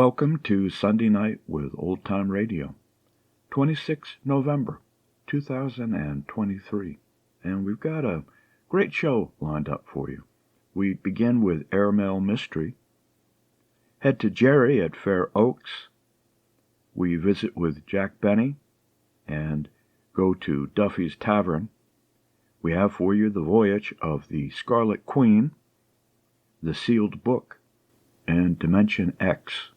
Welcome to Sunday Night with Old Time Radio, 26 November 2023, and we've got a great show lined up for you. We begin with Airmail Mystery, head to Jerry at Fair Oaks, we visit with Jack Benny, and go to Duffy's Tavern. We have for you the Voyage of the Scarlet Queen, the Sealed Book, and Dimension X.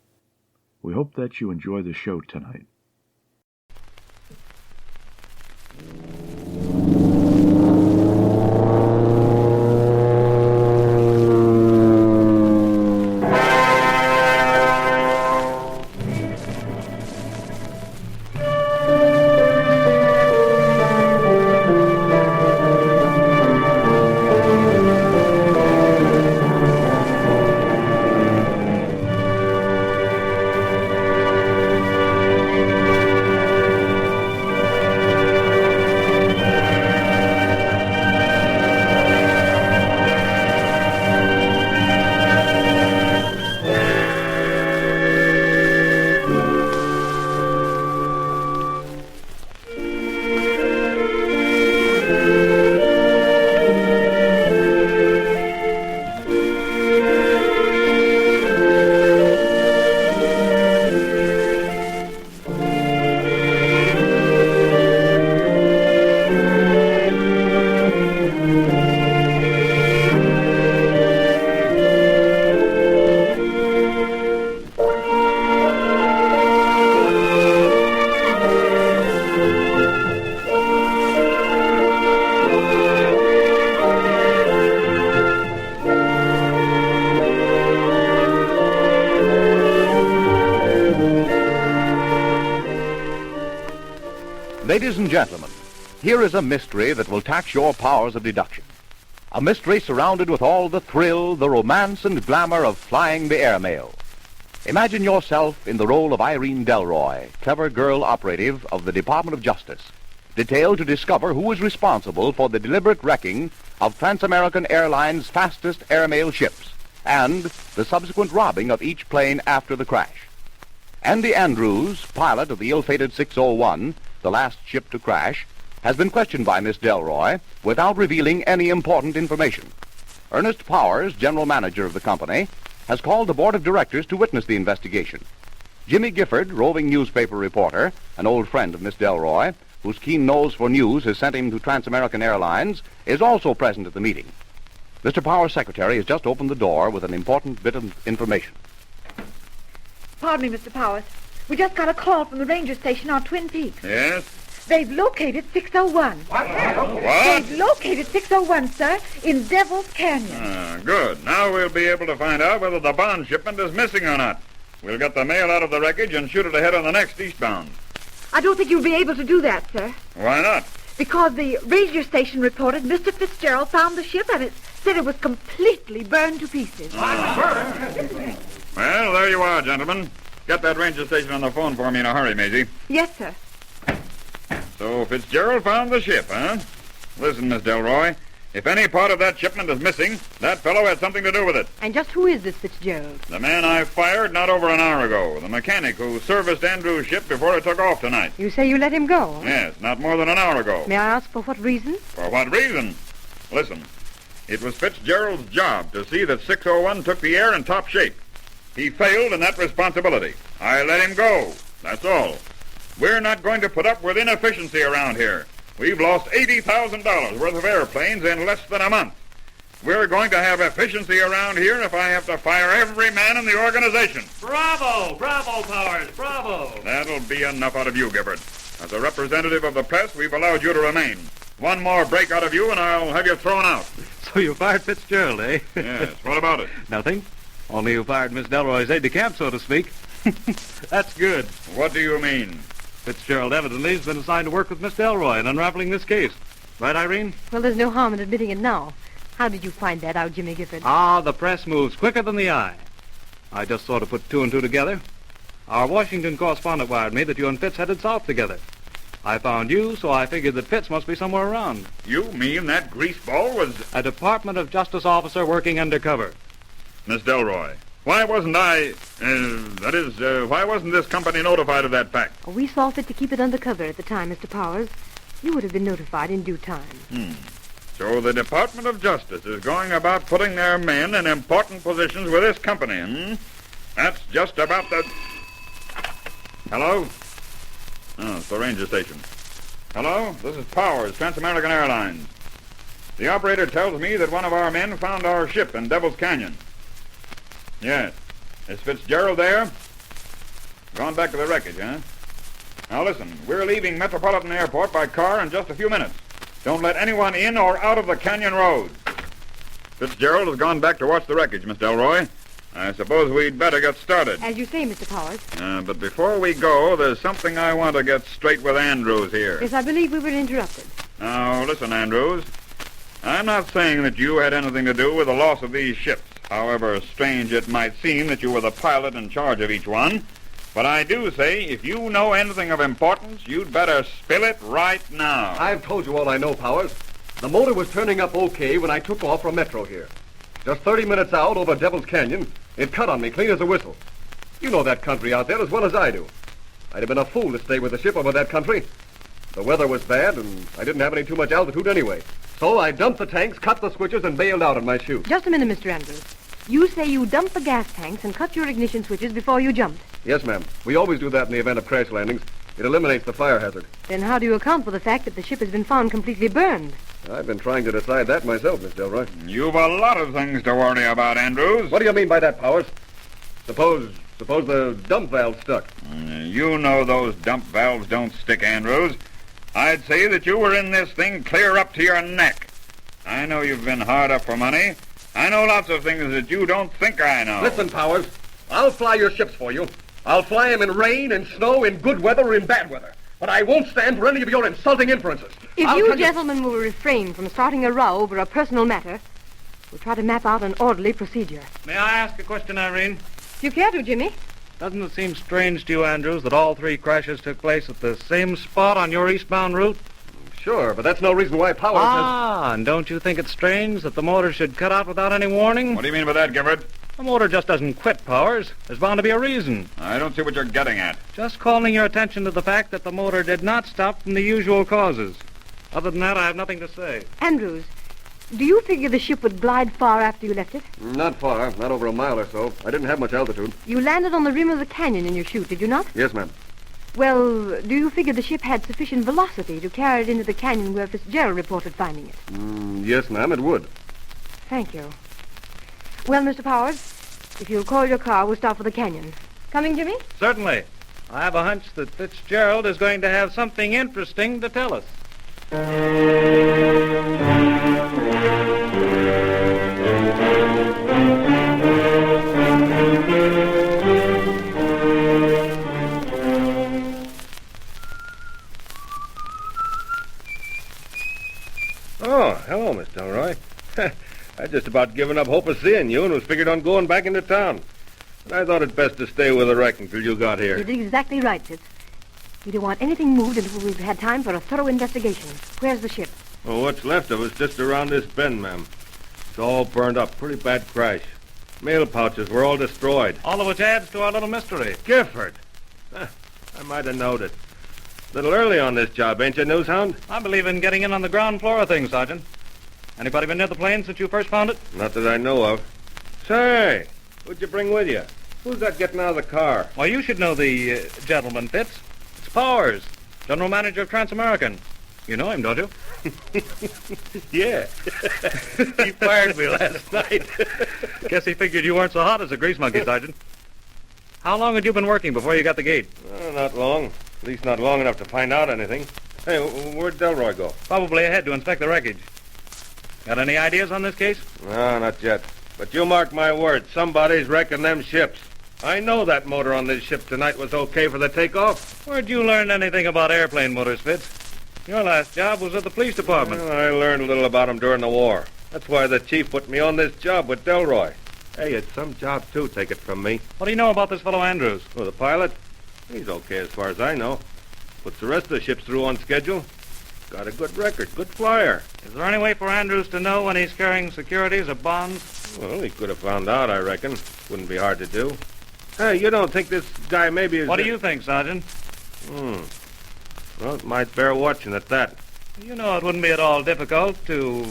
We hope that you enjoy the show tonight. Ladies and gentlemen, here is a mystery that will tax your powers of deduction. A mystery surrounded with all the thrill, the romance, and glamour of flying the airmail. Imagine yourself in the role of Irene Delroy, clever girl operative of the Department of Justice, detailed to discover who is responsible for the deliberate wrecking of Trans-American Airlines' fastest airmail ships, and the subsequent robbing of each plane after the crash. Andy Andrews, pilot of the ill-fated 601, the last ship to crash, has been questioned by Miss Delroy without revealing any important information. Ernest Powers, general manager of the company, has called the board of directors to witness the investigation. Jimmy Gifford, roving newspaper reporter, an old friend of Miss Delroy, whose keen nose for news has sent him to Trans-American Airlines, is also present at the meeting. Mr. Powers' secretary has just opened the door with an important bit of information. Pardon me, Mr. Powers. We just got a call from the ranger station on Twin Peaks. Yes? They've located 601. What? They've located 601, sir, in Devil's Canyon. Good. Now we'll be able to find out whether the bond shipment is missing or not. We'll get the mail out of the wreckage and shoot it ahead on the next eastbound. I don't think you'll be able to do that, sir. Why not? Because the ranger station reported Mr. Fitzgerald found the ship and it said it was completely burned to pieces. Well, there you are, gentlemen. Get that ranger station on the phone for me in a hurry, Maisie. Yes, sir. So Fitzgerald found the ship, huh? Listen, Miss Delroy, if any part of that shipment is missing, that fellow had something to do with it. And just who is this Fitzgerald? The man I fired not over an hour ago, the mechanic who serviced Andrew's ship before it took off tonight. You say you let him go? Yes, not more than an hour ago. May I ask for what reason? For what reason? Listen, it was Fitzgerald's job to see that 601 took the air in top shape. He failed in that responsibility. I let him go. That's all. We're not going to put up with inefficiency around here. We've lost $80,000 worth of airplanes in less than a month. We're going to have efficiency around here if I have to fire every man in the organization. Bravo! Bravo, Powers! Bravo! That'll be enough out of you, Gifford. As a representative of the press, we've allowed you to remain. One more break out of you and I'll have you thrown out. So you fired Fitzgerald, eh? Yes, what about it? Nothing. Only you fired Miss Delroy's aide-de-camp, so to speak. That's good. What do you mean? Fitzgerald evidently has been assigned to work with Miss Delroy in unraveling this case. Right, Irene? Well, there's no harm in admitting it now. How did you find that out, Jimmy Gifford? The press moves quicker than the eye. I just sort of put two and two together. Our Washington correspondent wired me that you and Fitz headed south together. I found you, so I figured that Fitz must be somewhere around. You mean that greaseball was... A Department of Justice officer working undercover. Miss Delroy, Why wasn't why wasn't this company notified of that fact? We saw fit to keep it under cover at the time, Mr. Powers. You would have been notified in due time. So the Department of Justice is going about putting their men in important positions with this company, That's just about the... Hello? Oh, it's the ranger station. Hello? This is Powers, Trans-American Airlines. The operator tells me that one of our men found our ship in Devil's Canyon. Yes. Is Fitzgerald there? Gone back to the wreckage, huh? Now listen, we're leaving Metropolitan Airport by car in just a few minutes. Don't let anyone in or out of the canyon road. Fitzgerald has gone back to watch the wreckage, Miss Delroy. I suppose we'd better get started. As you say, Mr. Powers. But before we go, there's something I want to get straight with Andrews here. Yes, I believe we were interrupted. Now, listen, Andrews. I'm not saying that you had anything to do with the loss of these ships, however strange it might seem that you were the pilot in charge of each one. But I do say, if you know anything of importance, you'd better spill it right now. I've told you all I know, Powers. The motor was turning up okay when I took off from Metro here. Just 30 minutes out over Devil's Canyon, it cut on me clean as a whistle. You know that country out there as well as I do. I'd have been a fool to stay with the ship over that country. The weather was bad, and I didn't have any too much altitude anyway. So I dumped the tanks, cut the switches, and bailed out on my chute. Just a minute, Mr. Andrews. You say you dumped the gas tanks and cut your ignition switches before you jumped. Yes, ma'am. We always do that in the event of crash landings. It eliminates the fire hazard. Then how do you account for the fact that the ship has been found completely burned? I've been trying to decide that myself, Miss Delroy. You've a lot of things to worry about, Andrews. What do you mean by that, Powers? Suppose the dump valve stuck. You know those dump valves don't stick, Andrews. I'd say that you were in this thing clear up to your neck. I know you've been hard up for money. I know lots of things that you don't think I know. Listen, Powers, I'll fly your ships for you. I'll fly them in rain and snow, in good weather or in bad weather. But I won't stand for any of your insulting inferences. If you gentlemen will refrain from starting a row over a personal matter, we'll try to map out an orderly procedure. May I ask a question, Irene? If you care to, Jimmy. Doesn't it seem strange to you, Andrews, that all three crashes took place at the same spot on your eastbound route? Sure, but that's no reason why Powers has... And don't you think it's strange that the motor should cut out without any warning? What do you mean by that, Gifford? The motor just doesn't quit, Powers. There's bound to be a reason. I don't see what you're getting at. Just calling your attention to the fact that the motor did not stop from the usual causes. Other than that, I have nothing to say. Andrews, do you figure the ship would glide far after you left it? Not far, not over a mile or so. I didn't have much altitude. You landed on the rim of the canyon in your chute, did you not? Yes, ma'am. Well, do you figure the ship had sufficient velocity to carry it into the canyon where Fitzgerald reported finding it? Yes, ma'am, it would. Thank you. Well, Mr. Powers, if you'll call your car, we'll start for the canyon. Coming, Jimmy? Certainly. I have a hunch that Fitzgerald is going to have something interesting to tell us. Oh, hello, Miss Delroy. I'd just about given up hope of seeing you and was figured on going back into town. But I thought it best to stay with the wreck until you got here. You did exactly right, Fitz. We don't want anything moved until we've had time for a thorough investigation. Where's the ship? Well, what's left of it's just around this bend, ma'am. It's all burned up. Pretty bad crash. Mail pouches were all destroyed. All of which adds to our little mystery. Gifford! I might have knowed it. A little early on this job, ain't you, Newshound? I believe in getting in on the ground floor of things, Sergeant. Anybody been near the plane since you first found it? Not that I know of. Say, who'd you bring with you? Who's that getting out of the car? Well, you should know the gentleman, Fitz. It's Powers, General Manager of Trans-American. You know him, don't you? Yeah. He fired me last night. Guess he figured you weren't so hot as a grease monkey, Sergeant. How long had you been working before you got the gate? Not long. At least not long enough to find out anything. Hey, where'd Delroy go? Probably ahead to inspect the wreckage. Got any ideas on this case? No, not yet. But you mark my words, somebody's wrecking them ships. I know that motor on this ship tonight was okay for the takeoff. Where'd you learn anything about airplane motors, Fitz? Your last job was at the police department. Well, I learned a little about them during the war. That's why the chief put me on this job with Delroy. Hey, it's some job, too, take it from me. What do you know about this fellow Andrews? Oh, the pilot? He's okay as far as I know. Puts the rest of the ships through on schedule. got a good record, good flyer. Is there any way for Andrews to know when he's carrying securities or bonds? Well, he could have found out, I reckon. Wouldn't be hard to do. Hey, you don't think this guy maybe is... What do you think, Sergeant? Well, it might bear watching at that. You know it wouldn't be at all difficult to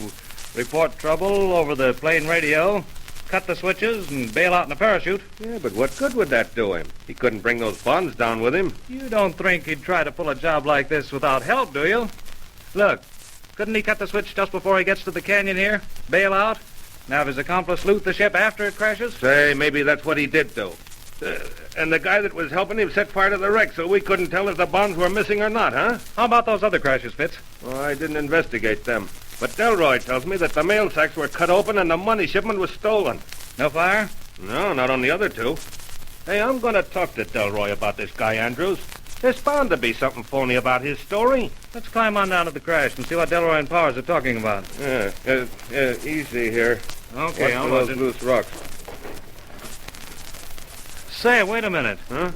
report trouble over the plane radio, cut the switches, and bail out in a parachute. Yeah, but what good would that do him? He couldn't bring those bonds down with him. You don't think he'd try to pull a job like this without help, do you? Look, couldn't he cut the switch just before he gets to the canyon here, bail out, and have his accomplice loot the ship after it crashes? Say, maybe that's what he did do. And the guy that was helping him set fire to the wreck so we couldn't tell if the bonds were missing or not, huh? How about those other crashes, Fitz? Well, I didn't investigate them. But Delroy tells me that the mail sacks were cut open and the money shipment was stolen. No fire? No, not on the other two. Hey, I'm going to talk to Delroy about this guy, Andrews. There's bound to be something phony about his story. Let's climb on down to the crash and see what Delroy and Powers are talking about. Easy here. Okay, I'll watch watch it. loose rocks. Say, wait a minute. Huh?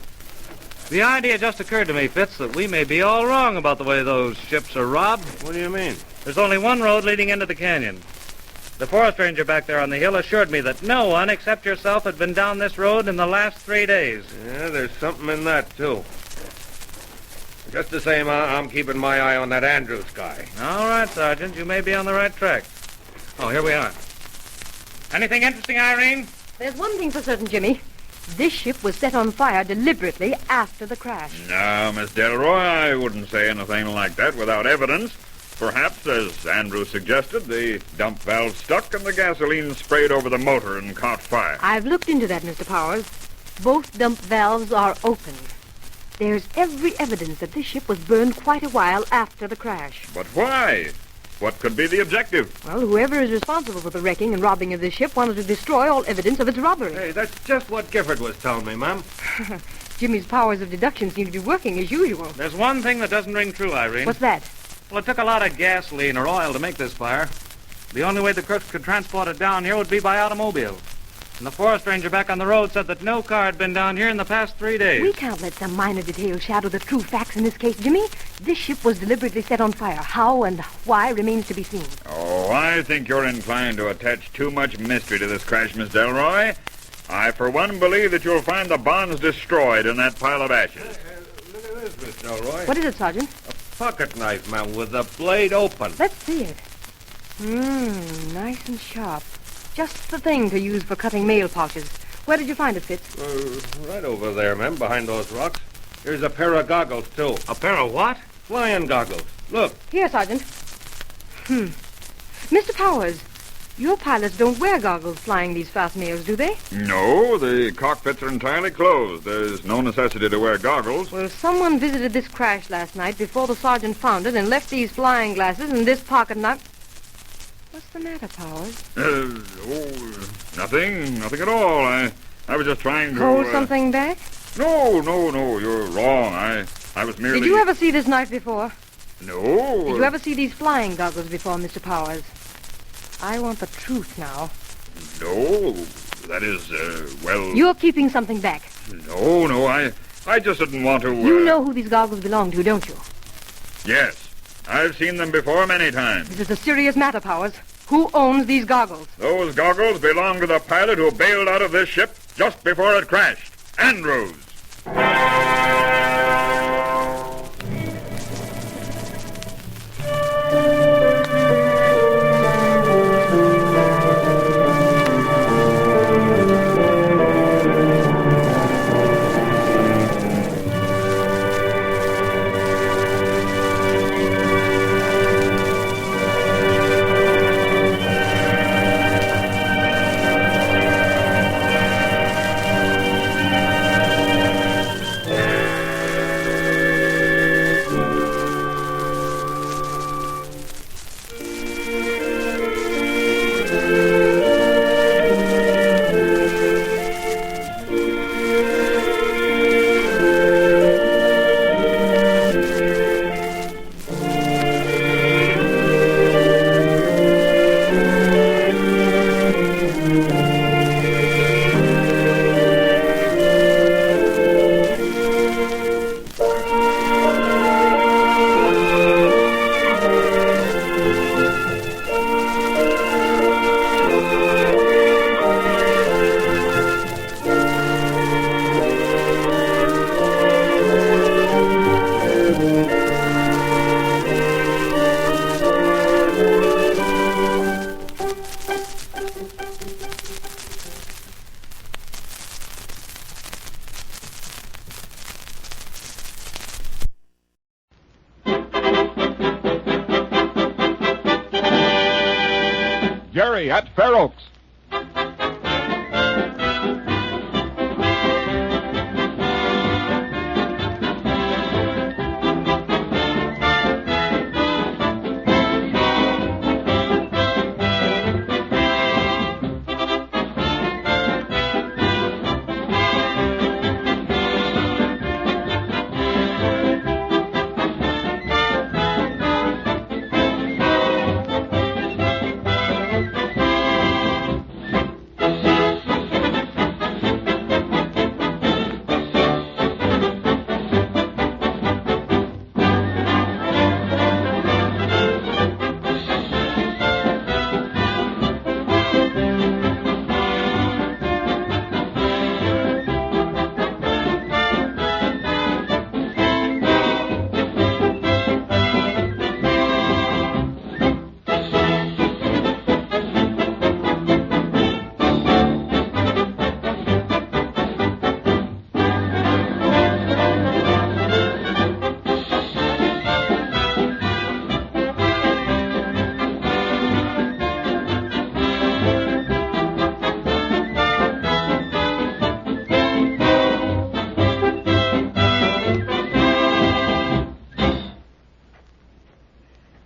The idea just occurred to me, Fitz, that we may be all wrong about the way those ships are robbed. What do you mean? There's only one road leading into the canyon. The forest ranger back there on the hill assured me that no one except yourself had been down this road in the last 3 days. Yeah, there's something in that, too. Just the same, I'm keeping my eye on that Andrews guy. All right, Sergeant, you may be on the right track. Oh, here we are. Anything interesting, Irene? There's one thing for certain, Jimmy. This ship was set on fire deliberately after the crash. No, Miss Delroy, I wouldn't say anything like that without evidence. Perhaps, as Andrew suggested, the dump valve stuck and the gasoline sprayed over the motor and caught fire. I've looked into that, Mr. Powers. Both dump valves are open. There's every evidence that this ship was burned quite a while after the crash. But why? What could be the objective? Well, whoever is responsible for the wrecking and robbing of this ship wanted to destroy all evidence of its robbery. Hey, that's just what Gifford was telling me, Ma'am. Jimmy's powers of deduction seem to be working as usual. There's one thing that doesn't ring true, Irene. What's that? Well, it took a lot of gasoline or oil to make this fire. The only way the crooks could transport it down here would be by automobile. And the forest ranger back on the road said that no car had been down here in the past 3 days. We can't let some minor detail shadow the true facts in this case, Jimmy. This ship was deliberately set on fire. How and why remains to be seen. Oh, I think you're inclined to attach too much mystery to this crash, Miss Delroy. I, for one, believe that you'll find the bonds destroyed in that pile of ashes. Look at this, Miss Delroy. What is it, Sergeant? A pocket knife, ma'am, with the blade open. Let's see it. Nice and sharp. Just the thing to use for cutting mail pouches. Where did you find it, Fitz? Right over there, ma'am, behind those rocks. Here's a pair of goggles, too. A pair of what? Flying goggles. Look. Here, Sergeant. Mr. Powers, your pilots don't wear goggles flying these fast mails, do they? No, the cockpits are entirely closed. There's no necessity to wear goggles. Well, someone visited this crash last night before the sergeant found it and left these flying glasses and this pocket knife. What's the matter, Powers? Nothing at all. I was just trying to... Hold something back? No, you're wrong. I was merely... Did you ever see this knife before? No. Did you ever see these flying goggles before, Mr. Powers? I want the truth now. No, that is, well... You're keeping something back. No, I just didn't want to... You know who these goggles belong to, don't you? Yes. I've seen them before many times. This is a serious matter, Powers. Who owns these goggles? Those goggles belong to the pilot who bailed out of this ship just before it crashed. Andrews. Only at Fair Oaks.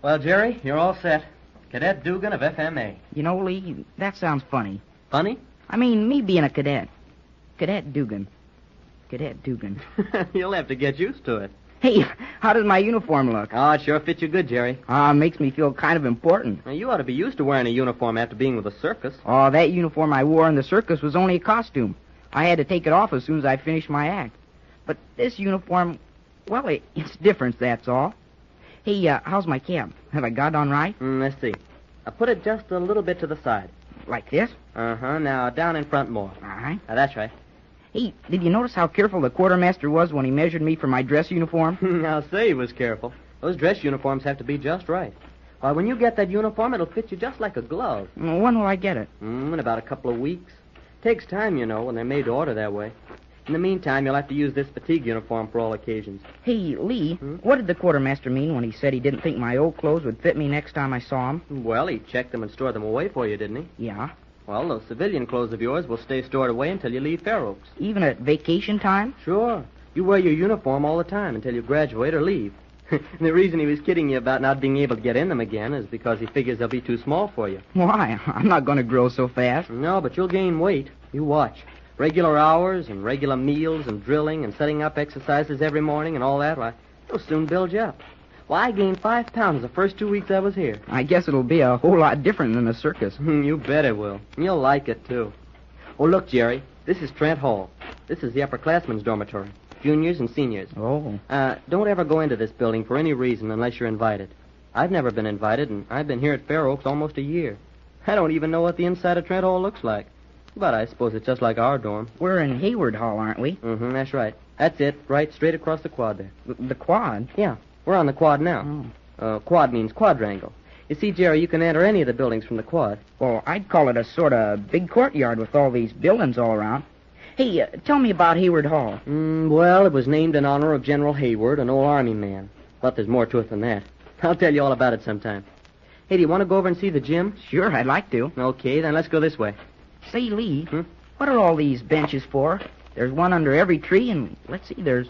Well, Jerry, you're all set. Cadet Dugan of FMA. You know, Lee, that sounds funny. Funny? I mean, me being a cadet. Cadet Dugan. Cadet Dugan. You'll have to get used to it. Hey, how does my uniform look? Oh, it sure fits you good, Jerry. Makes me feel kind of important. Now, you ought to be used to wearing a uniform after being with the circus. Oh, that uniform I wore in the circus was only a costume. I had to take it off as soon as I finished my act. But this uniform, well, it's different, that's all. Hey, how's my cap? Have I got it on right? Let's see. I put it just a little bit to the side. Like this? Uh-huh. Now, down in front more. All right. That's right. Hey, did you notice how careful the quartermaster was when he measured me for my dress uniform? I'll say he was careful. Those dress uniforms have to be just right. Why, when you get that uniform, it'll fit you just like a glove. When will I get it? In about a couple of weeks. Takes time, you know, when they're made to order that way. In the meantime, you'll have to use this fatigue uniform for all occasions. Hey, Lee, what did the quartermaster mean when he said he didn't think my old clothes would fit me next time I saw him? Well, he checked them and stored them away for you, didn't he? Yeah. Well, those civilian clothes of yours will stay stored away until you leave Fair Oaks. Even at vacation time? Sure. You wear your uniform all the time until you graduate or leave. And the reason he was kidding you about not being able to get in them again is because he figures they'll be too small for you. Why? I'm not going to grow so fast. No, but you'll gain weight. You watch. Regular hours and regular meals and drilling and setting up exercises every morning and all that, why, it'll soon build you up. Well, I gained 5 pounds the first 2 weeks I was here. I guess it'll be a whole lot different than a circus. You bet it will. You'll like it, too. Oh, look, Jerry, this is Trent Hall. This is the upperclassmen's dormitory, juniors and seniors. Oh. Don't ever go into this building for any reason unless you're invited. I've never been invited, and I've been here at Fair Oaks almost a year. I don't even know what the inside of Trent Hall looks like. But I suppose it's just like our dorm. We're in Hayward Hall, aren't we? Mm-hmm, that's right. That's it, right straight across the quad there. The quad? Yeah, we're on the quad now. Oh. Quad means quadrangle. You see, Jerry, you can enter any of the buildings from the quad. Well, I'd call it a sort of big courtyard with all these buildings all around. Hey, tell me about Hayward Hall. Well, it was named in honor of General Hayward, an old Army man. But there's more to it than that. I'll tell you all about it sometime. Hey, do you want to go over and see the gym? Sure, I'd like to. Okay, then let's go this way. Say, Lee, what are all these benches for? There's one under every tree, and let's see, there's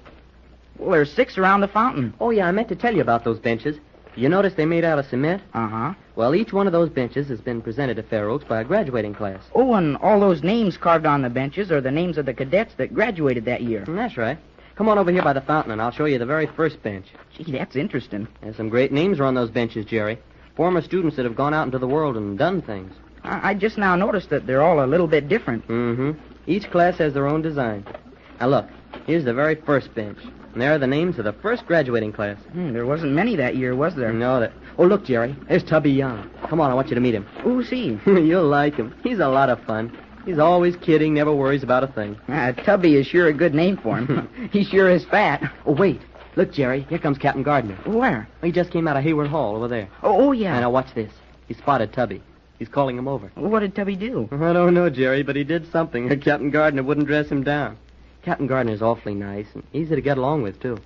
6 around the fountain. Oh, yeah, I meant to tell you about those benches. You notice they're made out of cement? Uh-huh. Well, each one of those benches has been presented to Fair Oaks by a graduating class. Oh, and all those names carved on the benches are the names of the cadets that graduated that year. That's right. Come on over here by the fountain, and I'll show you the very first bench. Gee, that's interesting. There's some great names are on those benches, Jerry. Former students that have gone out into the world and done things. I just now noticed that they're all a little bit different. Mm-hmm. Each class has their own design. Now, look, here's the very first bench. And there are the names of the first graduating class. There wasn't many that year, was there? No, that... Oh, look, Jerry. There's Tubby Young. Come on, I want you to meet him. Who's he? You'll like him. He's a lot of fun. He's always kidding, never worries about a thing. Tubby is sure a good name for him. He sure is fat. Oh, wait. Look, Jerry, here comes Captain Gardner. Where? He just came out of Hayward Hall over there. Oh, yeah. Now, watch this. He spotted Tubby. He's calling him over. What did Tubby do? I don't know, Jerry, but he did something. Captain Gardner wouldn't dress him down. Captain Gardner's awfully nice and easy to get along with, too.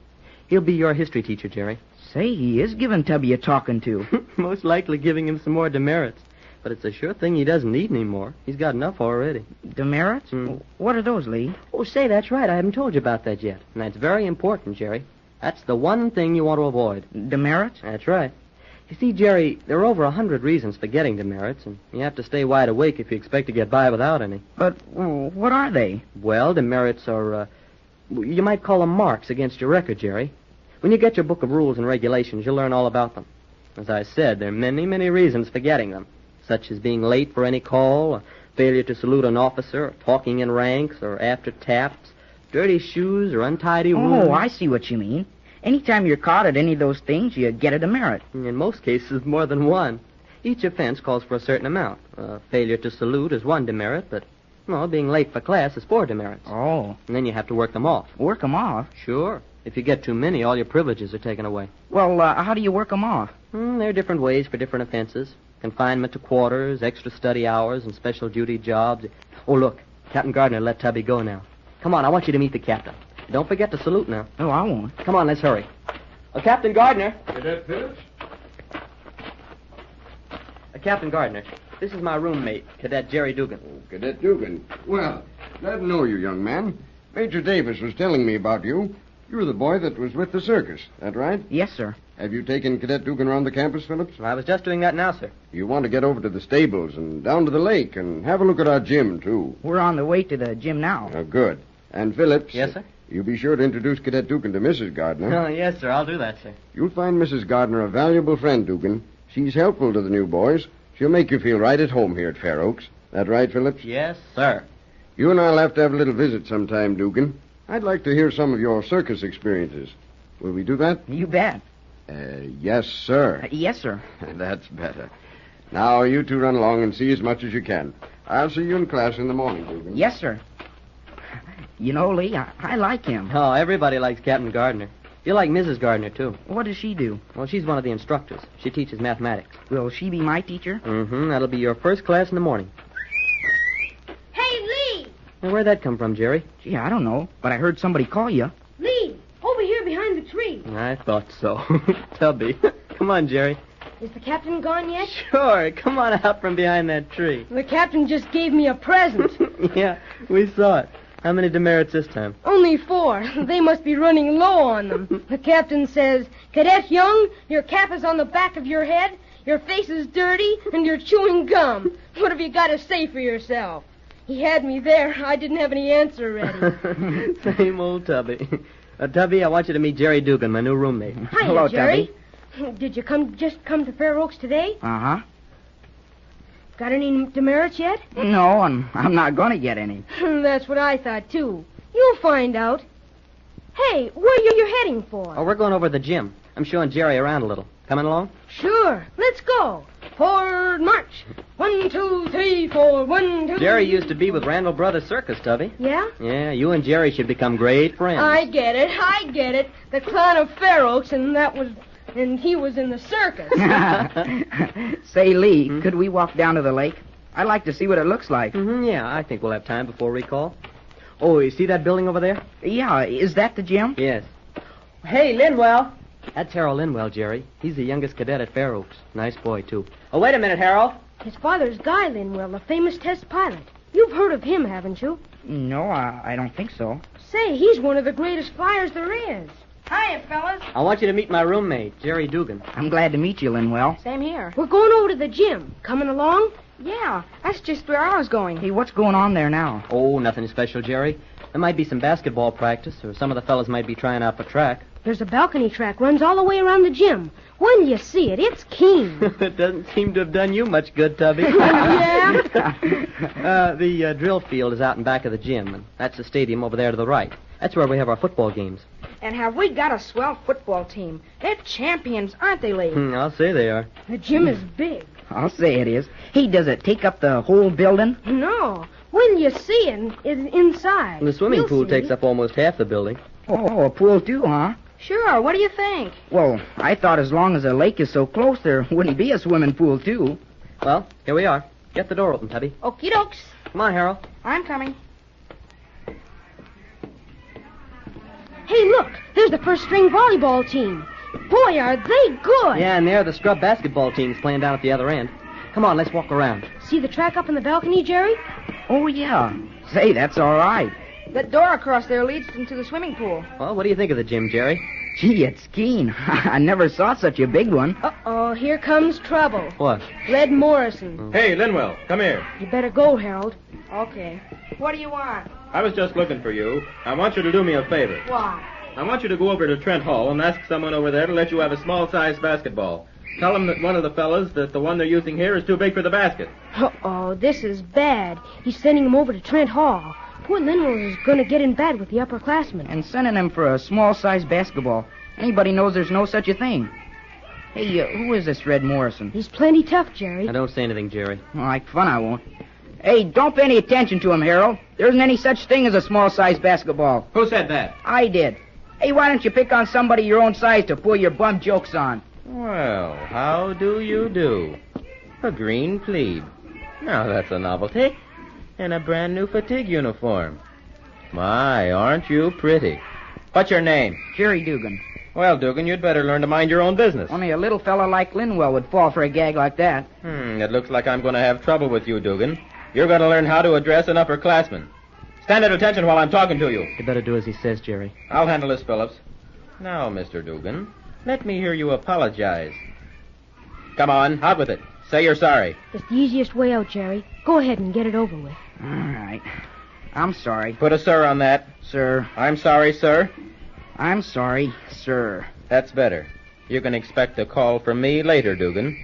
He'll be your history teacher, Jerry. Say, he is giving Tubby a talking to. Most likely giving him some more demerits. But it's a sure thing he doesn't need any more. He's got enough already. Demerits? What are those, Lee? Oh, say, that's right. I haven't told you about that yet. And that's very important, Jerry. That's the one thing you want to avoid. Demerits? That's right. You see, Jerry, there are over 100 reasons for getting demerits, and you have to stay wide awake if you expect to get by without any. But what are they? Well, demerits are, you might call them marks against your record, Jerry. When you get your book of rules and regulations, you'll learn all about them. As I said, there are many, many reasons for getting them, such as being late for any call, or failure to salute an officer, or talking in ranks, or after taps, dirty shoes, or untidy rooms. Oh, I see what you mean. Anytime you're caught at any of those things, you get a demerit. In most cases, more than one. Each offense calls for a certain amount. Failure to salute is 1 demerit, but, well, being late for class is 4 demerits. Oh. And then you have to work them off. Work them off? Sure. If you get too many, all your privileges are taken away. Well, how do you work them off? There are different ways for different offenses. Confinement to quarters, extra study hours, and special duty jobs. Oh, look, Captain Gardner let Tubby go now. Come on, I want you to meet the captain. Don't forget to salute now. Oh, I won't. Come on, let's hurry. Captain Gardner. Cadet Phillips? Captain Gardner, this is my roommate, Cadet Jerry Dugan. Cadet Dugan. Well, glad to know you, young man. Major Davis was telling me about you. You were the boy that was with the circus, that right? Yes, sir. Have you taken Cadet Dugan around the campus, Phillips? I was just doing that now, sir. You want to get over to the stables and down to the lake and have a look at our gym, too. We're on the way to the gym now. Good. And, Phillips... Yes, sir? You be sure to introduce Cadet Dugan to Mrs. Gardner. Oh, yes, sir. I'll do that, sir. You'll find Mrs. Gardner a valuable friend, Dugan. She's helpful to the new boys. She'll make you feel right at home here at Fair Oaks. That right, Phillips? Yes, sir. You and I'll have to have a little visit sometime, Dugan. I'd like to hear some of your circus experiences. Will we do that? You bet. Yes, sir. Yes, sir. That's better. Now, you two run along and see as much as you can. I'll see you in class in the morning, Dugan. Yes, sir. You know, Lee, I like him. Oh, everybody likes Captain Gardner. You like Mrs. Gardner, too. What does she do? Well, she's one of the instructors. She teaches mathematics. Will she be my teacher? Mm-hmm. That'll be your first class in the morning. Hey, Lee! Now, where'd that come from, Jerry? Gee, I don't know, but I heard somebody call you. Lee, over here behind the tree. I thought so. Tubby. Come on, Jerry. Is the captain gone yet? Sure. Come on out from behind that tree. The captain just gave me a present. Yeah, we saw it. How many demerits this time? Only 4. They must be running low on them. The captain says, Cadet Young, your cap is on the back of your head, your face is dirty, and you're chewing gum. What have you got to say for yourself? He had me there. I didn't have any answer ready. Same old Tubby. Tubby, I want you to meet Jerry Dugan, my new roommate. Hiya, Hello, Jerry. Did you just come to Fair Oaks today? Uh-huh. Got any demerits yet? No, and I'm not going to get any. That's what I thought, too. You'll find out. Hey, where are you heading for? Oh, we're going over to the gym. I'm showing Jerry around a little. Coming along? Sure. Let's go. Forward march. 1, 2, 3, 4. 1, 2. Jerry used to be with Randall Brothers Circus, Tubby. Yeah? Yeah, you and Jerry should become great friends. I get it. The clown of Fair Oaks, and he was in the circus. Say, Lee, could we walk down to the lake? I'd like to see what it looks like. Mm-hmm, yeah, I think we'll have time before recall. Oh, you see that building over there? Yeah, is that the gym? Yes. Hey, Linwell. That's Harold Linwell, Jerry. He's the youngest cadet at Fair Oaks. Nice boy, too. Oh, wait a minute, Harold. His father's Guy Linwell, the famous test pilot. You've heard of him, haven't you? No, I don't think so. Say, he's one of the greatest flyers there is. Hiya, fellas. I want you to meet my roommate, Jerry Dugan. I'm glad to meet you, Linwell. Same here. We're going over to the gym. Coming along? Yeah, that's just where I was going. Hey, what's going on there now? Oh, nothing special, Jerry. There might be some basketball practice, or some of the fellas might be trying out for track. There's a balcony track runs all the way around the gym. When you see it, it's keen. It doesn't seem to have done you much good, Tubby. Yeah? The drill field is out in back of the gym, and that's the stadium over there to the right. That's where we have our football games. And have we got a swell football team? They're champions, aren't they, Lee? I'll say they are. The gym is big. I'll say it is. Hey, does it take up the whole building? No. When you see it, it's inside. And the swimming You'll pool see. takes up almost half the building. Oh, a pool too, huh? Sure, what do you think? Well, I thought as long as the lake is so close, there wouldn't be a swimming pool, too. Well, here we are. Get the door open, Tubby. Okie dokes. Come on, Harold. I'm coming. Hey, look. There's the first-string volleyball team. Boy, are they good. Yeah, and there are the scrub basketball teams playing down at the other end. Come on, let's walk around. See the track up in the balcony, Jerry? Oh, yeah. Say, that's all right. That door across there leads into the swimming pool. Well, what do you think of the gym, Jerry? Gee, it's keen. I never saw such a big one. Uh-oh, here comes trouble. What? Red Morrison. Hey, Linwell, come here. You better go, Harold. Okay. What do you want? I was just looking for you. I want you to do me a favor. Why? I want you to go over to Trent Hall and ask someone over there to let you have a small-sized basketball. Tell them that one of the fellas, that the one they're using here, is too big for the basket. Uh-oh, this is bad. He's sending him over to Trent Hall. Poor Linwell is going to get in bad with the upperclassmen. And sending him for a small-sized basketball. Anybody knows there's no such a thing. Hey, who is this Red Morrison? He's plenty tough, Jerry. Now, don't say anything, Jerry. Well, like fun, I won't. Hey, don't pay any attention to him, Harold. There isn't any such thing as a small-sized basketball. Who said that? I did. Hey, why don't you pick on somebody your own size to pull your bum jokes on? Well, how do you do? A green plebe. Now that's a novelty. And a brand new fatigue uniform. My, aren't you pretty? What's your name? Jerry Dugan. Well, Dugan, you'd better learn to mind your own business. Only a little fella like Linwell would fall for a gag like that. It looks like I'm going to have trouble with you, Dugan. You're going to learn how to address an upperclassman. Stand at attention while I'm talking to you. You better do as he says, Jerry. I'll handle this, Phillips. Now, Mr. Dugan, let me hear you apologize. Come on, out with it. Say you're sorry. It's the easiest way out, Jerry. Go ahead and get it over with. All right. I'm sorry. Put a sir on that. Sir. I'm sorry, sir. I'm sorry, sir. That's better. You can expect a call from me later, Dugan.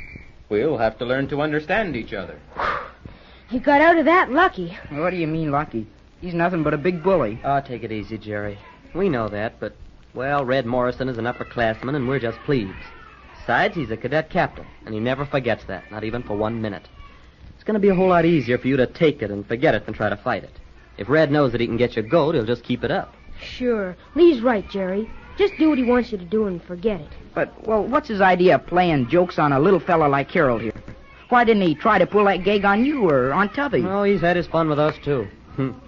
We'll have to learn to understand each other. You got out of that lucky. What do you mean lucky? He's nothing but a big bully. Oh, take it easy, Jerry. We know that, but, well, Red Morrison is an upperclassman, and we're just plebes. Besides, he's a cadet captain, and he never forgets that, not even for 1 minute. It's going to be a whole lot easier for you to take it and forget it than try to fight it. If Red knows that he can get you goat, he'll just keep it up. Sure. Lee's right, Jerry. Just do what he wants you to do and forget it. But, well, what's his idea of playing jokes on a little fella like Harold here? Why didn't he try to pull that gag on you or on Tubby? Oh, he's had his fun with us, too.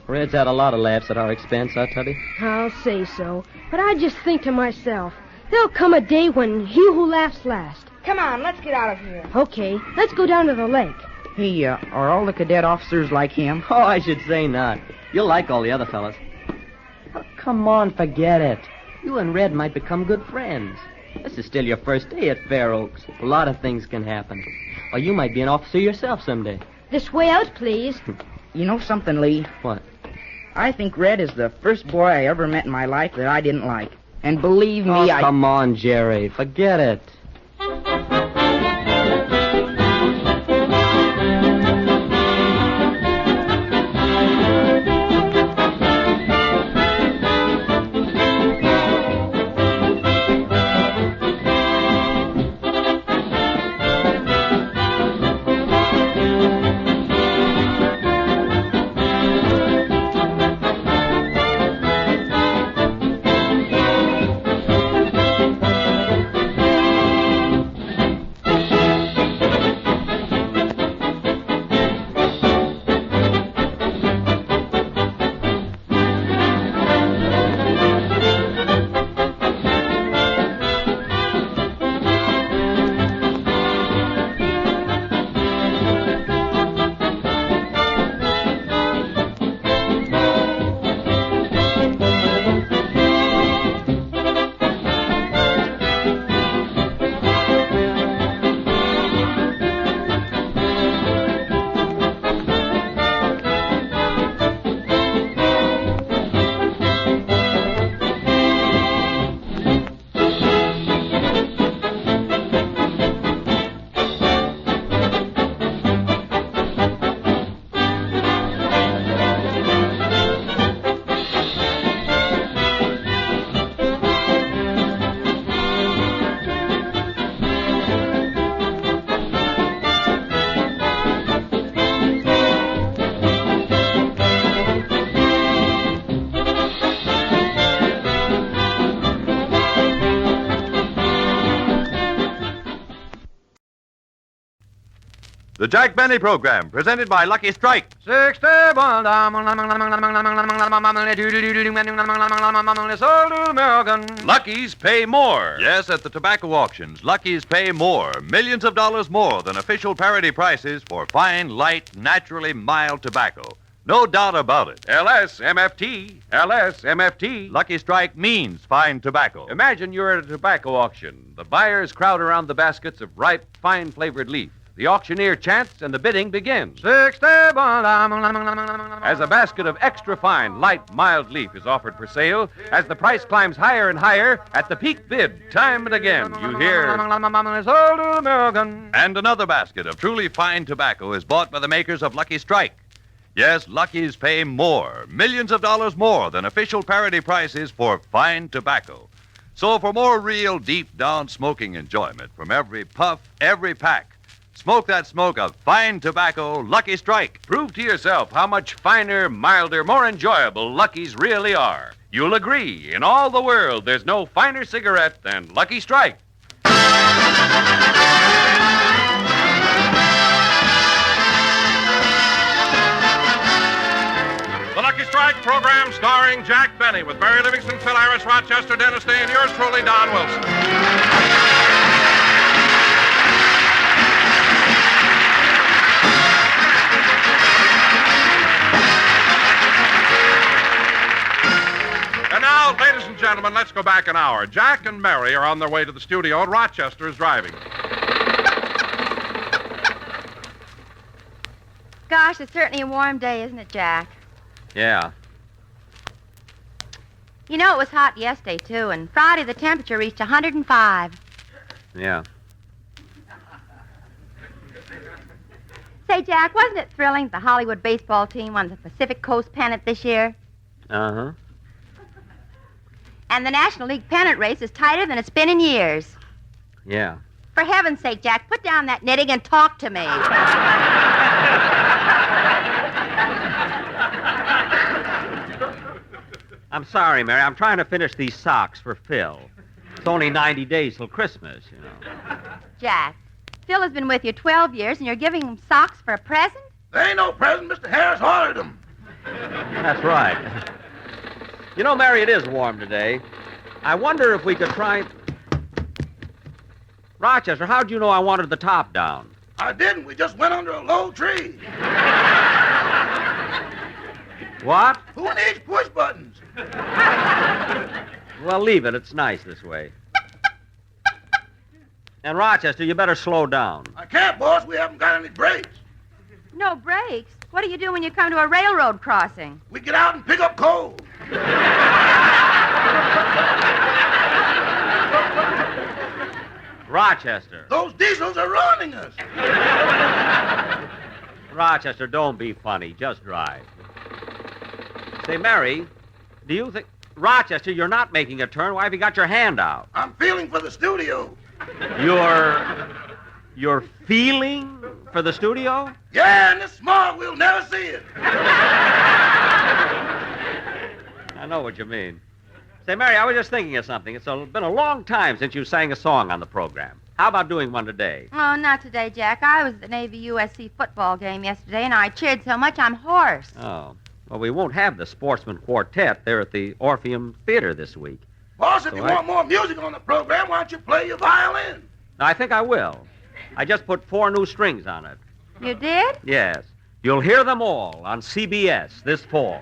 Red's had a lot of laughs at our expense, huh, Tubby? I'll say so. But I just think to myself, there'll come a day when he who laughs last. Come on, let's get out of here. Okay, let's go down to the lake. Hey, are all the cadet officers like him? Oh, I should say not. You'll like all the other fellas. Oh, come on, forget it. You and Red might become good friends. This is still your first day at Fair Oaks. A lot of things can happen. Or you might be an officer yourself someday. This way out, please. You know something, Lee? What? I think Red is the first boy I ever met in my life that I didn't like. And believe me, Come on, Jerry. Forget it. The Jack Benny Program, presented by Lucky Strike. Lucky's pay more. Yes, at the tobacco auctions, Lucky's pay more. Millions of dollars more than official parity prices for fine, light, naturally mild tobacco. No doubt about it. LSMFT. LSMFT. Lucky Strike means fine tobacco. Imagine you're at a tobacco auction. The buyers crowd around the baskets of ripe, fine-flavored leaf. The auctioneer chants, and the bidding begins. As a basket of extra fine, light, mild leaf is offered for sale, as the price climbs higher and higher, at the peak bid, time and again, you hear... And another basket of truly fine tobacco is bought by the makers of Lucky Strike. Yes, Lucky's pay more, millions of dollars more than official parity prices for fine tobacco. So for more real, deep-down smoking enjoyment from every puff, every pack, smoke that smoke of fine tobacco, Lucky Strike. Prove to yourself how much finer, milder, more enjoyable Lucky's really are. You'll agree, in all the world, there's no finer cigarette than Lucky Strike. The Lucky Strike program starring Jack Benny with Barry Livingston, Phil Harris, Rochester, Dennis Day, and yours truly, Don Wilson. And now, ladies and gentlemen, let's go back an hour. Jack and Mary are on their way to the studio, and Rochester is driving. Gosh, it's certainly a warm day, isn't it, Jack? Yeah. You know, it was hot yesterday, too, and Friday the temperature reached 105. Yeah. Say, Jack, wasn't it thrilling the Hollywood baseball team won the Pacific Coast pennant this year? Uh-huh. And the National League pennant race is tighter than it's been in years. Yeah. For heaven's sake, Jack, put down that knitting and talk to me. I'm sorry, Mary. I'm trying to finish these socks for Phil. It's only 90 days till Christmas, you know. Jack, Phil has been with you 12 years, and you're giving him socks for a present? There ain't no present. Mr. Harris ordered them. That's right. You know, Mary, it is warm today. I wonder if we could try... Rochester, how'd you know I wanted the top down? I didn't. We just went under a low tree. What? Who needs push buttons? Well, leave it. It's nice this way. And, Rochester, you better slow down. I can't, boss. We haven't got any brakes. No brakes? What do you do when you come to a railroad crossing? We get out and pick up coal. Rochester. Those diesels are ruining us. Rochester, don't be funny. Just drive. Say, Mary, do you think... Rochester, you're not making a turn. Why have you got your hand out? I'm feeling for the studio. You're feeling for the studio? Yeah, in this smog, we'll never see it. I know what you mean. Say, Mary, I was just thinking of something. It's been a long time since you sang a song on the program. How about doing one today? Oh, not today, Jack. I was at the Navy-USC football game yesterday, and I cheered so much I'm hoarse. Oh. Well, we won't have the Sportsman Quartet there at the Orpheum Theater this week. Boss, if you want more music on the program, why don't you play your violin? I think I will. I just put 4 new strings on it. You did? Yes. You'll hear them all on CBS this fall.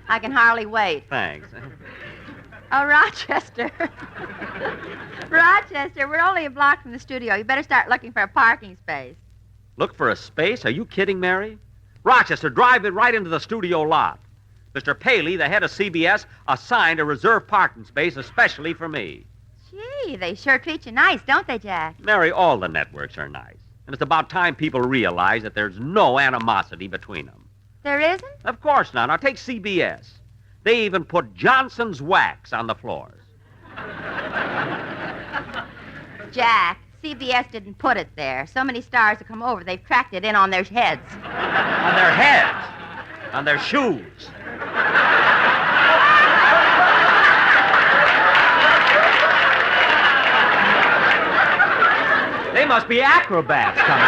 I can hardly wait. Thanks. Oh, Rochester. Rochester, we're only a block from the studio. You better start looking for a parking space. Look for a space? Are you kidding, Mary? Rochester, drive it right into the studio lot. Mr. Paley, the head of CBS, assigned a reserved parking space especially for me. Gee, they sure treat you nice, don't they, Jack? Mary, all the networks are nice. And it's about time people realize that there's no animosity between them. There isn't? Of course not. Now, take CBS. They even put Johnson's wax on the floors. Jack, CBS didn't put it there. So many stars have come over, they've tracked it in on their heads. On their heads? On their shoes? must be acrobats coming.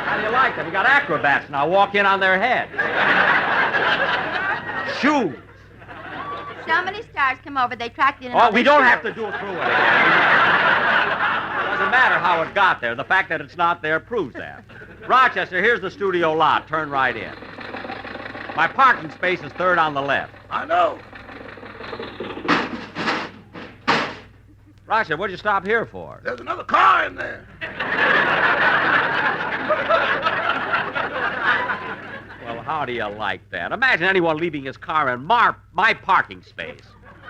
How do you like them? You got acrobats now. Walk in on their head. Shoes. So many stars come over, they tracked in. Oh, we don't have to do it through it again. Doesn't matter how it got there. The fact that it's not there proves that. Rochester, here's the studio lot. Turn right in. My parking space is third on the left. I know. Rochester, what'd you stop here for? There's another car in there. Well, how do you like that? Imagine anyone leaving his car in my parking space.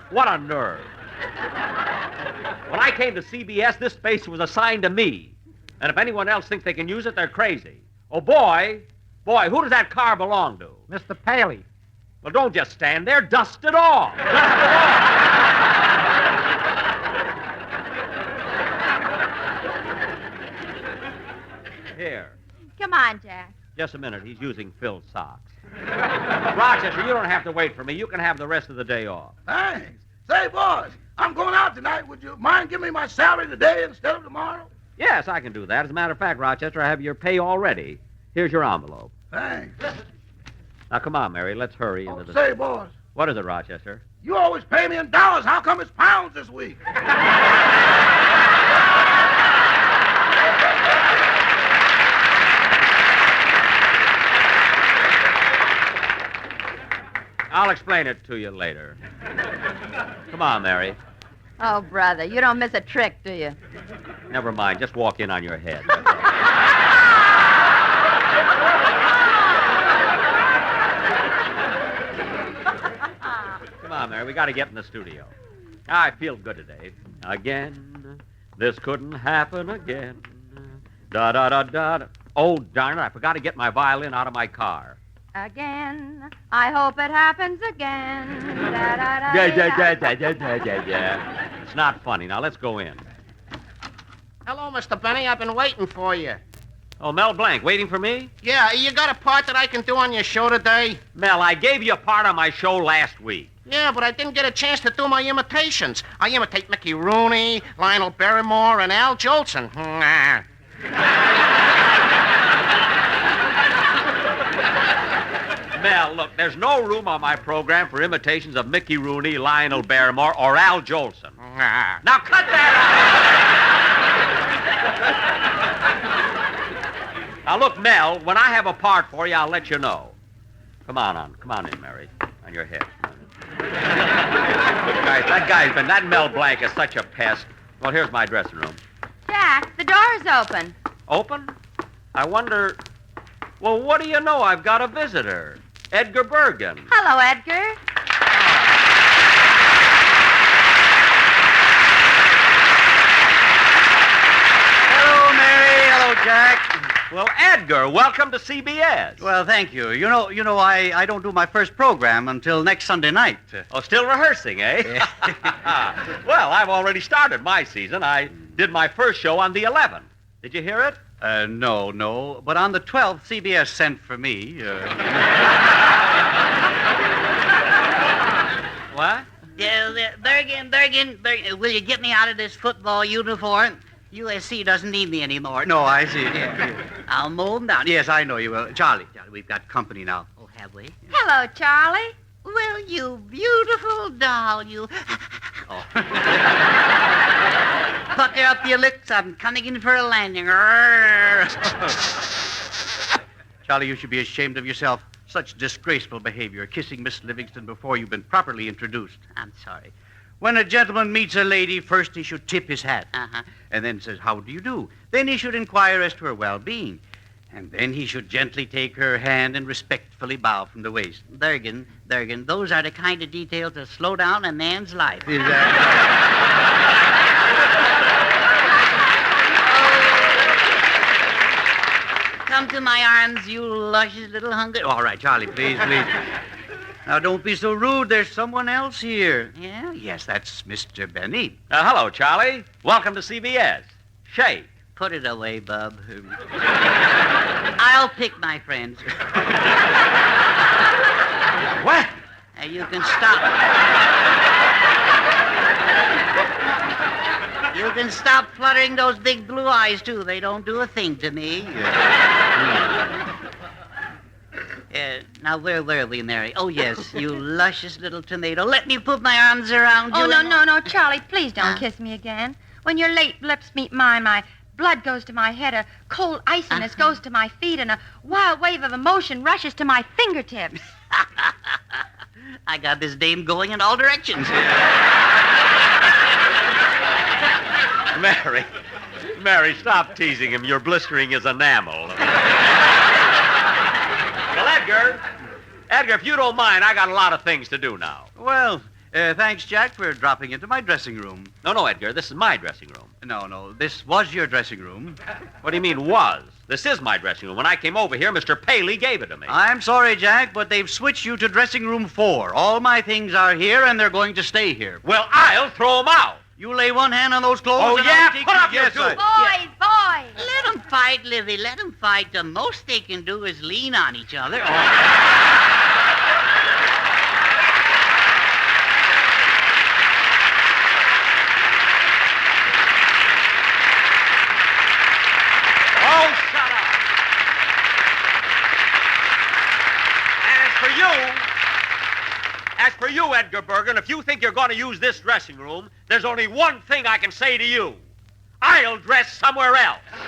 What a nerve. When I came to CBS, this space was assigned to me. And if anyone else thinks they can use it, they're crazy. Oh, boy, who does that car belong to? Mr. Paley. Well, don't just stand there. Dust it off. Dust it off. Here. Come on, Jack. Just a minute. He's using Phil's socks. Rochester, you don't have to wait for me. You can have the rest of the day off. Thanks. Say, boys, I'm going out tonight. Would you mind giving me my salary today instead of tomorrow? Yes, I can do that. As a matter of fact, Rochester, I have your pay already. Here's your envelope. Thanks. Now, come on, Mary. Let's hurry into the... Say, boys. What is it, Rochester? You always pay me in dollars. How come it's pounds this week? I'll explain it to you later. Come on, Mary. Oh, brother, you don't miss a trick, do you? Never mind. Just walk in on your head. Come on, Mary. We got to get in the studio. I feel good today. Again, this couldn't happen again. Da-da-da-da. Oh, darn it. I forgot to get my violin out of my car. Again, I hope it happens again. Yeah. It's not funny. Now, let's go in. Hello, Mr. Benny. I've been waiting for you. Oh, Mel Blanc, waiting for me? Yeah, you got a part that I can do on your show today? Mel, I gave you a part on my show last week. Yeah, but I didn't get a chance to do my imitations. I imitate Mickey Rooney, Lionel Barrymore, and Al Jolson. Mel, look, there's no room on my program for imitations of Mickey Rooney, Lionel Barrymore, or Al Jolson. Now cut that out! Now look, Mel, when I have a part for you, I'll let you know. Come on in, Mary. On your head. Look, guys, that Mel Blanc is such a pest. Well, here's my dressing room. Jack, the door is open. Open? I wonder... Well, what do you know? I've got a visitor. Edgar Bergen. Hello, Edgar. Hello, Mary. Hello, Jack. Well, Edgar, welcome to CBS. Well, thank you. You know, I don't do my first program until next Sunday night. Oh, still rehearsing, eh? Yeah. Well, I've already started my season. I did my first show on the 11th. Did you hear it? No. But on the 12th, CBS sent for me. What? Bergen, will you get me out of this football uniform? USC doesn't need me anymore. No, I see. Yeah. I'll mow them down. Yes, I know you will. Charlie, we've got company now. Oh, have we? Hello, Charlie. Well, you beautiful doll, you... Oh. Pucker up your lips. I'm coming in for a landing. Charlie, you should be ashamed of yourself. Such disgraceful behavior, kissing Miss Livingston before you've been properly introduced. I'm sorry. When a gentleman meets a lady, first he should tip his hat. Uh-huh. And then says, how do you do? Then he should inquire as to her well-being. And then he should gently take her hand and respectfully bow from the waist. Bergen, those are the kind of details that slow down a man's life. Is that... Come to my arms, you luscious little hungry... All right, Charlie, please. Now, don't be so rude. There's someone else here. Yeah? Yes, that's Mr. Benny. Hello, Charlie. Welcome to CBS. Shake. Put it away, bub. I'll pick my friends. What? You can stop. You can stop fluttering those big blue eyes, too. They don't do a thing to me. Now, where were we, Mary? Oh, yes, you luscious little tomato. Let me put my arms around you. Oh, no, Charlie, please don't kiss me again. When your late lips meet mine, my blood goes to my head, a cold iciness goes to my feet, and a wild wave of emotion rushes to my fingertips. I got this dame going in all directions. Mary, stop teasing him. You're blistering his enamel. Well, Edgar, if you don't mind, I got a lot of things to do now. Well, thanks, Jack, for dropping into my dressing room. No, Edgar, this is my dressing room. No, this was your dressing room. What do you mean, was? This is my dressing room. When I came over here, Mr. Paley gave it to me. I'm sorry, Jack, but they've switched you to dressing room 4. All my things are here, and they're going to stay here. Well, I'll throw them out. You lay one hand on those clothes. Oh, and yeah? I'll take Put up your yes, two. Boys! Let them fight, Livy. Let them fight. The most they can do is lean on each other. Oh, shut up. As for you, Edgar Bergen, if you think you're going to use this dressing room, there's only one thing I can say to you. I'll dress somewhere else. Goodbye.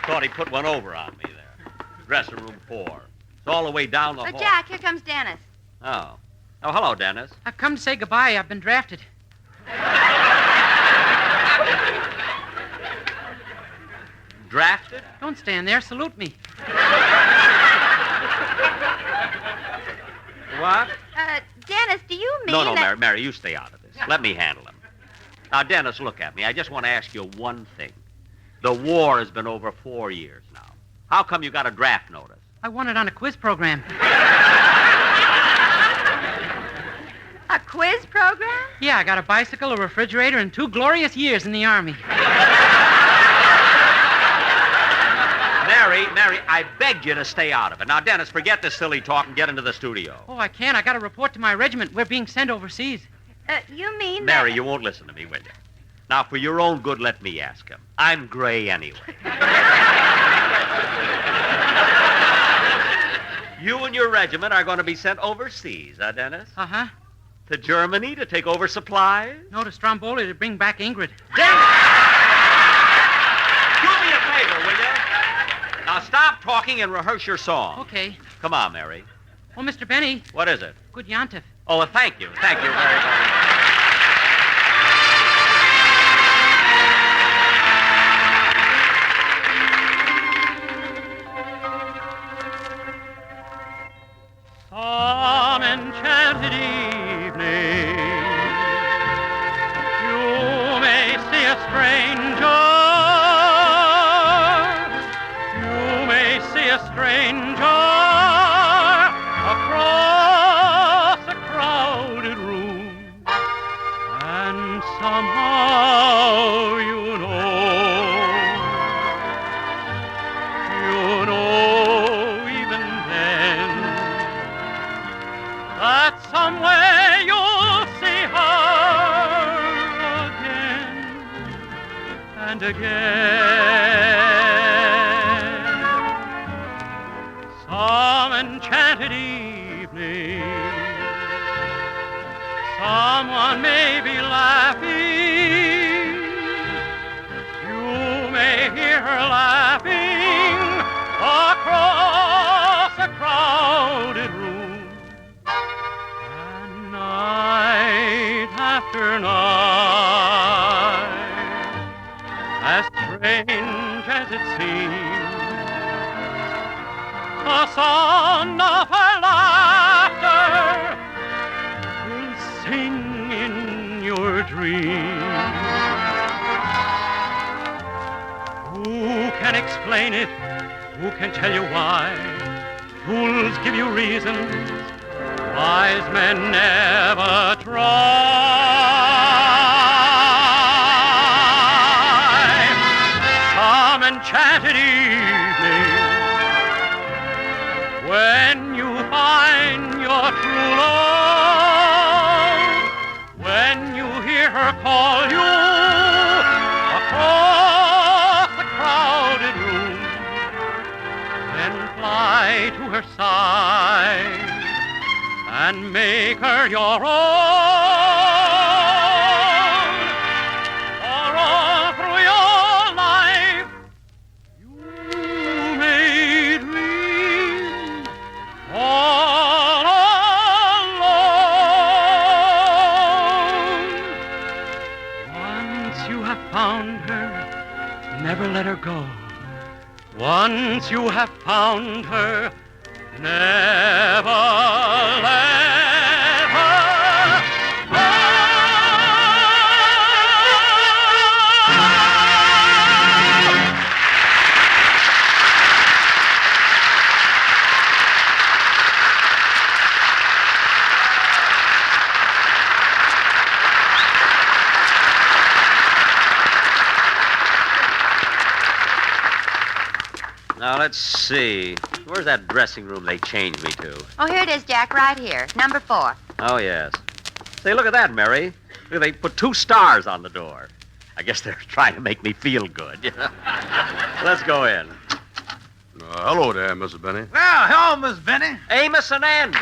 Thought he put one over on me there. Dressing room 4. It's all the way down the hall. Jack, here comes Dennis. Oh, hello, Dennis. I've come to say goodbye. I've been drafted. Drafted? Don't stand there. Salute me. What? Dennis, do you mean No, that... Mary, you stay out of this. Let me handle him. Now, Dennis, look at me. I just want to ask you one thing. The war has been over 4 years now. How come you got a draft notice? I won it on a quiz program. A quiz program? Yeah, I got a bicycle, a refrigerator, and 2 glorious years in the Army. Mary, I begged you to stay out of it. Now, Dennis, forget this silly talk and get into the studio. Oh, I can't. I got to report to my regiment. We're being sent overseas. You mean Mary, you won't listen to me, will you? Now, for your own good, let me ask him. I'm gray anyway. You and your regiment are going to be sent overseas, huh, Dennis? Uh-huh. To Germany to take over supplies? No, to Stromboli to bring back Ingrid. Do me a favor, will you? Now stop talking and rehearse your song. Okay. Come on, Mary. Oh, Mr. Benny. What is it? Good Yontif. Oh, well, thank you. Thank you very much. Some enchanted evening, you may see a stranger. You may see a stranger across a crowded room, and somehow you know even then, that somewhere you'll see her again and again. Some enchanted evening, someone may be laughing. You may hear her laughing across a crowded room. Night after night, as strange as it seems, the sound of her laughter will sing in your dreams. Who can explain it? Who can tell you why? Fools give you reasons, wise men never try. Some enchanted evening, when you find your true love. When you hear her call you across the crowded room, then fly to her side and make her your own. For all through your life, you may dream all alone. Once you have found her, never let her go. Once you have found her, never let her go. Now, let's see. Where's that dressing room they changed me to? Oh, here it is, Jack, right here. Number 4. Oh, yes. Say, look at that, Mary. Look, they put 2 stars on the door. I guess they're trying to make me feel good. Let's go in. Hello there, Mr. Benny. Well, hello, Miss Benny. Amos and Andy.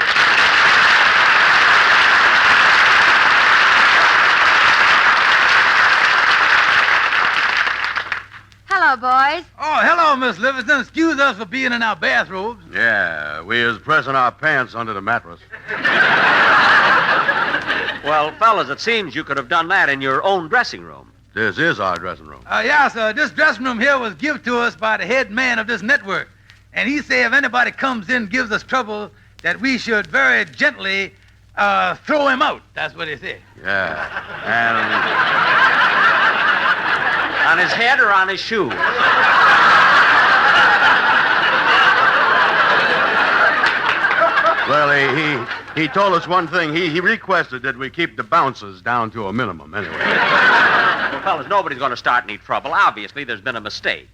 Hello, boys. Oh, hello, Miss Livingston. Excuse us for being in our bathrobes. Yeah, we is pressing our pants under the mattress. Well, fellas, it seems you could have done that in your own dressing room. This is our dressing room. Yeah, sir. This dressing room here was given to us by the head man of this network. And he said if anybody comes in and gives us trouble, that we should very gently throw him out. That's what he said. Yeah. On his head or on his shoe? Well, he told us one thing. He requested that we keep the bounces down to a minimum, anyway. Well, fellas, nobody's going to start any trouble. Obviously, there's been a mistake.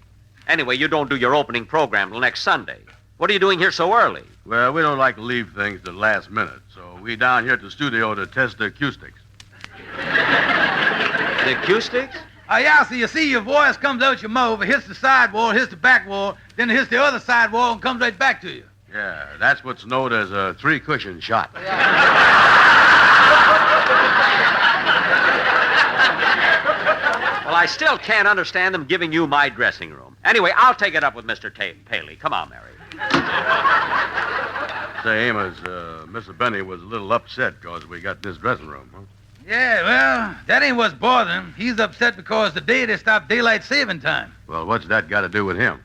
Anyway, you don't do your opening program till next Sunday. What are you doing here so early? Well, we don't like to leave things to the last minute, so we down here at the studio to test the acoustics. The acoustics? Yeah, so you see your voice comes out your mouth, it hits the side wall, hits the back wall, then it hits the other side wall and comes right back to you. Yeah, that's what's known as a 3-cushion shot. Well, I still can't understand them giving you my dressing room. Anyway, I'll take it up with Mr. Paley. Come on, Mary. Say, Amos, Mr. Benny was a little upset because we got this dressing room, huh? Yeah, well, that ain't what's bothering him. He's upset because the day they stopped daylight saving time. Well, what's that got to do with him?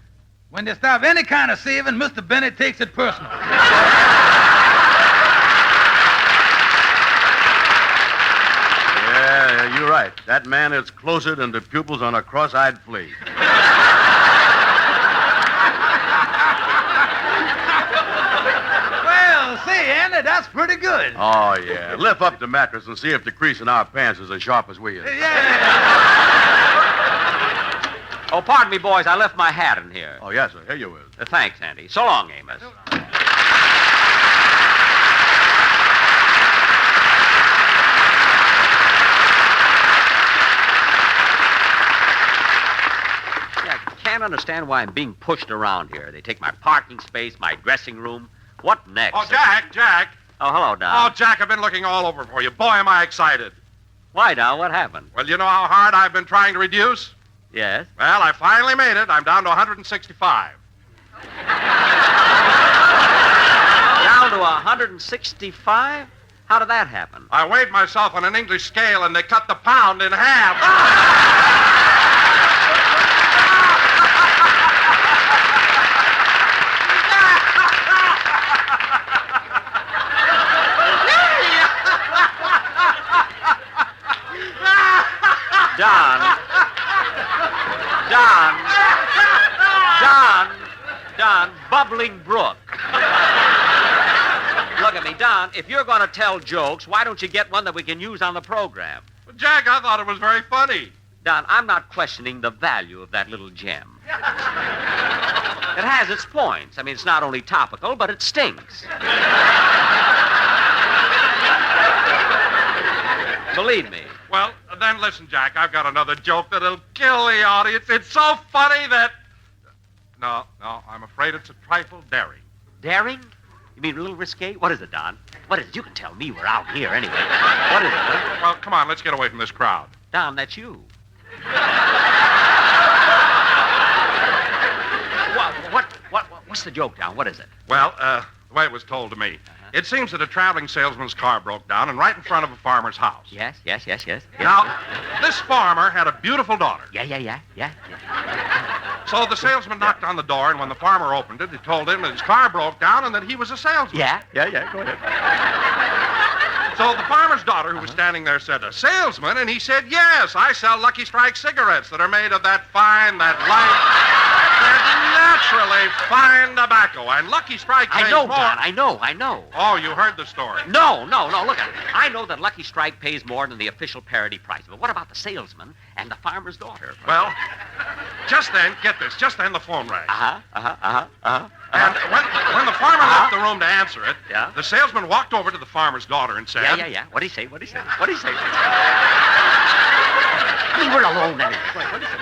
When they stop any kind of saving, Mr. Bennett takes it personal. Yeah, you're right. That man is closer than the pupils on a cross-eyed flea. Well, say, Andy, that's pretty good. Oh, yeah. Lift up the mattress and see if the crease in our pants is as sharp as we is. Oh, pardon me, boys. I left my hat in here. Oh, yes, sir. Here you is. Thanks, Andy. So long, Amos. I can't understand why I'm being pushed around here. They take my parking space, my dressing room. What next? Oh, Jack. Oh, hello, Don. Oh, Jack, I've been looking all over for you. Boy, am I excited. Why, Don? What happened? Well, you know how hard I've been trying to reduce? Yes? Well, I finally made it. I'm down to 165. Down to 165? How did that happen? I weighed myself on an English scale, and they cut the pound in half. Don, Bubbling Brook. Look at me, Don, if you're going to tell jokes, why don't you get one that we can use on the program? Well, Jack, I thought it was very funny. Don, I'm not questioning the value of that little gem. It has its points. I mean, it's not only topical, but it stinks. Believe me. Well, then listen, Jack. I've got another joke that'll kill the audience. It's so funny that... No, I'm afraid it's a trifle daring. Daring? You mean a little risque? What is it, Don? What is it? You can tell me. We're out here anyway. What is it? Huh? Well, come on. Let's get away from this crowd. Don, that's you. What's the joke, Don? What is it? Well, the way it was told to me. It seems that a traveling salesman's car broke down and right in front of a farmer's house. Yes. Now, this farmer had a beautiful daughter. Yeah. So the salesman knocked on the door, and when the farmer opened it, he told him that his car broke down and that he was a salesman. Yeah. Go ahead. So the farmer's daughter, who was standing there, said, "A salesman?" And he said, "Yes, I sell Lucky Strike cigarettes that are made of that fine, that light, that naturally fine tobacco. And Lucky Strike pays I know, more." Don. I know. Oh, you heard the story. No. Look, I know that Lucky Strike pays more than the official parity price. But what about the salesman and the farmer's daughter? Well, just then, get this, the phone rang. And when the farmer left the room to answer it, the salesman walked over to the farmer's daughter and said... Yeah. What'd he say? I mean, we're alone anyway. What is it?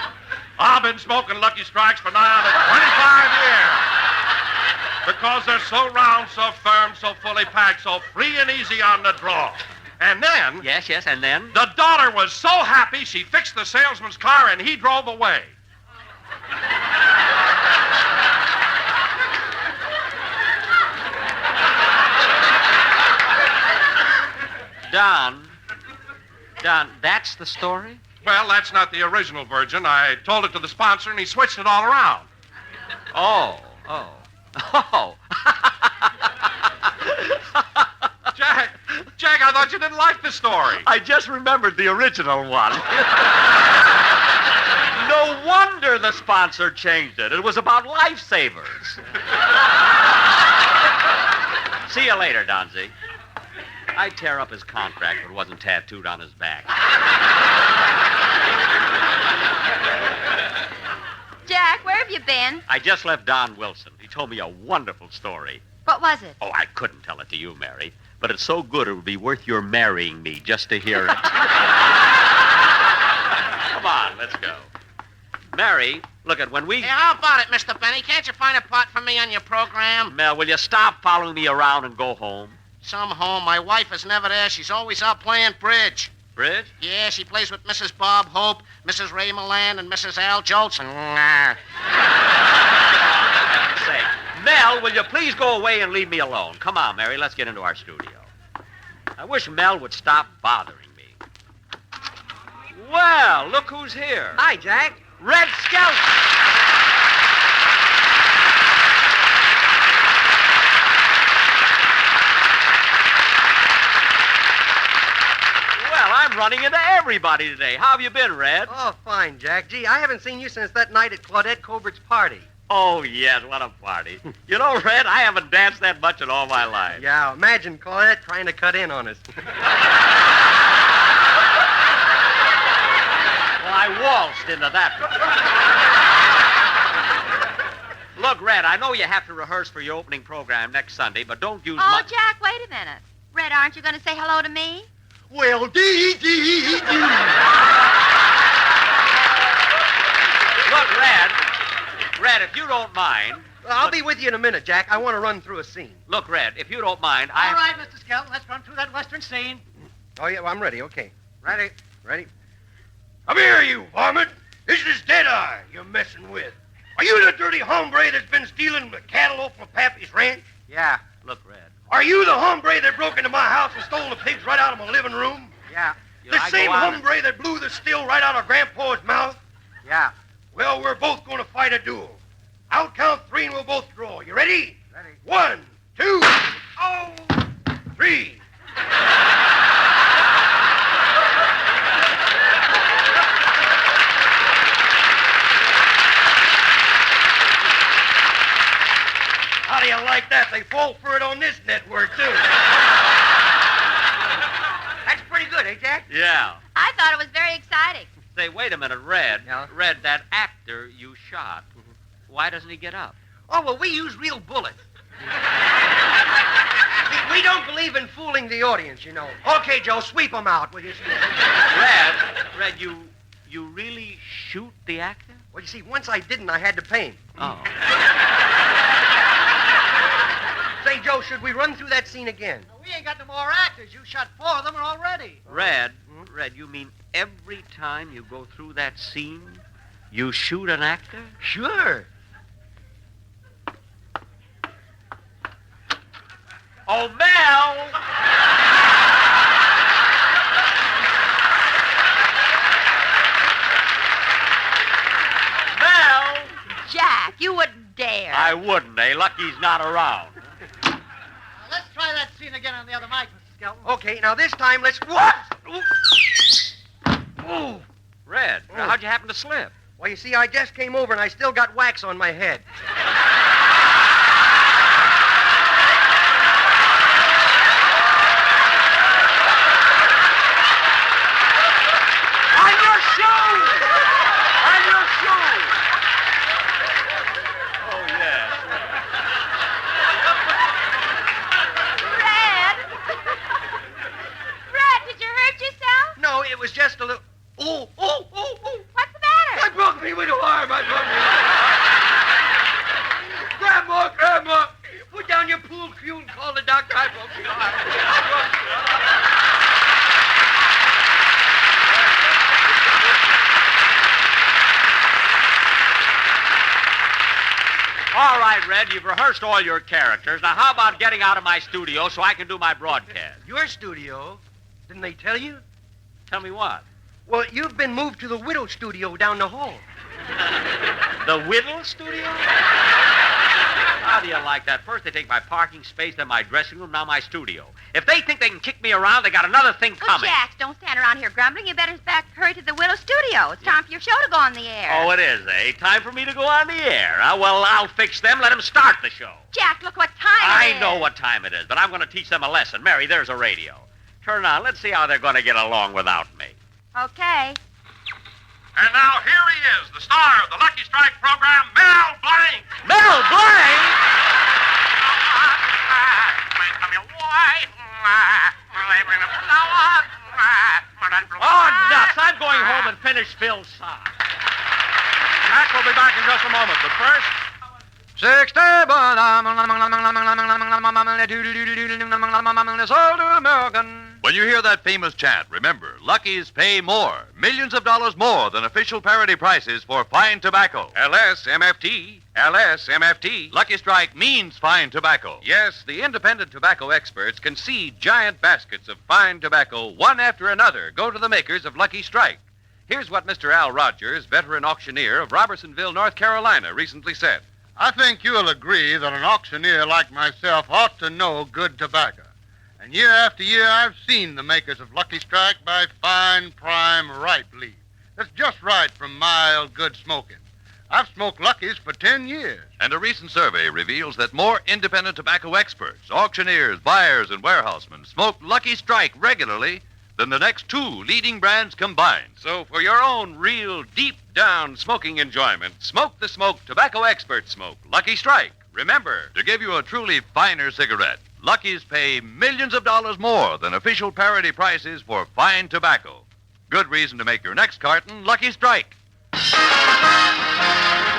I've been smoking Lucky Strikes for nigh on 25 years. Because they're so round, so firm, so fully packed, so free and easy on the draw. And then... Yes, and then? The daughter was so happy she fixed the salesman's car and he drove away. Don, that's the story? Well, that's not the original version. I told it to the sponsor, and he switched it all around. Oh. Jack, I thought you didn't like the story. I just remembered the original one. No wonder the sponsor changed it. It was about lifesavers. See you later, Donzie. I'd tear up his contract if it wasn't tattooed on his back. Jack, where have you been? I just left Don Wilson. He told me a wonderful story. What was it? Oh, I couldn't tell it to you, Mary. But it's so good it would be worth your marrying me just to hear it. Come on, let's go. Mary, look at when we... Hey, how about it, Mr. Benny? Can't you find a part for me on your program? Mel, will you stop following me around and go home? Some home. My wife is never there. She's always out playing bridge. Bridge? Yeah, she plays with Mrs. Bob Hope, Mrs. Ray Milland, and Mrs. Al Jolson. Say, Mel, will you please go away and leave me alone? Come on, Mary, let's get into our studio. I wish Mel would stop bothering me. Well, look who's here. Hi, Jack. Red Scout. Well, I'm running into everybody today. How have you been, Red? Oh, fine, Jack. Gee, I haven't seen you since that night at Claudette Cobert's party. Oh, yes, what a party. You know, Red, I haven't danced that much in all my life. Yeah, imagine Claudette trying to cut in on us. Well, I waltzed into that one. Look, Red, I know you have to rehearse for your opening program next Sunday, but don't use Oh, much... Jack, wait a minute. Red, aren't you going to say hello to me? Well, dee. Look, Red, if you don't mind... I'll be with you in a minute, Jack. I want to run through a scene. Look, Red, if you don't mind, All right, Mr. Skelton, let's run through that western scene. Oh, yeah, well, I'm ready. Okay. Ready? Come here, you varmint. This is Deadeye you're messing with. Are you the dirty hombre that's been stealing the cattle off of Pappy's ranch? Yeah. Look, Red. Are you the hombre that broke into my house and stole the pigs right out of my living room? Yeah. The same hombre that blew the still right out of Grandpa's mouth? Yeah. Well, we're both going to fight a duel. I'll count 3 and we'll both draw. You ready? Ready. 1, 2, 3. How do you like that? They fall for it on this network, too. That's pretty good, eh, Jack? Yeah. I thought it was very exciting. Say, wait a minute, Red. Yeah? Red, that actor you shot, why doesn't he get up? Oh, well, we use real bullets. We don't believe in fooling the audience, you know. Okay, Joe, sweep them out, will you? Red, you really shoot the actor? Well, you see, once I didn't, I had to pay him. Oh. Say, Joe, should we run through that scene again? We ain't got no more actors. You shot 4 of them already. Red, you mean every time you go through that scene, you shoot an actor? Sure. Oh, Mel! Mel! Jack, you wouldn't dare. I wouldn't, eh? Lucky's not around. Let's try that scene again on the other mic, Mr. Skelton. Okay, now this time let's... What? Ooh. Red, how'd you happen to slip? Well, you see, I just came over and I still got wax on my head. On your shoes! On your shoes! Oh, yes. Red, did you hurt yourself? No, it was just a little... Oh! What's the matter? I broke me with a arm. Grandma! Put down your pool cue and call the doctor. I broke the arm. All right, Red, you've rehearsed all your characters. Now, how about getting out of my studio so I can do my broadcast? Your studio? Didn't they tell you? Tell me what? Well, you've been moved to the widow studio down the hall. The Whittle studio? How do you like that? First they take my parking space, then my dressing room, now my studio. If they think they can kick me around, they got another thing Well, coming. Jack, don't stand around here grumbling. You better hurry to the Willow Studio. It's time for your show to go on the air. Oh, it is, eh? Time for me to go on the air. Well, I'll fix them. Let them start the show. Jack, look what time it is. I know what time it is, but I'm going to teach them a lesson. Mary, there's a radio. Turn it on. Let's see how they're going to get along without me. Okay. And now here he is, the star of the Lucky Strike program, Mel Blanc. Mel Blanc? Oh, nuts. I'm going home and finish Phil's song. Jack will be back in just a moment, but first... When you hear that famous chant, remember, Lucky's pay more, millions of dollars more than official parity prices for fine tobacco. LSMFT. LSMFT. Lucky Strike means fine tobacco. Yes, the independent tobacco experts can see giant baskets of fine tobacco, one after another, go to the makers of Lucky Strike. Here's what Mr. Al Rogers, veteran auctioneer of Robertsonville, North Carolina, recently said. I think you'll agree that an auctioneer like myself ought to know good tobacco. And year after year, I've seen the makers of Lucky Strike buy fine, prime, ripe leaf. That's just right from mild, good smoking. I've smoked Lucky's for 10 years. And a recent survey reveals that more independent tobacco experts, auctioneers, buyers, and warehousemen smoke Lucky Strike regularly than the next 2 leading brands combined. So for your own real deep-down smoking enjoyment, smoke the smoke tobacco expert smoke, Lucky Strike. Remember, To give you a truly finer cigarette, Lucky's pay millions of dollars more than official parity prices for fine tobacco. Good reason to make your next carton Lucky Strike.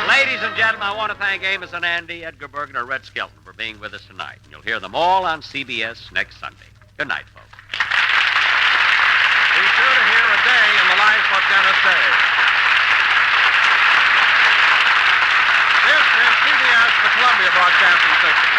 Ladies and gentlemen, I want to thank Amos and Andy, Edgar Bergen, and Red Skelton for being with us tonight. And you'll hear them all on CBS next Sunday. Good night, folks. be sure to hear A Day in the Life of Dennis Day. This is CBS, the Columbia Broadcasting System.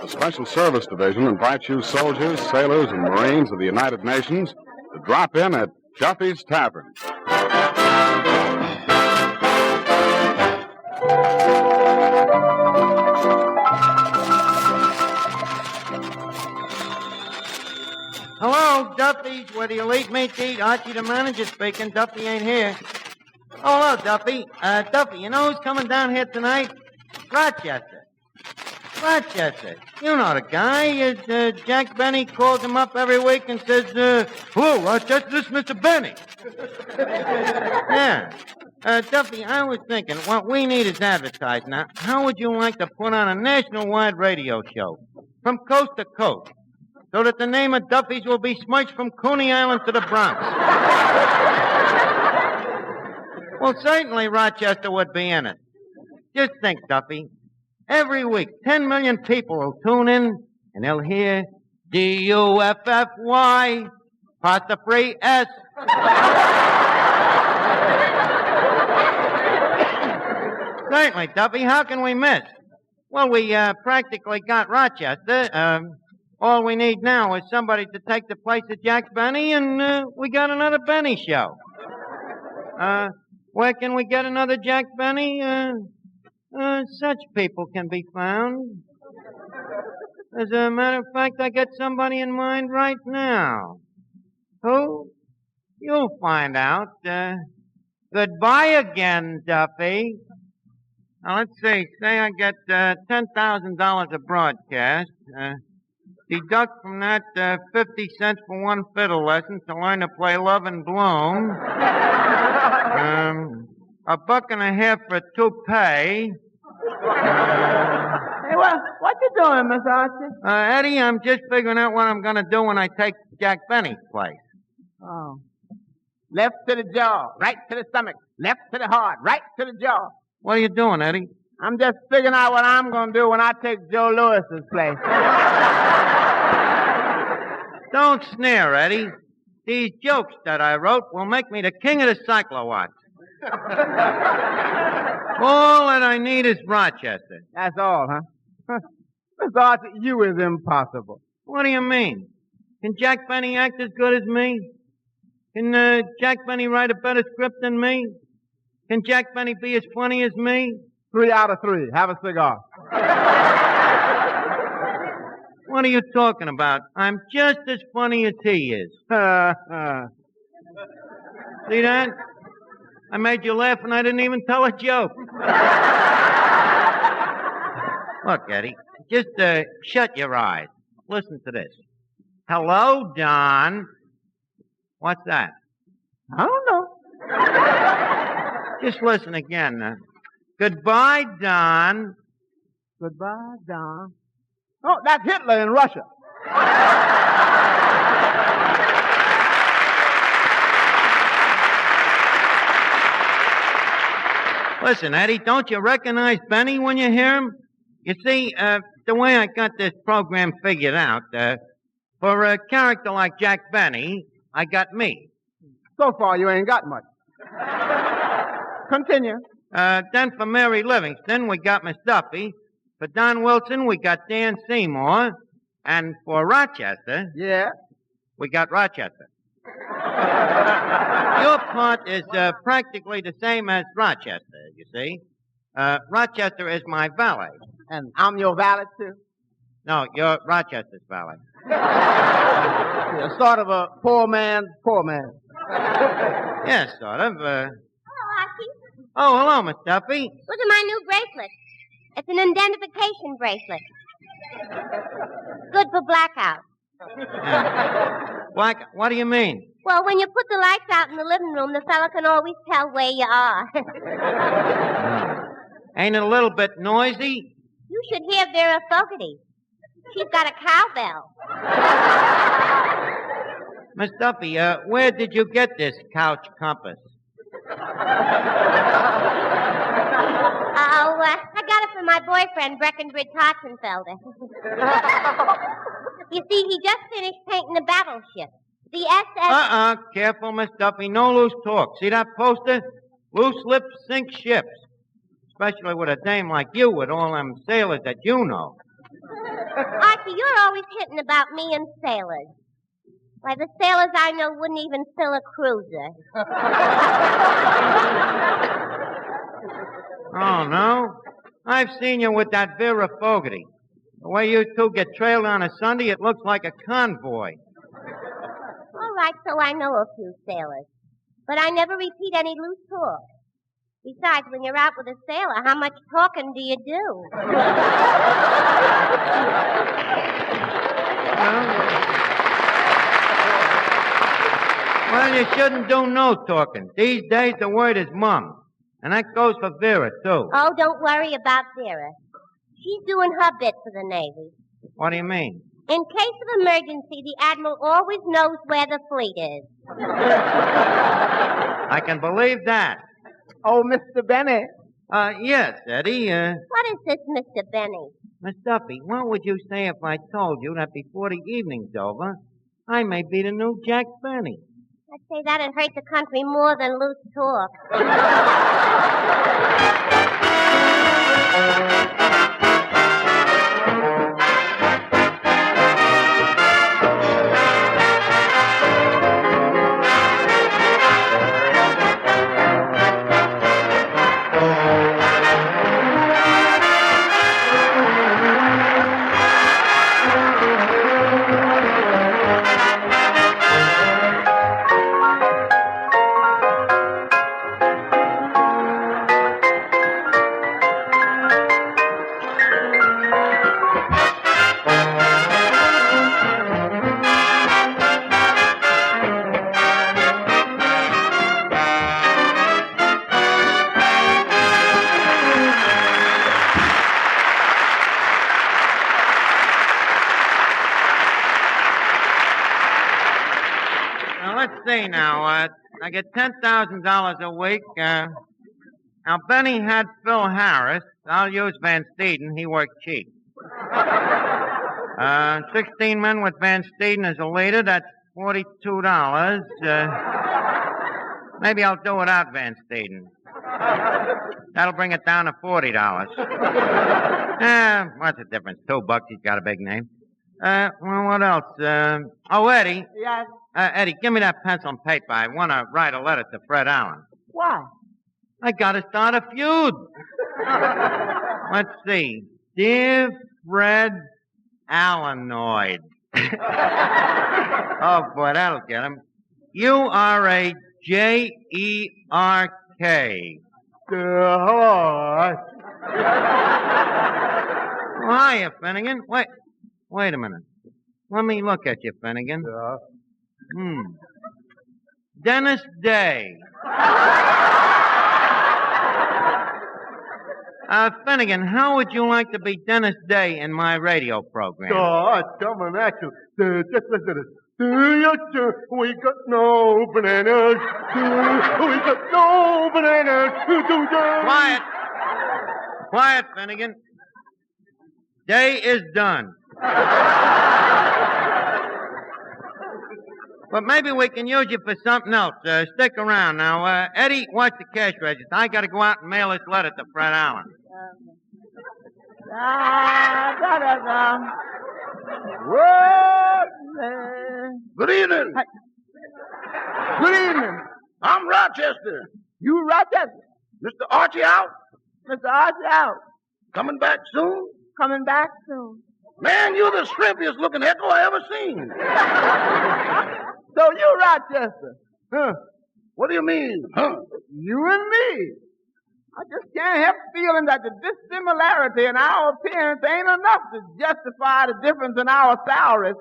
The Special Service Division invites you soldiers, sailors, and Marines of the United Nations to drop in at Duffy's Tavern. Hello, Duffy's, where the elite meat to eat. Archie the manager speaking. Duffy ain't here. Oh, hello, Duffy. Duffy, you know who's coming down here tonight? Rochester. Rochester. You know the guy. Jack Benny calls him up every week and says, hello, Rochester, this is Mr. Benny. Yeah. Duffy, I was thinking, what we need is advertising. Now, how would you like to put on a nationwide radio show from coast to coast so that the name of Duffy's will be smirched from Coney Island to the Bronx? Well, certainly Rochester would be in it. Just think, Duffy. Every week, 10 million people will tune in, and they'll hear D-U-F-F-Y, apostrophe S. Certainly, Duffy. How can we miss? Well, we practically got Rochester. All we need now is somebody to take the place of Jack Benny, and we got another Benny show. Where can we get another Jack Benny? Such people can be found. As a matter of fact, I got somebody in mind right now. Who? You'll find out. Goodbye again, Duffy. Now, let's see. Say I get $10,000 a broadcast. Deduct from that 50 cents for one fiddle lesson to learn to play Love and Bloom. $1.50 for a toupee. Hey, what you doing, Miss Archie? Eddie, I'm just figuring out what I'm going to do when I take Jack Benny's place. Oh. Left to the jaw, right to the stomach, left to the heart, right to the jaw. What are you doing, Eddie? I'm just figuring out what I'm going to do when I take Joe Lewis's place. Don't sneer, Eddie. These jokes that I wrote will make me the king of the cyclowatts. All that I need is Rochester. That's all, huh? Miss Archie, you is impossible. What do you mean? Can Jack Benny act as good as me? Can Jack Benny write a better script than me? Can Jack Benny be as funny as me? 3 out of 3. Have a cigar. What are you talking about? I'm just as funny as he is. See that? I made you laugh and I didn't even tell a joke. Look, Eddie, just shut your eyes. Listen to this. Hello, Don. What's that? I don't know. Just listen again. Goodbye, Don. Goodbye, Don. Oh, that's Hitler in Russia. Listen, Eddie, don't you recognize Benny when you hear him? You see, the way I got this program figured out, for a character like Jack Benny, I got me. So far, you ain't got much. Continue. Then for Mary Livingston, we got Miss Duffy. For Don Wilson, we got Dan Seymour. And for Rochester... Yeah? We got Rochester. Your part is practically the same as Rochester, you see. Rochester is my valet. And I'm your valet, too? No, you're Rochester's valet. You're sort of a poor man's poor man. Yes, sort of. Hello, Archie. Oh, hello, Miss Duffy. Look at my new bracelet. It's an identification bracelet. Good for blackouts. What do you mean? Well, when you put the lights out in the living room, the fella can always tell where you are. Ain't it a little bit noisy? You should hear Vera Fogarty. She's got a cowbell. Miss Duffy, where did you get this couch compass? I got it from my boyfriend, Breckenridge Hotzenfelder. You see, he just finished painting a battleship. The SS... Careful, Miss Duffy. No loose talk. See that poster? Loose lips sink ships. Especially with a dame like you with all them sailors that you know. Archie, you're always hitting about me and sailors. Why, the sailors I know wouldn't even fill a cruiser. Oh, no? I've seen you with that Vera Fogarty. The way you two get trailed on a Sunday, it looks like a convoy. All right, so I know a few sailors. But I never repeat any loose talk. Besides, when you're out with a sailor, how much talking do you do? Well, you shouldn't do no talking. These days, the word is mum. And that goes for Vera, too. Oh, don't worry about Vera. She's doing her bit for the Navy. What do you mean? In case of emergency, the Admiral always knows where the fleet is. I can believe that. Oh, Mr. Benny. Yes, Eddie. What is this, Mr. Benny? Miss Duffy, what would you say if I told you that before the evening's over, I may be the new Jack Benny? I'd say that'd hurt the country more than loose talk. Let's see now. I get $10,000 a week. Now, Benny had Phil Harris. I'll use Van Steeden. He worked cheap. 16 men with Van Steeden as a leader. That's $42. Maybe I'll do without Van Steeden. That'll bring it down to $40. What's the difference? $2. He's got a big name. Well, what else? Eddie. Yes? Eddie, give me that pencil and paper. I want to write a letter to Fred Allen. Why? I got to start a feud. Let's see. Dear Fred Allenoid. Oh, boy, that'll get him. You are a J-E-R-K. Hiya, Finnegan. Wait a minute. Let me look at you, Finnegan. Dennis Day. Finnegan, how would you like to be Dennis Day in my radio program? It's coming at you. Just listen to this. We got no bananas. We got no bananas. Quiet. Quiet, Finnegan. Day is done. But maybe we can use you for something else. Stick around now. Eddie, watch the cash register. I got to go out and mail this letter to Fred Allen. Good evening. Good evening. I'm Rochester. You Rochester? Mr. Archie out? Mr. Archie out. Coming back soon? Coming back soon. Man, you're the shrimpiest looking echo I ever seen. So you Rochester? Huh? What do you mean, huh? You and me. I just can't help feeling that the dissimilarity in our appearance ain't enough to justify the difference in our salaries.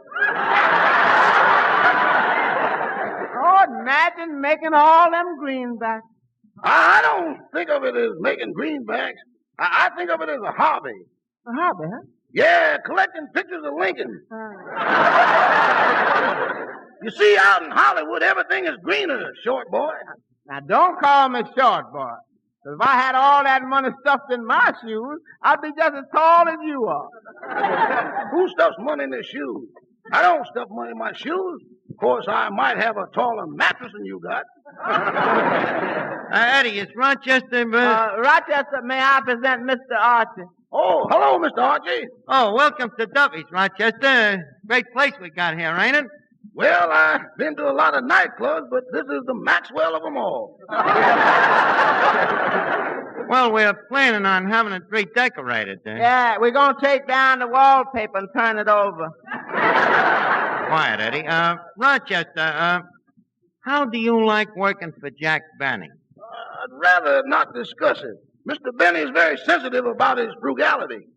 Oh, imagine making all them greenbacks. I don't think of it as making greenbacks. I think of it as a hobby. A hobby, huh? Yeah, collecting pictures of Lincoln. You see, out in Hollywood, everything is greener, short boy. Now, don't call me short boy. 'Cause if I had all that money stuffed in my shoes, I'd be just as tall as you are. Who stuffs money in their shoes? I don't stuff money in my shoes. Of course, I might have a taller mattress than you got. Eddie, it's Rochester. Rochester, may I present Mr. Archie? Oh, hello, Mr. Archie. Oh, welcome to Duffy's, Rochester. Great place we got here, ain't it? Well, I've been to a lot of nightclubs, but this is the Maxwell of them all. Well, we're planning on having it redecorated. Yeah, we're going to take down the wallpaper and turn it over. Quiet, Eddie. Rochester, how do you like working for Jack Benny? I'd rather not discuss it. Mr. Benny is very sensitive about his frugality.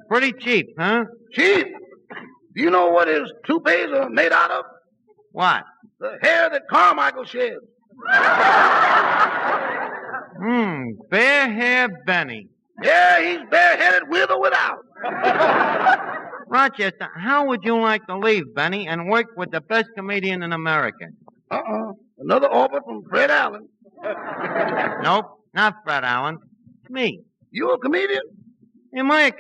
Pretty cheap, huh? Cheap? Do you know what his toupees are made out of? What? The hair that Carmichael sheds. Bare hair Benny. Yeah, he's bareheaded with or without. Rochester, how would you like to leave, Benny, and work with the best comedian in America? Another offer from Fred Allen. Nope, not Fred Allen. Me. You a comedian? Am I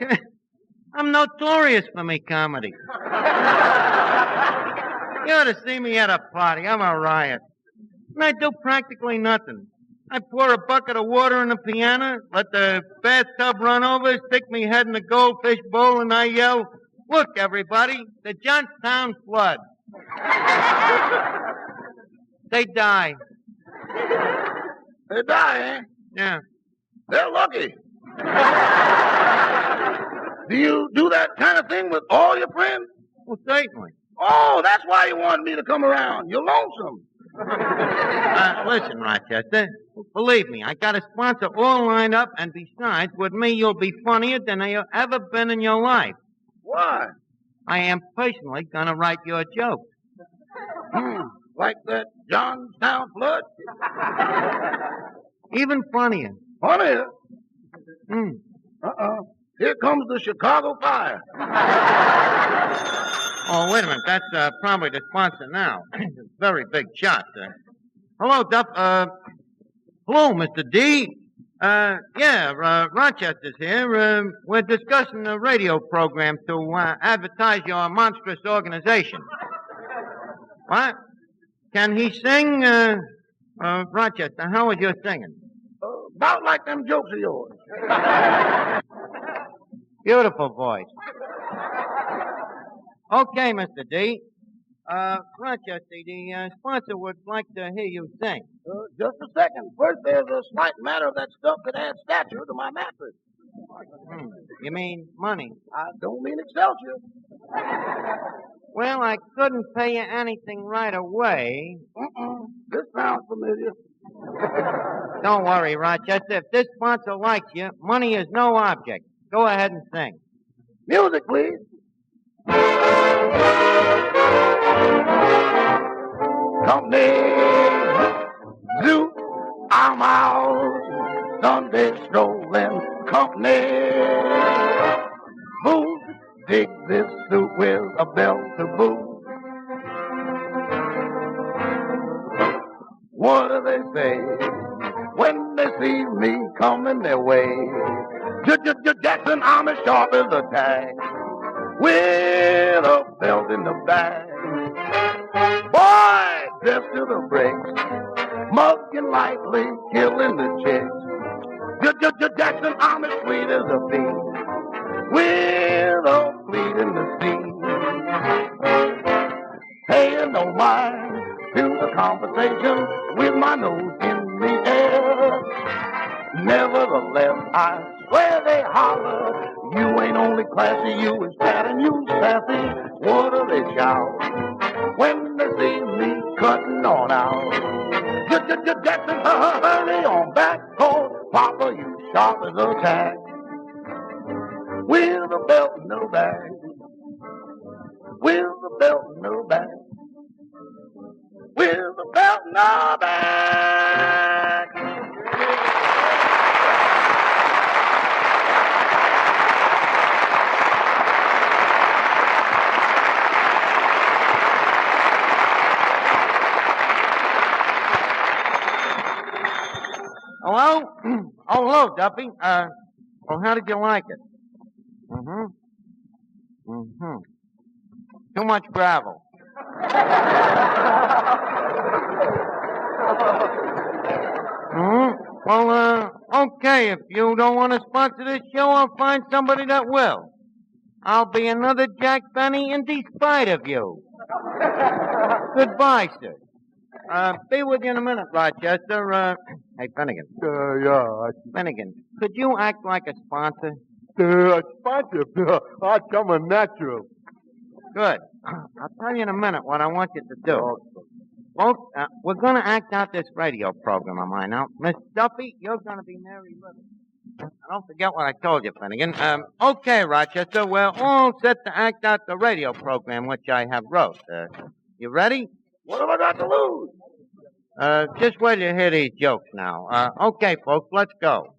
I'm notorious for me comedy. You ought to see me at a party. I'm a riot. And I do practically nothing. I pour a bucket of water in the piano, let the bathtub run over, stick me head in the goldfish bowl, and I yell, "Look, everybody, the Johnstown flood." They die. They die, eh? Yeah. They're lucky. Do you do that kind of thing with all your friends? Well, certainly. Oh, that's why you wanted me to come around. You're lonesome. Listen, Rochester, believe me, I got a sponsor all lined up, and besides, with me, you'll be funnier than you've ever been in your life. Why? I am personally going to write your jokes. Like that Johnstown flood? Even funnier. Funnier? Here comes the Chicago fire. Oh, wait a minute. That's probably the sponsor now. It's a very big shot. Hello, Duff. Hello, Mr. D. Rochester's here. We're discussing a radio program to advertise your monstrous organization. What? Can he sing? Rochester, how was your singing? About like them jokes of yours. Beautiful voice. Okay, Mr. D. Rochester, the sponsor would like to hear you sing. Just a second. First, there's a slight matter of that stuff that adds stature to my mattress. You mean money? I don't mean Excelsior. Well, I couldn't pay you anything right away. This sounds familiar. Don't worry, Rochester. If this sponsor likes you, money is no object. Go ahead and sing. Music, please. Company, zoo, I'm out. Sunday strolling, company. Booze, dig this suit with a belt to boot. What do they say when they see me coming their way? Jackson, I'm as sharp as a tack, with a belt in the back. Boy, dressed to the breaks, mugging lightly, killing the chicks. Jackson, I'm as sweet as a bee, with a fleet in the sea. Paying no mind to the conversation with my nose in the air. Nevertheless, I swear they holler, you ain't only classy, you is fat and you sassy. What do they shout when they see me cutting on out? Jackson, hurry on back, cause Papa, you sharp as a tack, with a belt in the bag, with a belt in the bag, with a belt in the bag. Hello? Oh, hello, Duffy. Well, how did you like it? Too much gravel. Well, okay, if you don't want to sponsor this show, I'll find somebody that will. I'll be another Jack Benny in despite of you. Goodbye, sir. Be with you in a minute, Rochester. Hey, Finnegan. Finnegan, could you act like a sponsor? Sponsor? I'd come a natural. Good. I'll tell you in a minute what I want you to do. Folks, we're going to act out this radio program of mine now. Miss Duffy, you're going to be Mary Little. Now, don't forget what I told you, Finnegan. Okay, Rochester, we're all set to act out the radio program which I have wrote. You ready? What have I got to lose? Just wait till you hear these jokes now. Okay, folks, let's go.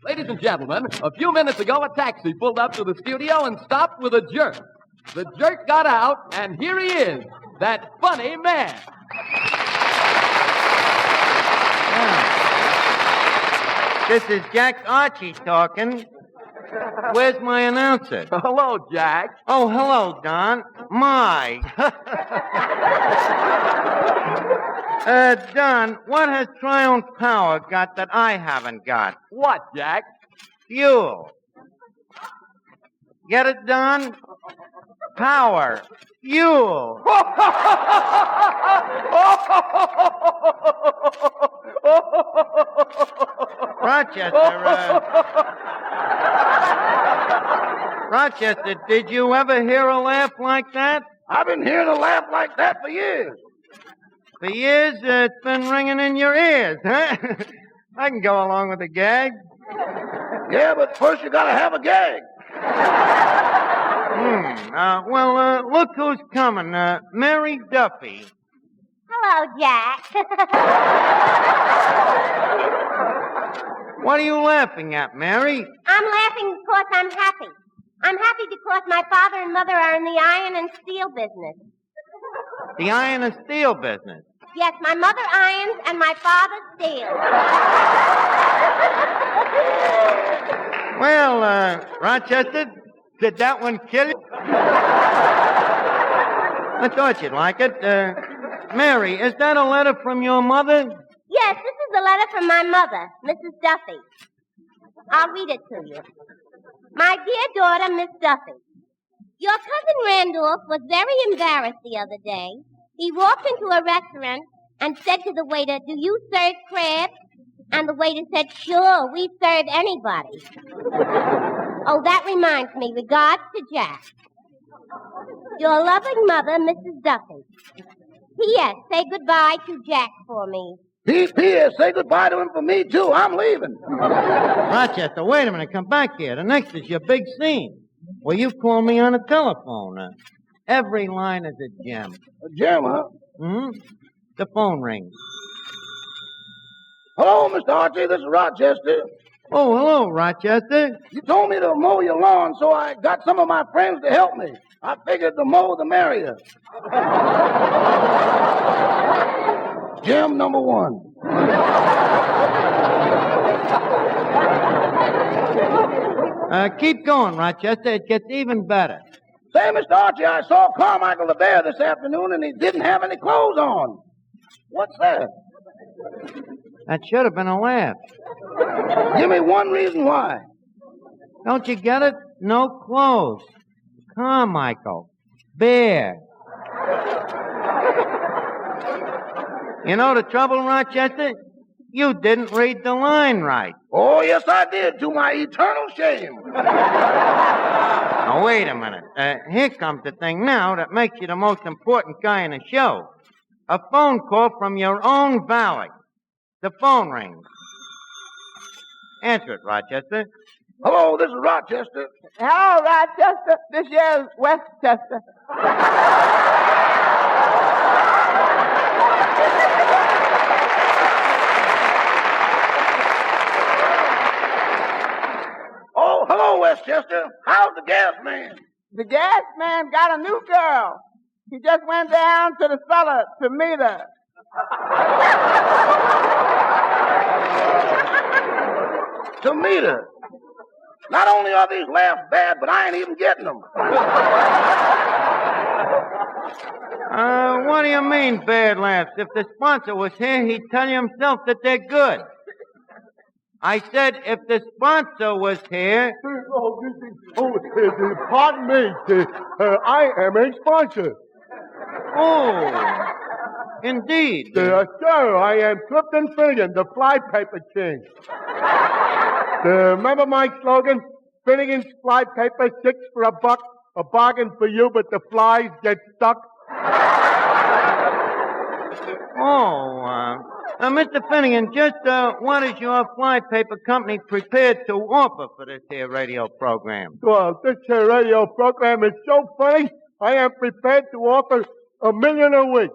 Ladies and gentlemen, a few minutes ago, a taxi pulled up to the studio and stopped with a jerk. The jerk got out, and here he is, that funny man. This is Jack Archie talking. Where's my announcer? Hello, Jack. Oh, hello, Don. My. Don, what has Triumph Power got that I haven't got? What, Jack? Fuel. Get it, Don? Power. Fuel. Rochester, did you ever hear a laugh like that? I've been hearing a laugh like that for years. For years, it's been ringing in your ears, huh? I can go along with the gag. Yeah, but first you gotta have a gag. Well, look who's coming. Mary Duffy. Hello, Jack. What are you laughing at, Mary? I'm laughing because I'm happy. I'm happy because my father and mother are in the iron and steel business. The iron and steel business? Yes, my mother irons and my father steals. Well, Rochester, did that one kill you? I thought you'd like it. Mary, is that a letter from your mother? Yes, this is a letter from my mother, Mrs. Duffy. I'll read it to you. My dear daughter, Miss Duffy, your cousin Randolph was very embarrassed the other day. He walked into a restaurant and said to the waiter, "Do you serve crabs?" And the waiter said, "Sure, we serve anybody." Oh, that reminds me. Regards to Jack. Your loving mother, Mrs. Duffy. P.S. Say goodbye to Jack for me. P.S. Say goodbye to him for me, too. I'm leaving. Rochester, wait a minute. Come back here. The next is your big scene. Well, you call me on the telephone. Every line is a gem. A gem, huh? Hmm? The phone rings. Hello, Mr. Archie. This is Rochester. Oh, hello, Rochester. You told me to mow your lawn, so I got some of my friends to help me. I figured the more, the merrier. Gem number one. Keep going, Rochester. It gets even better. Say, Mr. Archie, I saw Carmichael the Bear this afternoon, and he didn't have any clothes on. What's that? That should have been a laugh. Give me one reason why. Don't you get it? No clothes. Carmichael. Bear. You know the trouble, Rochester? You didn't read the line right. Oh, yes, I did, to my eternal shame. Now, wait a minute. Here comes the thing now that makes you the most important guy in the show. A phone call from your own valet. The phone rings. Answer it, Rochester. Hello, this is Rochester. Hello, Rochester. This here's Westchester. Oh, hello, Westchester. How's the gas man? The gas man got a new girl. He just went down to the cellar to meet her. To meet her. Not only are these laughs bad, but I ain't even getting them. What do you mean, bad laughs? If the sponsor was here, he'd tell you himself that they're good. I said if the sponsor was here... Pardon me, I am a sponsor. Oh, indeed. Sir, I am Clifton Finnegan, the flypaper king. Remember my slogan? Finnegan's flypaper, 6 for $1, a bargain for you, but the flies get stuck. Mr. Finnegan, just what is your flypaper company prepared to offer for this here radio program? Well, this here radio program is so funny, I am prepared to offer $1 million a week.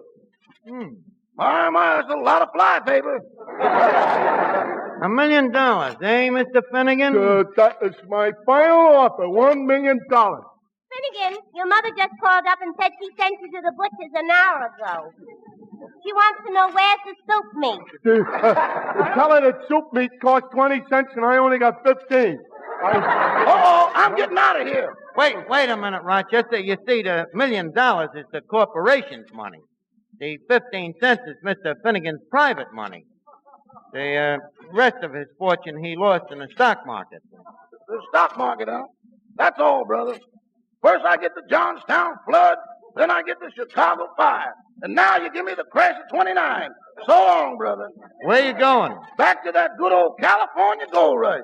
My, that's a lot of flypaper. $1 million, eh, Mr. Finnegan? That is my final offer, $1 million. Finnegan, your mother just called up and said she sent you to the butcher's an hour ago. She wants to know where's the soup meat. Tell her that soup meat cost 20 cents and I only got 15. I'm getting out of here. Wait a minute, Rochester. You see, the $1 million is the corporation's money. The 15 cents is Mr. Finnegan's private money. The rest of his fortune he lost in the stock market. The stock market, huh? That's all, brother. First I get the Johnstown flood, then I get the Chicago fire. And now you give me the crash of 29. So long, brother. Where you going? Back to that good old California gold rush.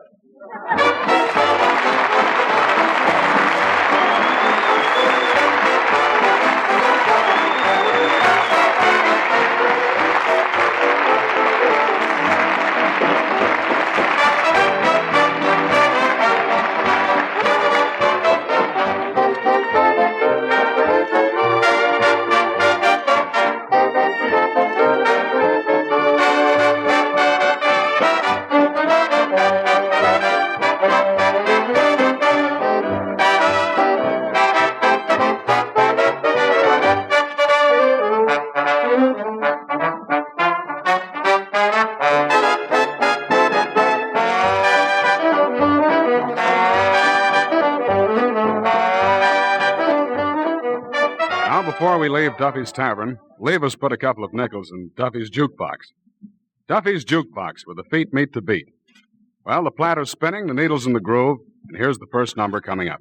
Before we leave Duffy's Tavern, Levis put a couple of nickels in Duffy's jukebox. Duffy's jukebox, where the feet meet to beat. Well, the platter's spinning, the needle's in the groove, and here's the first number coming up.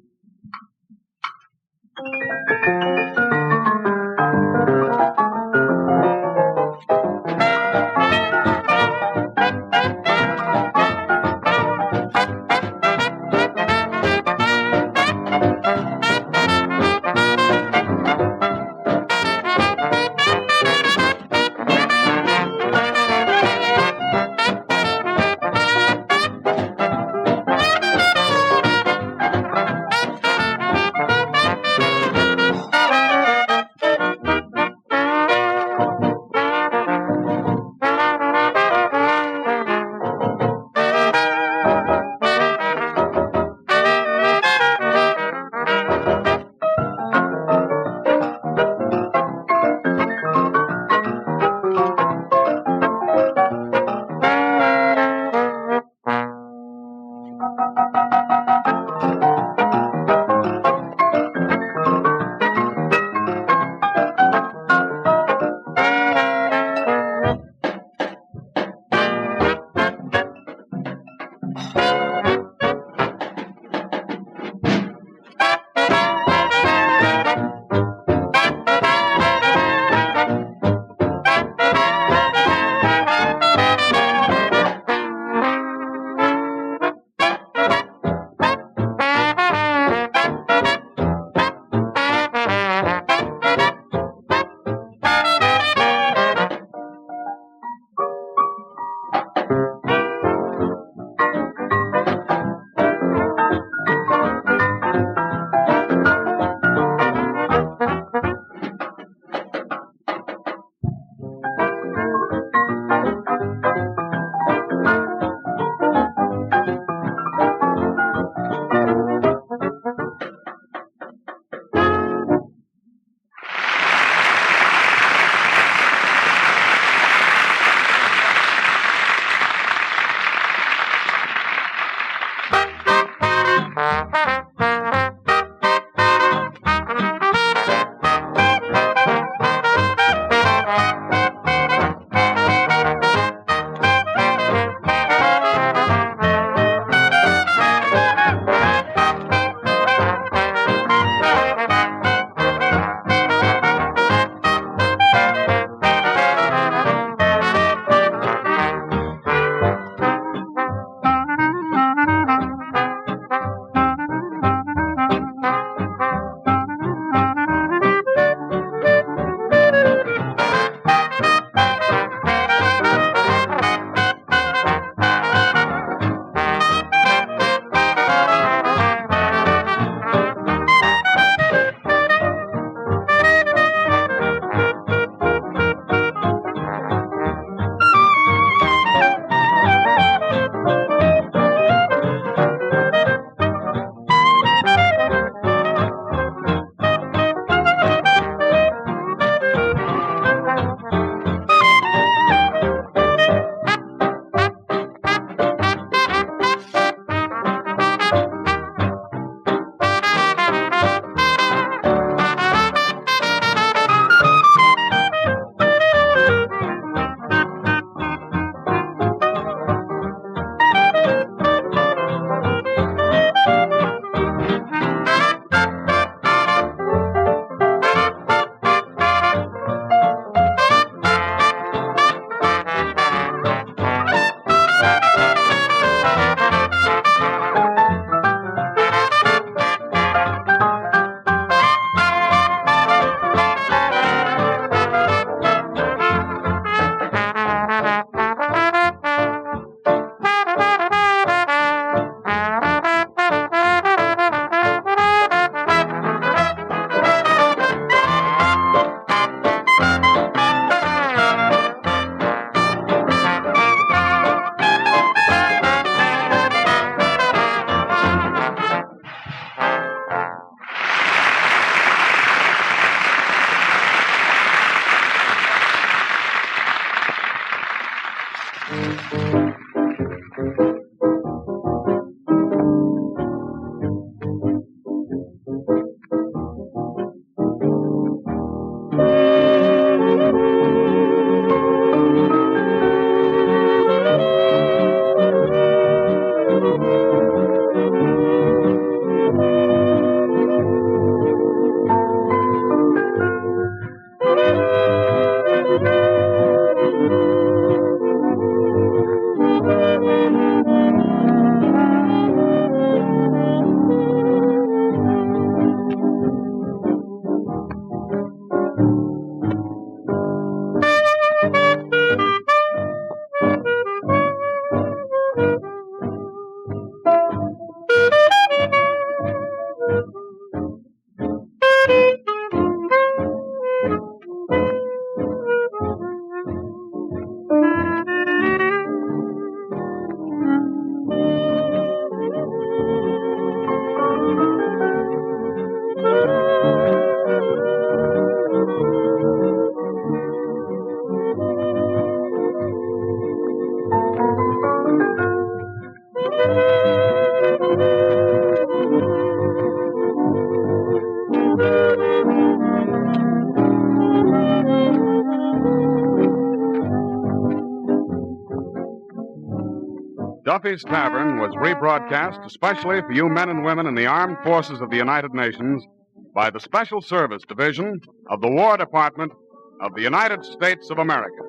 Duffy's Tavern was rebroadcast especially for you men and women in the armed forces of the United Nations by the Special Service Division of the War Department of the United States of America.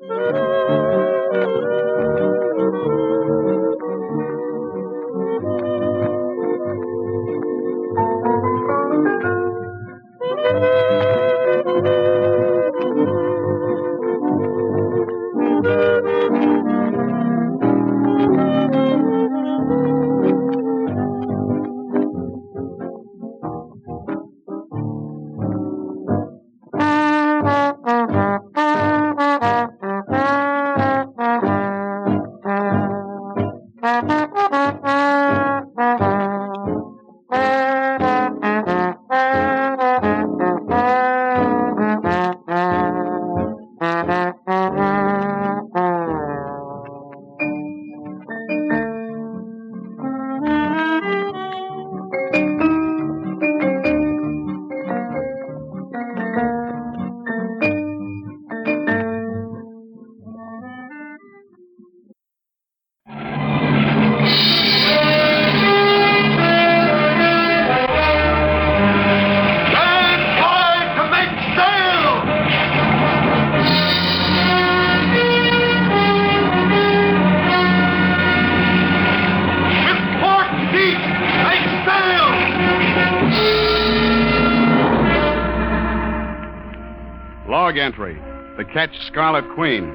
Log entry. The ketch Scarlet Queen.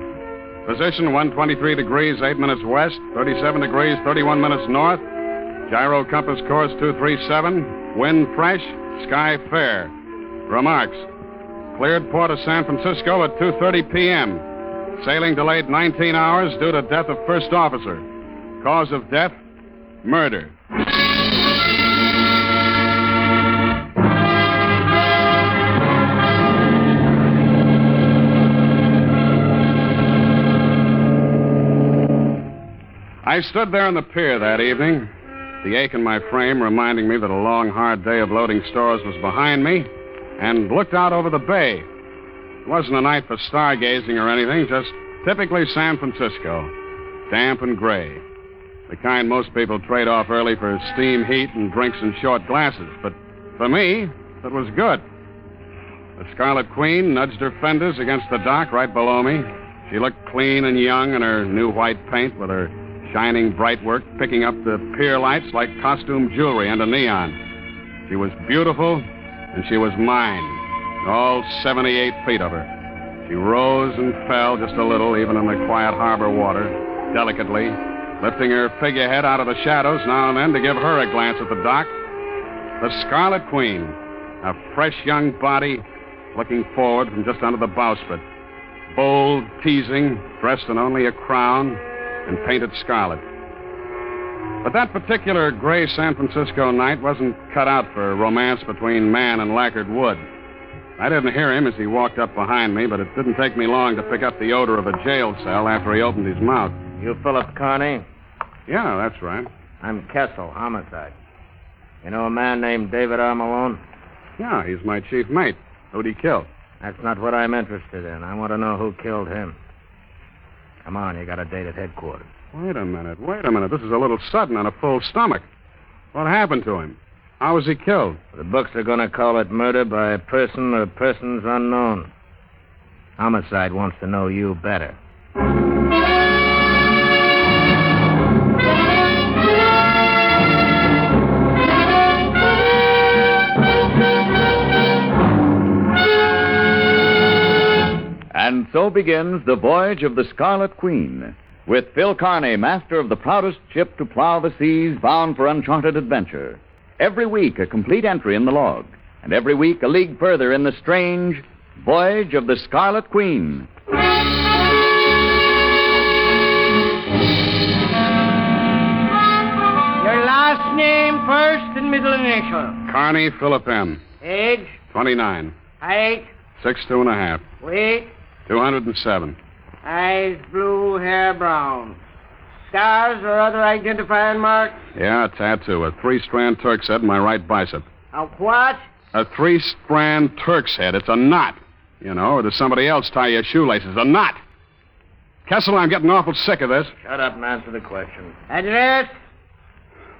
Position 123 degrees, 8 minutes west, 37 degrees, 31 minutes north. Gyro compass course 237. Wind fresh, sky fair. Remarks. Cleared port of San Francisco at 2:30 p.m. Sailing delayed 19 hours due to death of first officer. Cause of death, murder. I stood there on the pier that evening, the ache in my frame reminding me that a long, hard day of loading stores was behind me, and looked out over the bay. It wasn't a night for stargazing or anything, just typically San Francisco, damp and gray. The kind most people trade off early for steam heat and drinks in short glasses. But for me, it was good. The Scarlet Queen nudged her fenders against the dock right below me. She looked clean and young in her new white paint with her shining bright work picking up the pier lights like costume jewelry under neon. She was beautiful, and she was mine, all 78 feet of her. She rose and fell just a little, even in the quiet harbor water, delicately, lifting her figurehead out of the shadows now and then to give her a glance at the dock. The Scarlet Queen, a fresh young body looking forward from just under the bowsprit. Bold, teasing, dressed in only a crown, and painted scarlet. But that particular gray San Francisco night wasn't cut out for romance between man and lacquered wood. I didn't hear him as he walked up behind me, but it didn't take me long to pick up the odor of a jail cell after he opened his mouth. You Philip Carney? Yeah, that's right. I'm Kessel, homicide. You know a man named David R. Malone? Yeah, he's my chief mate. Who'd he kill? That's not what I'm interested in. I want to know who killed him. Come on, you got a date at headquarters. Wait a minute. This is a little sudden on a full stomach. What happened to him? How was he killed? The books are going to call it murder by a person or persons unknown. Homicide wants to know you better. And so begins the voyage of the Scarlet Queen, with Phil Carney, master of the proudest ship to plow the seas, bound for uncharted adventure. Every week, a complete entry in the log, and every week, a league further in the strange voyage of the Scarlet Queen. Your last name, first and middle initial. Carney Philip M. Age? 29. Height? 6'2.5". Weight? 207. Eyes blue, hair brown. Scars or other identifying marks? Yeah, a tattoo. A 3-strand Turk's head in my right bicep. A what? A 3-strand Turk's head. It's a knot. You know, or does somebody else tie your shoelaces? A knot. Kessel, I'm getting awful sick of this. Shut up and answer the question. Address,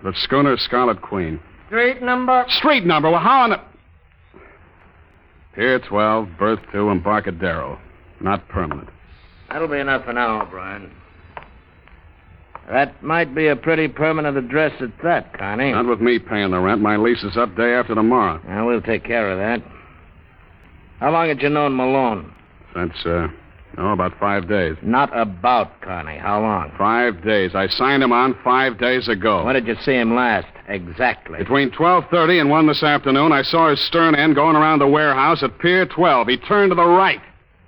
The schooner Scarlet Queen. street number. Street number? Well, how on the... Pier 12, berth 2, Embarcadero. Not permanent. That'll be enough for now, O'Brien. That might be a pretty permanent address at that, Connie. Not with me paying the rent. My lease is up day after tomorrow. Now, we'll take care of that. How long had you known Malone? Since, about 5 days. Not about, Connie. How long? 5 days. I signed him on 5 days ago. When did you see him last? Exactly. Between 12:30 and 1 this afternoon, I saw his stern end going around the warehouse at Pier 12. He turned to the right.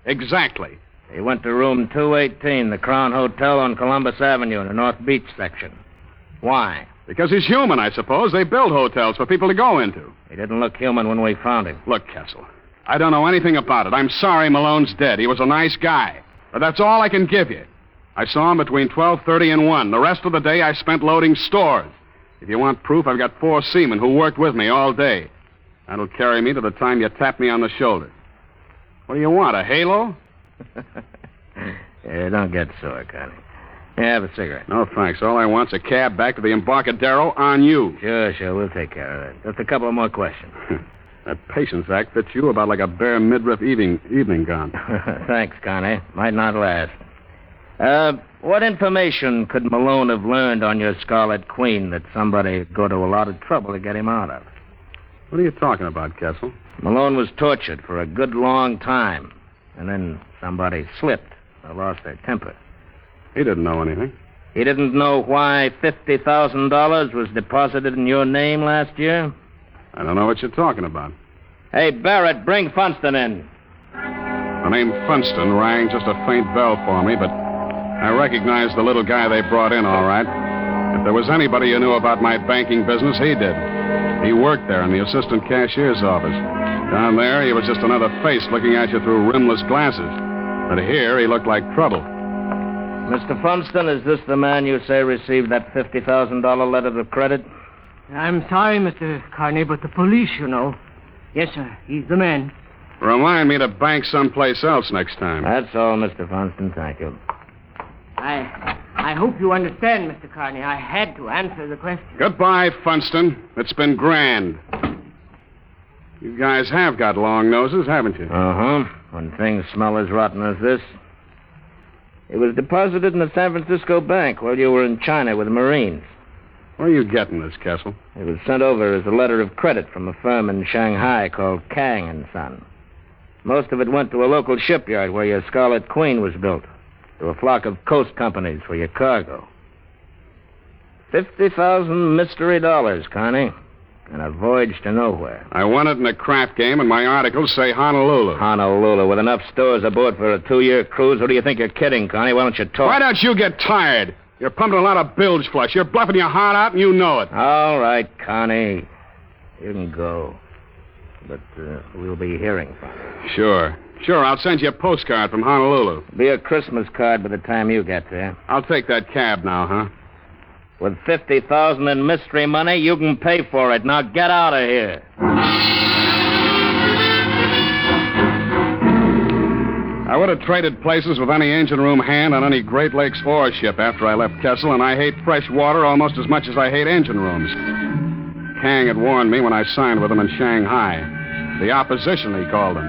Exactly. He went to room 218, the Crown Hotel on Columbus Avenue in the North Beach section. Why? Because he's human, I suppose. They build hotels for people to go into. He didn't look human when we found him. Look, Kessel, I don't know anything about it. I'm sorry Malone's dead. He was a nice guy. But that's all I can give you. I saw him between 12:30 and 1. The rest of the day I spent loading stores. If you want proof, I've got 4 seamen who worked with me all day. That'll carry me to the time you tap me on the shoulder. What do you want, a halo? Yeah, don't get sore, Connie. Yeah, have a cigarette. No, thanks. All I want's a cab back to the Embarcadero on you. Sure. We'll take care of that. Just a couple of more questions. That Patience Act fits you about like a bare midriff evening gown. Thanks, Connie. Might not last. What information could Malone have learned on your Scarlet Queen that somebody'd go to a lot of trouble to get him out of? What are you talking about, Kessel? Malone was tortured for a good long time. And then somebody slipped or lost their temper. He didn't know anything. He didn't know why $50,000 was deposited in your name last year? I don't know what you're talking about. Hey, Barrett, bring Funston in. The name Funston rang just a faint bell for me, but I recognized the little guy they brought in all right. If there was anybody who knew about my banking business, he did. He worked there in the assistant cashier's office. Down there, he was just another face looking at you through rimless glasses. But here, he looked like trouble. Mr. Funston, is this the man you say received that $50,000 letter of credit? I'm sorry, Mr. Carney, but the police, you know. Yes, sir. He's the man. Remind me to bank someplace else next time. That's all, Mr. Funston. Thank you. I hope you understand, Mr. Carney. I had to answer the question. Goodbye, Funston. It's been grand. You guys have got long noses, haven't you? Uh-huh. When things smell as rotten as this. It was deposited in the San Francisco bank while you were in China with the Marines. Where are you getting this, Kessel? It was sent over as a letter of credit from a firm in Shanghai called Kang and Son. Most of it went to a local shipyard where your Scarlet Queen was built, to a flock of coast companies for your cargo. 50,000 mystery dollars, Connie, and a voyage to nowhere. I won it in a craft game, and my articles say Honolulu. Honolulu, with enough stores aboard for a 2-year cruise. Who do you think you're kidding, Connie? Why don't you talk? Why don't you get tired? You're pumping a lot of bilge flush. You're bluffing your heart out, and you know it. All right, Connie. You can go. But we'll be hearing from you. Sure. I'll send you a postcard from Honolulu. Be a Christmas card by the time you get there. I'll take that cab now, huh? With $50,000 in mystery money, you can pay for it. Now get out of here. I would have traded places with any engine room hand on any Great Lakes ore ship after I left Kessel, and I hate fresh water almost as much as I hate engine rooms. Kang had warned me when I signed with him in Shanghai. The opposition, he called them.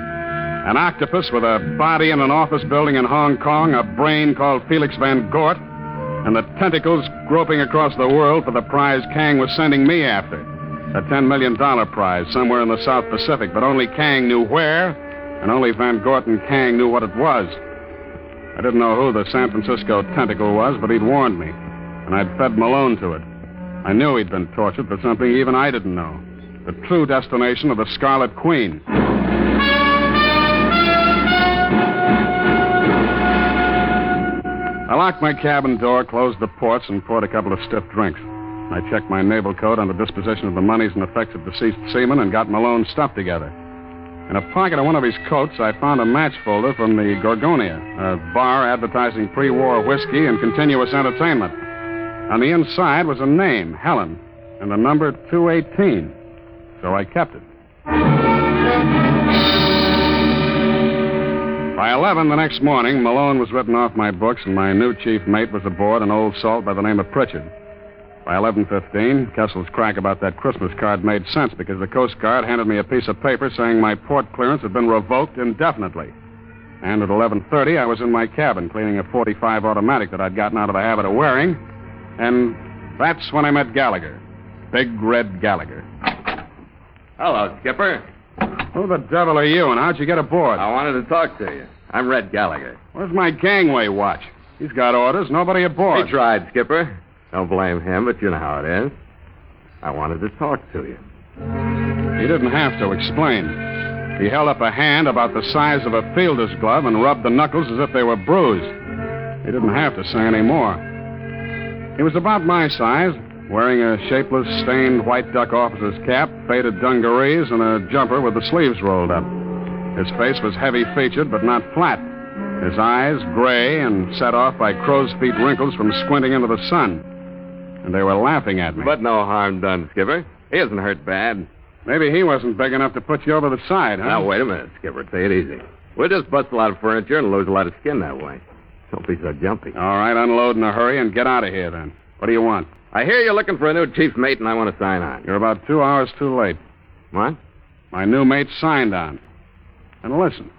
An octopus with a body in an office building in Hong Kong, a brain called Felix Van Gort, and the tentacles groping across the world for the prize Kang was sending me after. A $10 million prize somewhere in the South Pacific, but only Kang knew where, and only Van Gort and Kang knew what it was. I didn't know who the San Francisco tentacle was, but he'd warned me, and I'd fed Malone to it. I knew he'd been tortured for something even I didn't know. The true destination of the Scarlet Queen. I locked my cabin door, closed the ports, and poured a couple of stiff drinks. I checked my naval code on the disposition of the monies and effects of deceased seamen and got Malone's stuff together. In a pocket of one of his coats, I found a match folder from the Gorgonia, a bar advertising pre-war whiskey and continuous entertainment. On the inside was a name, Helen, and the number 218. So I kept it. By 11 the next morning, Malone was written off my books, and my new chief mate was aboard an old salt by the name of Pritchard. By 11:15, Kessel's crack about that Christmas card made sense because the Coast Guard handed me a piece of paper saying my port clearance had been revoked indefinitely. And at 11:30, I was in my cabin cleaning a .45 automatic that I'd gotten out of the habit of wearing, and that's when I met Gallagher. Big Red Gallagher. Hello, Skipper. Who the devil are you, and how'd you get aboard? I wanted to talk to you. I'm Red Gallagher. Where's my gangway watch? He's got orders. Nobody aboard. He tried, Skipper. Don't blame him, but you know how it is. I wanted to talk to you. He didn't have to explain. He held up a hand about the size of a fielder's glove and rubbed the knuckles as if they were bruised. He didn't have to say any more. He was about my size, wearing a shapeless, stained white duck officer's cap, faded dungarees, and a jumper with the sleeves rolled up. His face was heavy-featured, but not flat. His eyes, gray and set off by crow's feet wrinkles from squinting into the sun. And they were laughing at me. But no harm done, Skipper. He isn't hurt bad. Maybe he wasn't big enough to put you over the side, huh? Now, wait a minute, Skipper. Take it easy. We'll just bust a lot of furniture and lose a lot of skin that way. Don't be so jumpy. All right, unload in a hurry and get out of here, then. What do you want? I hear you're looking for a new chief mate, and I want to sign on. You're about 2 hours too late. What? My new mate signed on. And listen,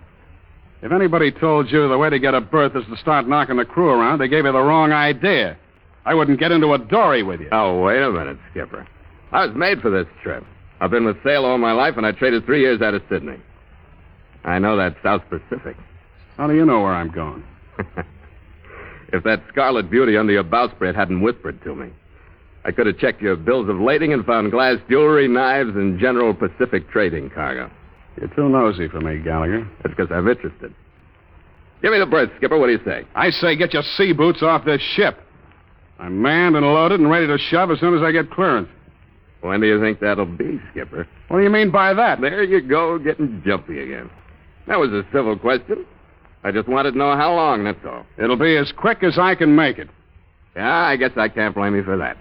if anybody told you the way to get a berth is to start knocking the crew around, they gave you the wrong idea. I wouldn't get into a dory with you. Oh, wait a minute, Skipper. I was made for this trip. I've been with sail all my life, and I traded 3 years out of Sydney. I know that South Pacific. How do you know where I'm going? If that Scarlet beauty under your bowsprit hadn't whispered to me, I could have checked your bills of lading and found glass jewelry, knives, and general Pacific trading cargo. You're too nosy for me, Gallagher. That's because I'm interested. Give me the berth, Skipper. What do you say? I say get your sea boots off this ship. I'm manned and loaded and ready to shove as soon as I get clearance. When do you think that'll be, Skipper? What do you mean by that? There you go, getting jumpy again. That was a civil question. I just wanted to know how long, that's all. It'll be as quick as I can make it. Yeah, I guess I can't blame you for that.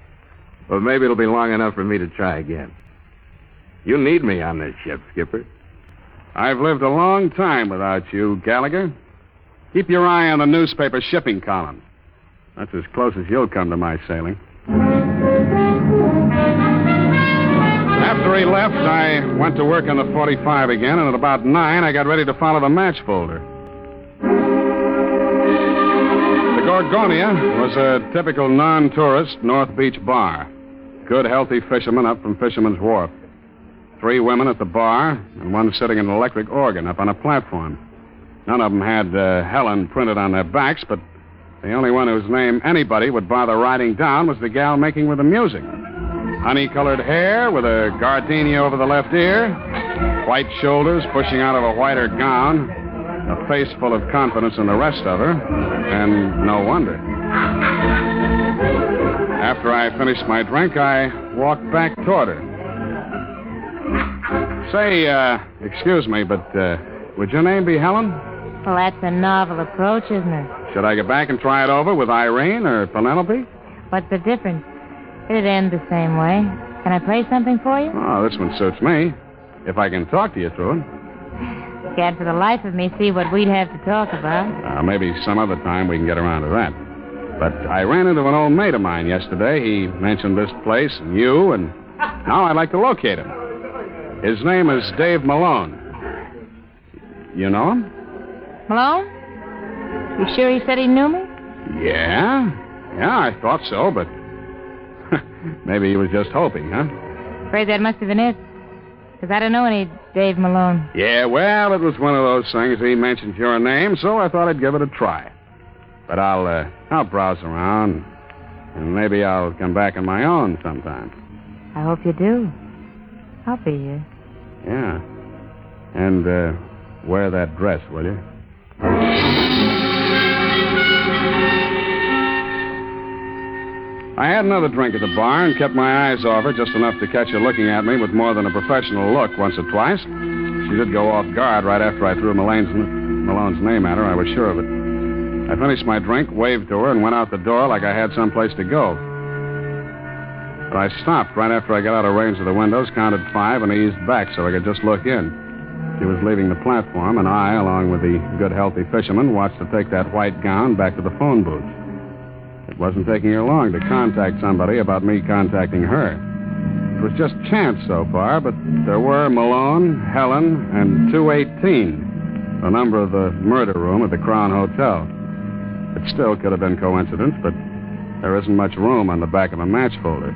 But maybe it'll be long enough for me to try again. You need me on this ship, Skipper. I've lived a long time without you, Gallagher. Keep your eye on the newspaper shipping column. That's as close as you'll come to my sailing. After he left, I went to work on the 45 again, and at about 9, I got ready to follow the match folder. The Gorgonia was a typical non-tourist North Beach bar. Good, healthy fishermen up from Fisherman's Wharf. 3 women at the bar, and one sitting an electric organ up on a platform. None of them had Helen printed on their backs, but the only one whose name anybody would bother writing down was the gal making with the music. Honey-colored hair with a gardenia over the left ear, white shoulders pushing out of a whiter gown, a face full of confidence in the rest of her, and no wonder. After I finished my drink, I walked back toward her. Say, excuse me, but would your name be Helen? Well, that's a novel approach, isn't it? Should I go back and try it over with Irene or Penelope? What's the difference? It'd end the same way. Can I play something for you? Oh, this one suits me. If I can talk to you through it. Can't for the life of me see what we'd have to talk about. Maybe some other time we can get around to that. But I ran into an old mate of mine yesterday. He mentioned this place and you, and now I'd like to locate him. His name is Dave Malone. You know him? Malone? You sure he said he knew me? Yeah, I thought so, but maybe he was just hoping, huh? Afraid that must have been it. Because I don't know any Dave Malone. Yeah, well, it was one of those things. He mentioned your name, so I thought I'd give it a try. But I'll browse around, and maybe I'll come back on my own sometime. I hope you do. I'll be here. Yeah. And, wear that dress, will you? I had another drink at the bar and kept my eyes off her, just enough to catch her looking at me with more than a professional look once or twice. She did go off guard right after I threw Malone's name at her. I was sure of it. I finished my drink, waved to her, and went out the door like I had someplace to go. But I stopped right after I got out of range of the windows, counted 5, and eased back so I could just look in. she was leaving the platform, and I, along with the good, healthy fisherman, watched her take that white gown back to the phone booth. It wasn't taking her long to contact somebody about me contacting her. It was just chance so far, but there were Malone, Helen, and 218, the number of the murder room at the Crown Hotel. It still could have been coincidence, but there isn't much room on the back of a match folder.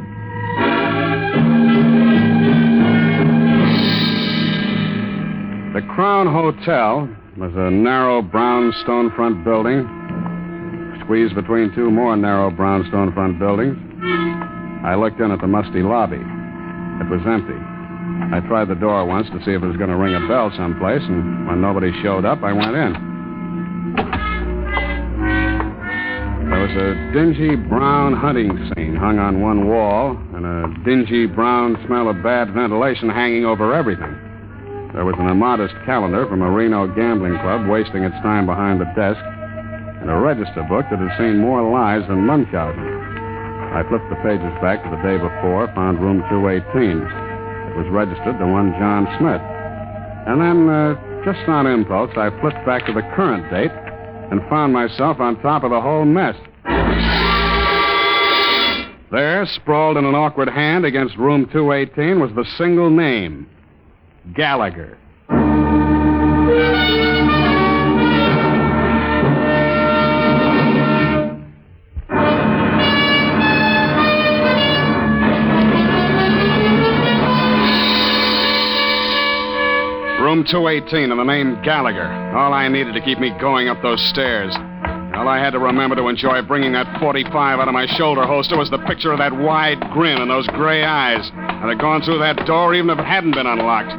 The Crown Hotel was a narrow brownstone front building, squeezed between two more narrow brownstone front buildings. I looked in at the musty lobby. It was empty. I tried the door once to see if it was going to ring a bell someplace, and when nobody showed up, I went in. There was a dingy brown hunting scene hung on one wall, and a dingy brown smell of bad ventilation hanging over everything. There was an immodest calendar from a Reno gambling club wasting its time behind the desk, and a register book that had seen more lies than Munchausen. I flipped the pages back to the day before, found room 218. It was registered to one John Smith. And then, just on impulse, I flipped back to the current date and found myself on top of the whole mess. There, sprawled in an awkward hand against room 218, was the single name, Gallagher. Room 218 and the name Gallagher. All I needed to keep me going up those stairs. All I had to remember to enjoy bringing that .45 out of my shoulder holster was the picture of that wide grin and those gray eyes. I'd have gone through that door even if it hadn't been unlocked.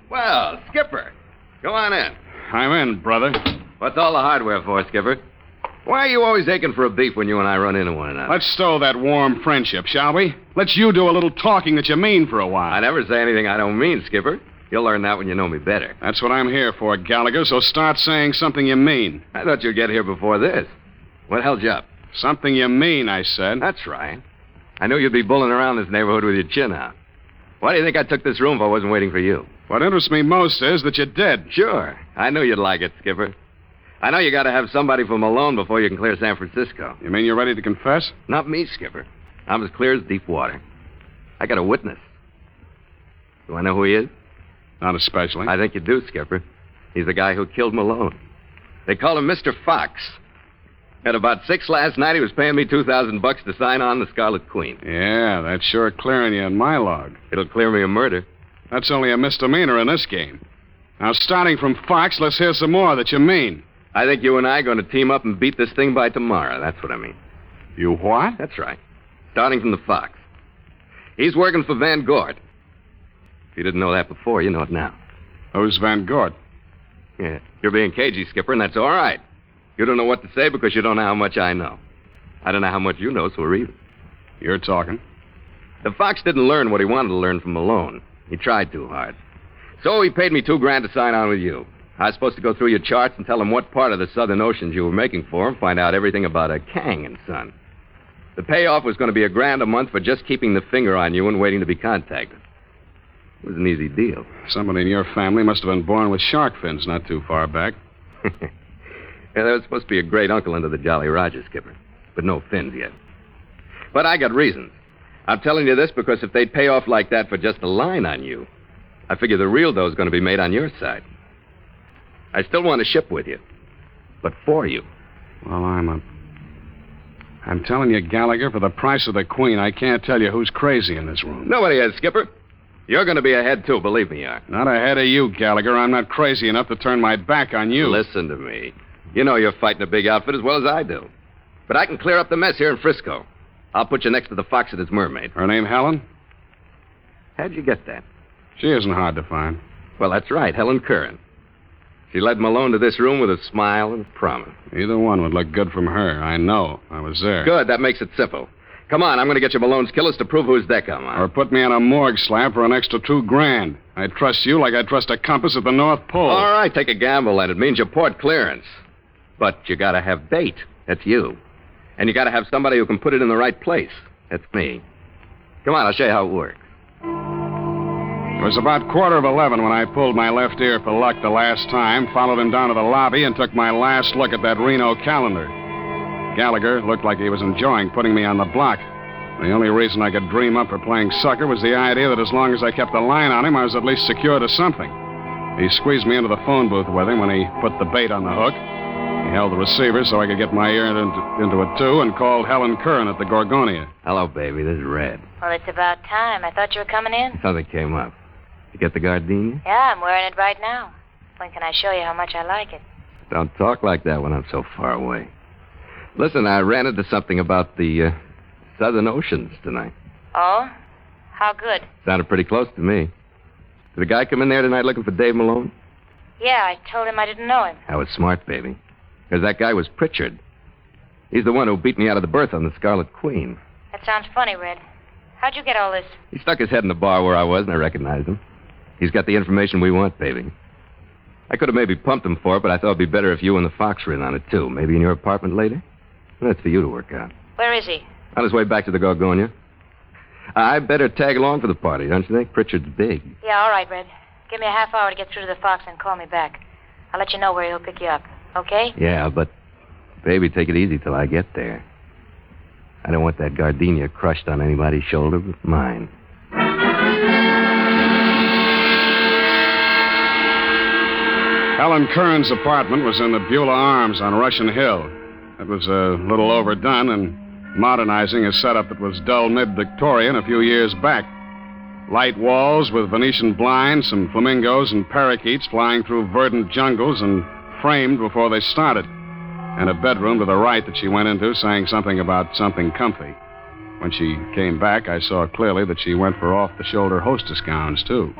Well, Skipper, go on in. I'm in, brother. What's all the hardware for, Skipper? Why are you always aching for a beef when you and I run into one another? Let's stow that warm friendship, shall we? Let's you do a little talking that you mean for a while. I never say anything I don't mean, Skipper. You'll learn that when you know me better. That's what I'm here for, Gallagher, so start saying something you mean. I thought you'd get here before this. What held you up? Something you mean, I said. That's right. I knew you'd be bulling around this neighborhood with your chin out. Why do you think I took this room if I wasn't waiting for you? What interests me most is that you did. Sure. I knew you'd like it, Skipper. I know you got to have somebody from Malone before you can clear San Francisco. You mean you're ready to confess? Not me, Skipper. I'm as clear as deep water. I got a witness. Do I know who he is? Not especially. I think you do, Skipper. He's the guy who killed Malone. They call him Mr. Fox. At about 6 last night, he was paying me $2,000 to sign on the Scarlet Queen. Yeah, that's sure clearing you in my log. It'll clear me of murder. That's only a misdemeanor in this game. Now, starting from Fox, let's hear some more that you mean. I think you and I are going to team up and beat this thing by tomorrow. That's what I mean. You what? That's right. Starting from the Fox. He's working for Van Gort. If you didn't know that before, you know it now. Who's Van Gort? Yeah, you're being cagey, Skipper, and that's all right. You don't know what to say because you don't know how much I know. I don't know how much you know, so we're even. You're talking. The Fox didn't learn what he wanted to learn from Malone. He tried too hard. So he paid me $2,000 to sign on with you. I was supposed to go through your charts and tell him what part of the Southern Oceans you were making for him, find out everything about a Kang and Son. The payoff was going to be $1,000 a month for just keeping the finger on you and waiting to be contacted. It was an easy deal. Somebody in your family must have been born with shark fins not too far back. Yeah, that was supposed to be a great uncle into the Jolly Roger, Skipper. But no fins yet. But I got reasons. I'm telling you this because if they'd pay off like that for just a line on you, I figure the real dough's going to be made on your side. I still want to ship with you. But for you. Well, I'm telling you, Gallagher, for the price of the Queen, I can't tell you who's crazy in this room. Nobody is, Skipper. You're going to be ahead, too. Believe me, you are. Not ahead of you, Gallagher. I'm not crazy enough to turn my back on you. Listen to me. You know you're fighting a big outfit as well as I do. But I can clear up the mess here in Frisco. I'll put you next to the Fox and his mermaid. Her name Helen? How'd you get that? She isn't hard to find. Well, that's right, Helen Curran. She led Malone to this room with a smile and a promise. Either one would look good from her. I know. I was there. Good. That makes it simple. Come on, I'm going to get you Malone's killers to prove whose deck I'm on. Or put me on a morgue slab for an extra $2,000. I trust you like I trust a compass at the North Pole. All right, take a gamble, and it means your port clearance. But you got to have bait. That's you. And you got to have somebody who can put it in the right place. That's me. Come on, I'll show you how it works. It was about 11:15 when I pulled my left ear for luck the last time, followed him down to the lobby, and took my last look at that Reno calendar. Gallagher looked like he was enjoying putting me on the block. The only reason I could dream up for playing sucker was the idea that as long as I kept a line on him, I was at least secure to something. He squeezed me into the phone booth with him when he put the bait on the hook. He held the receiver so I could get my ear into it, too, and called Helen Curran at the Gorgonia. Hello, baby. This is Red. Well, it's about time. I thought you were coming in. Something came up. You get the gardenia? Yeah, I'm wearing it right now. When can I show you how much I like it? Don't talk like that when I'm so far away. Listen, I ran into something about the Southern Oceans tonight. Oh? How good? Sounded pretty close to me. Did a guy come in there tonight looking for Dave Malone? Yeah, I told him I didn't know him. I was smart, baby. Because that guy was Pritchard. He's the one who beat me out of the berth on the Scarlet Queen. That sounds funny, Red. How'd you get all this? He stuck his head in the bar where I was, and I recognized him. He's got the information we want, baby. I could have maybe pumped him for it, but I thought it'd be better if you and the Fox were in on it, too. Maybe in your apartment later? Well, that's for you to work out. Where is he? On his way back to the Gorgonia. I better tag along for the party, don't you think? Pritchard's big. Yeah, all right, Red. Give me a half hour to get through to the Fox and call me back. I'll let you know where he'll pick you up. Okay? Yeah, but, baby, take it easy till I get there. I don't want that gardenia crushed on anybody's shoulder but mine. Helen Curran's apartment was in the Beulah Arms on Russian Hill. It was a little overdone and modernizing a setup that was dull mid-Victorian a few years back. Light walls with Venetian blinds, some flamingos and parakeets flying through verdant jungles and framed before they started. And a bedroom to the right that she went into saying something about something comfy. When she came back, I saw clearly that she went for off-the-shoulder hostess gowns, too.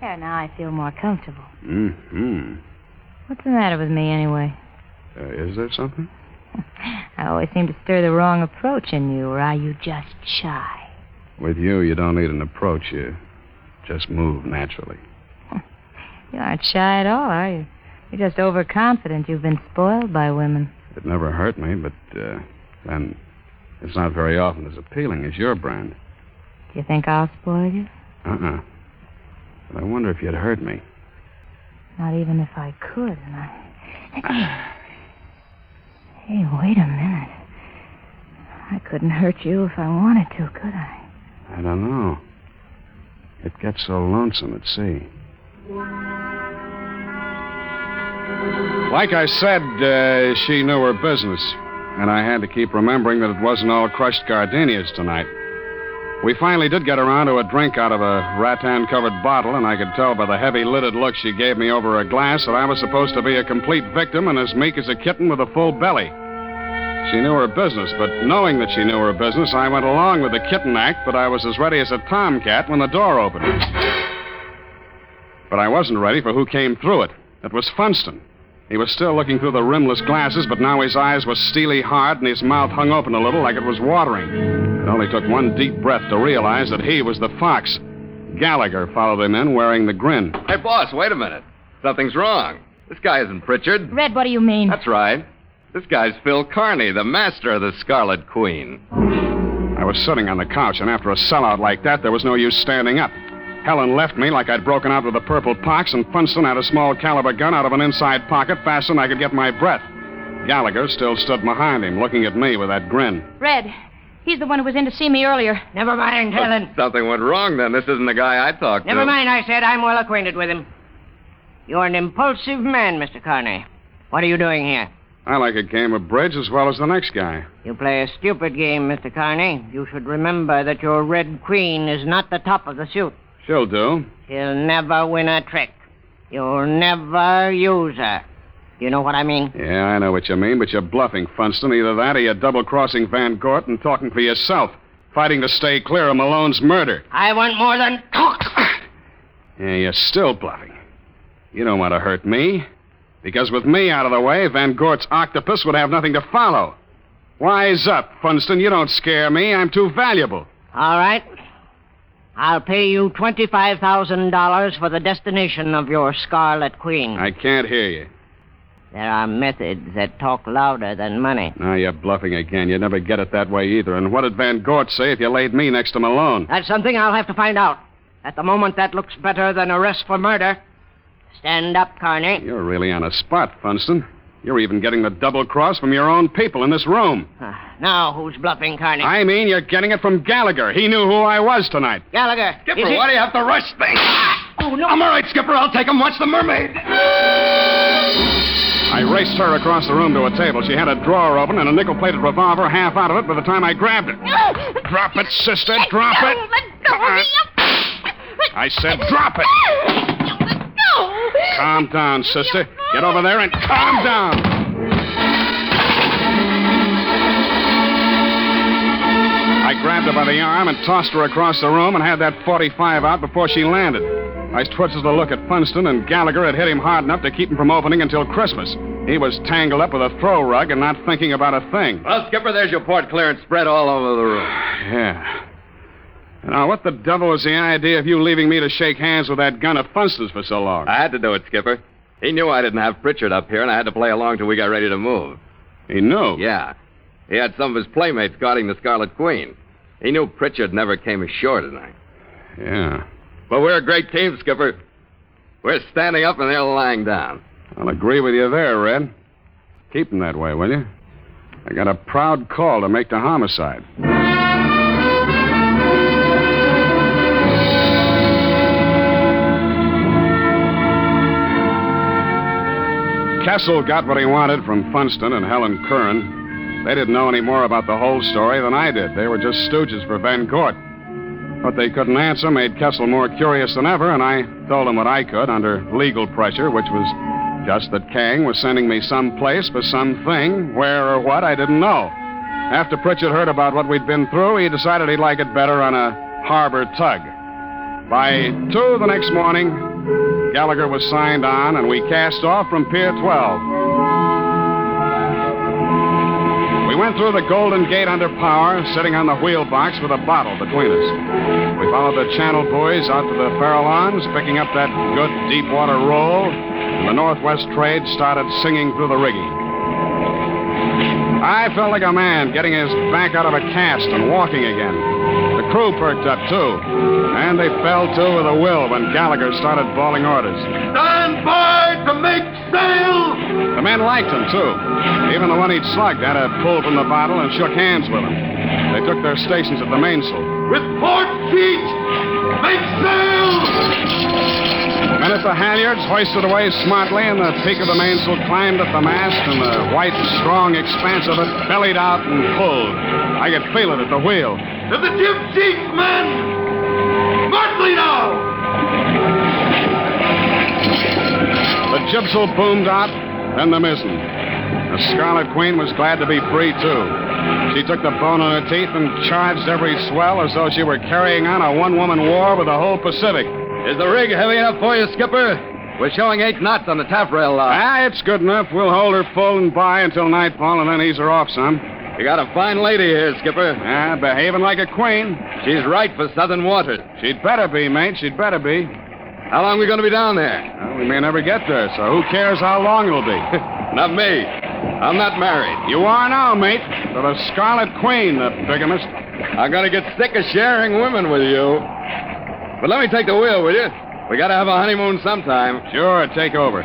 There, now I feel more comfortable. Mm-hmm. What's the matter with me, anyway? Is there something? I always seem to stir the wrong approach in you, or are you just shy? With you don't need an approach. You just move naturally. You aren't shy at all, are you? You're just overconfident. You've been spoiled by women. It never hurt me, but then it's not very often as appealing as your brand. Do you think I'll spoil you? Uh-uh. But I wonder if you'd hurt me. Not even if I could, and I... Hey, wait a minute. I couldn't hurt you if I wanted to, could I? I don't know. It gets so lonesome at sea. Like I said, she knew her business, and I had to keep remembering that it wasn't all crushed gardenias tonight. We finally did get around to a drink out of a rattan-covered bottle, and I could tell by the heavy-lidded look she gave me over a glass that I was supposed to be a complete victim and as meek as a kitten with a full belly. She knew her business, but knowing that she knew her business, I went along with the kitten act, but I was as ready as a tomcat when the door opened. But I wasn't ready for who came through it. It was Funston. He was still looking through the rimless glasses, but now his eyes were steely hard and his mouth hung open a little like it was watering. It only took one deep breath to realize that he was the Fox. Gallagher followed him in wearing the grin. Hey, boss, wait a minute. Something's wrong. This guy isn't Pritchard. Red, what do you mean? That's right. This guy's Phil Carney, the master of the Scarlet Queen. I was sitting on the couch, and after a sellout like that, there was no use standing up. Helen left me like I'd broken out with the purple pox, and Funston had a small caliber gun out of an inside pocket fastened I could get my breath. Gallagher still stood behind him, looking at me with that grin. Red, he's the one who was in to see me earlier. Never mind, Helen. Something went wrong then. This isn't the guy I talked to. Never mind, I said. I'm well acquainted with him. You're an impulsive man, Mr. Carney. What are you doing here? I like a game of bridge as well as the next guy. You play a stupid game, Mr. Carney. You should remember that your Red Queen is not the top of the suit. She'll do. She'll never win a trick. You'll never use her. You know what I mean? Yeah, I know what you mean, but you're bluffing, Funston. Either that or you're double-crossing Van Gort and talking for yourself, fighting to stay clear of Malone's murder. I want more than talk. Yeah, you're still bluffing. You don't want to hurt me. Because with me out of the way, Van Gort's octopus would have nothing to follow. Wise up, Funston. You don't scare me. I'm too valuable. All right. I'll pay you $25,000 for the destination of your Scarlet Queen. I can't hear you. There are methods that talk louder than money. Now you're bluffing again. You'd never get it that way either. And what did Van Gort say if you laid me next to Malone? That's something I'll have to find out. At the moment, that looks better than arrest for murder. Stand up, Carney. You're really on a spot, Funston. You're even getting the double cross from your own people in this room. Now, who's bluffing, Carney? I mean, you're getting it from Gallagher. He knew who I was tonight. Gallagher. Skipper, why do you have to rush things? Oh, no. I'm all right, Skipper. I'll take him. Watch the mermaid. I raced her across the room to a table. She had a drawer open and a nickel-plated revolver half out of it by the time I grabbed it. Drop it, sister. Drop it. Come on. I said drop it. Calm down, sister. Get over there and calm down. I grabbed her by the arm and tossed her across the room and had that .45 out before she landed. I twisted to look at Funston, and Gallagher had hit him hard enough to keep him from opening until Christmas. He was tangled up with a throw rug and not thinking about a thing. Well, Skipper, there's your port clearance spread all over the room. Yeah. Now, what the devil was the idea of you leaving me to shake hands with that gun of Funston's for so long? I had to do it, Skipper. He knew I didn't have Pritchard up here, and I had to play along till we got ready to move. He knew? Yeah. He had some of his playmates guarding the Scarlet Queen. He knew Pritchard never came ashore tonight. Yeah. But we're a great team, Skipper. We're standing up and they're lying down. I'll agree with you there, Red. Keep them that way, will you? I got a proud call to make to homicide. Kessel got what he wanted from Funston and Helen Curran. They didn't know any more about the whole story than I did. They were just stooges for Van Court. What they couldn't answer made Kessel more curious than ever, and I told him what I could under legal pressure, which was just that Kang was sending me someplace for something, where or what, I didn't know. After Pritchard heard about what we'd been through, he decided he'd like it better on a harbor tug. By 2 the next morning, Gallagher was signed on, and we cast off from Pier 12. We went through the Golden Gate under power, sitting on the wheel box with a bottle between us. We followed the channel buoys out to the Farallons, picking up that good deep water roll, and the Northwest trade started singing through the rigging. I felt like a man getting his back out of a cast and walking again. The crew perked up, too, and they fell to with a will when Gallagher started bawling orders. Stand by to make sail! The men liked him, too. Even the one he'd slugged had a pull from the bottle and shook hands with him. They took their stations at the mainsail. With port feet, make sail! Men at the halyards hoisted away smartly, and the peak of the mainsail climbed at the mast, and the white, strong expanse of it bellied out and pulled. I could feel it at the wheel. To the jib sheets, men! Smartly now! The jibsail boomed out, then the mizzen. The Scarlet Queen was glad to be free, too. She took the bone in her teeth and charged every swell as though she were carrying on a one-woman war with the whole Pacific. Is the rig heavy enough for you, Skipper? We're showing 8 knots on the taffrail line. It's good enough. We'll hold her full and by until nightfall and then ease her off some. You got a fine lady here, Skipper. Behaving like a queen. She's right for southern waters. She'd better be, mate. She'd better be. How long are we going to be down there? Well, we may never get there, so who cares how long it'll be? Not me. I'm not married. You are now, mate. To the Scarlet Queen, the bigamist. I'm going to get sick of sharing women with you. But let me take the wheel, will you? We got to have a honeymoon sometime. Sure, take over.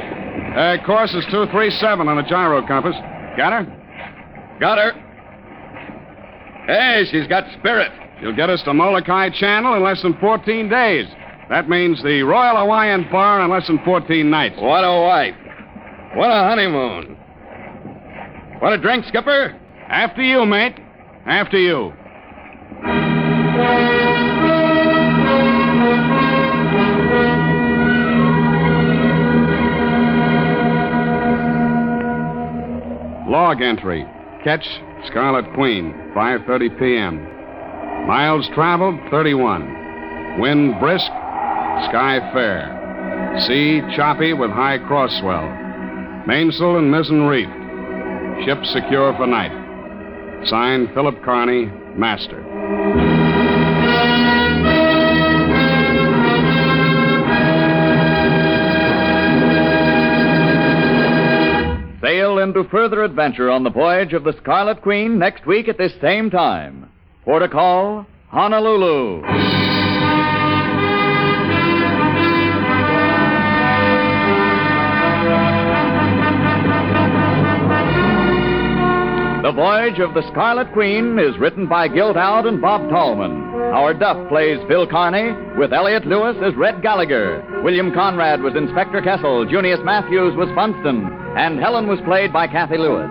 Course is 237 on the gyro compass. Got her? Got her. Hey, she's got spirit. She'll get us to Molokai Channel in less than 14 days. That means the Royal Hawaiian Bar in less than 14 nights. What a wife. What a honeymoon. Want a drink, Skipper? After you, mate. After you. Log entry. Catch Scarlet Queen, 5:30 p.m. Miles traveled, 31. Wind brisk, sky fair. Sea choppy with high cross swell. Mainsail and mizzen reefed. Ship secure for night. Signed, Philip Carney, Master. Sail into further adventure on the voyage of the Scarlet Queen next week at this same time. Port of call, Honolulu. Voyage of the Scarlet Queen is written by Gil Dowd and Bob Tallman. Howard Duff plays Phil Carney, with Elliot Lewis as Red Gallagher. William Conrad was Inspector Kessel, Junius Matthews was Funston, and Helen was played by Kathy Lewis.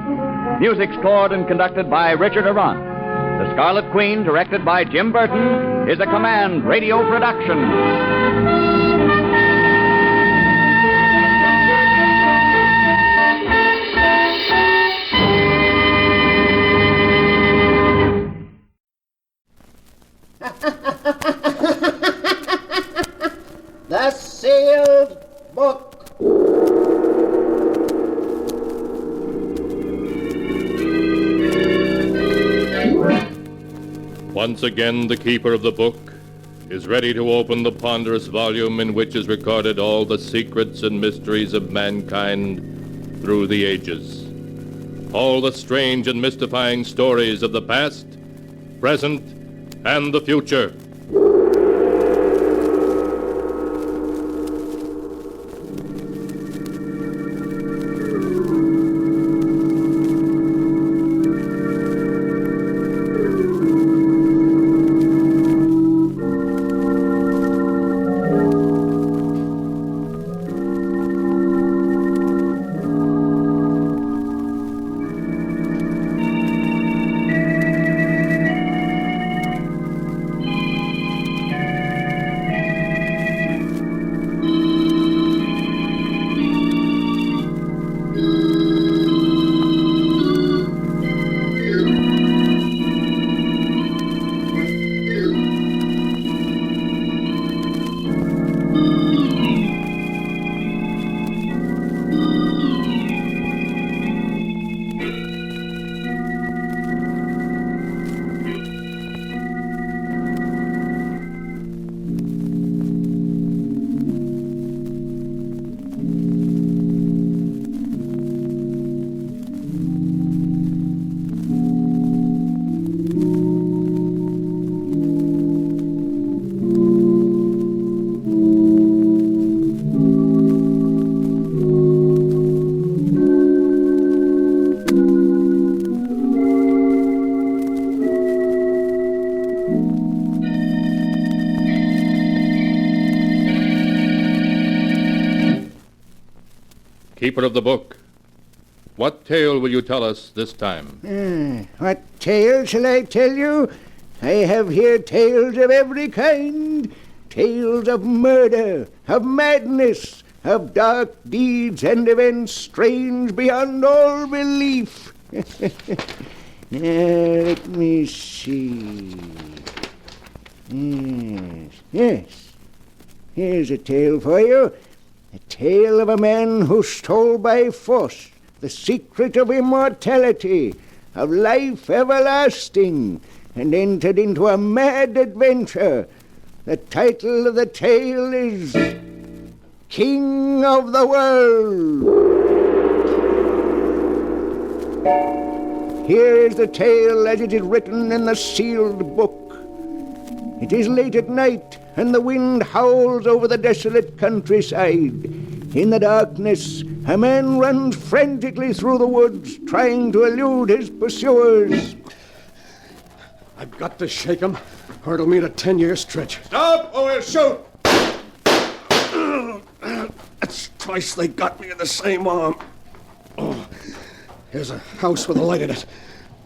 Music scored and conducted by Richard Arant. The Scarlet Queen, directed by Jim Burton, is a Command radio production. The sealed book. Once again, the keeper of the book is ready to open the ponderous volume in which is recorded all the secrets and mysteries of mankind through the ages. All the strange and mystifying stories of the past, present, and the future. Keeper of the book, what tale will you tell us this time? What tale shall I tell you? I have here tales of every kind. Tales of murder, of madness, of dark deeds and events strange beyond all belief. Now, let me see. Yes. Here's a tale for you. A tale of a man who stole by force the secret of immortality, of life everlasting, and entered into a mad adventure. The title of the tale is King of the World. Here is the tale as it is written in the sealed book. It is late at night, and the wind howls over the desolate countryside. In the darkness, a man runs frantically through the woods, trying to elude his pursuers. I've got to shake him, or it'll mean a 10-year stretch. Stop, or we'll shoot! That's twice they got me in the same arm. Oh, here's a house with a light in it.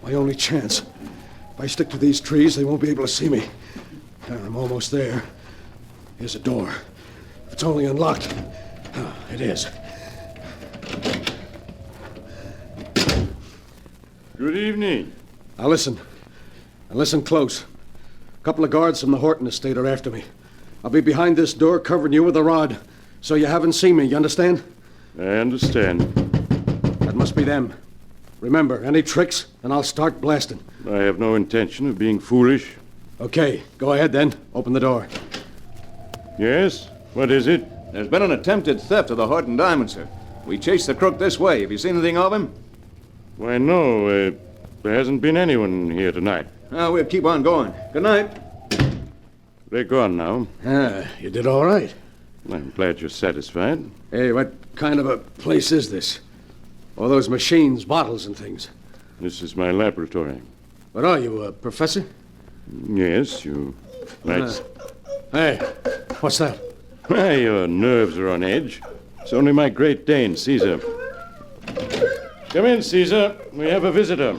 My only chance. If I stick to these trees, they won't be able to see me. I'm almost there. Here's a door. If it's only unlocked. Oh, it is. Good evening. Now listen. And listen close. A couple of guards from the Horton estate are after me. I'll be behind this door covering you with a rod. So you haven't seen me, you understand? I understand. That must be them. Remember, any tricks, and I'll start blasting. I have no intention of being foolish. Okay, go ahead then. Open the door. Yes? What is it? There's been an attempted theft of the Horton diamond, sir. We chased the crook this way. Have you seen anything of him? Why, no. There hasn't been anyone here tonight. We'll keep on going. Good night. They're gone now. You did all right. I'm glad you're satisfied. Hey, what kind of a place is this? All those machines, bottles, and things. This is my laboratory. What are you, a professor? Yes, you might... Hey, what's that? Why, your nerves are on edge. It's only my Great Dane, Caesar. Come in, Caesar. We have a visitor.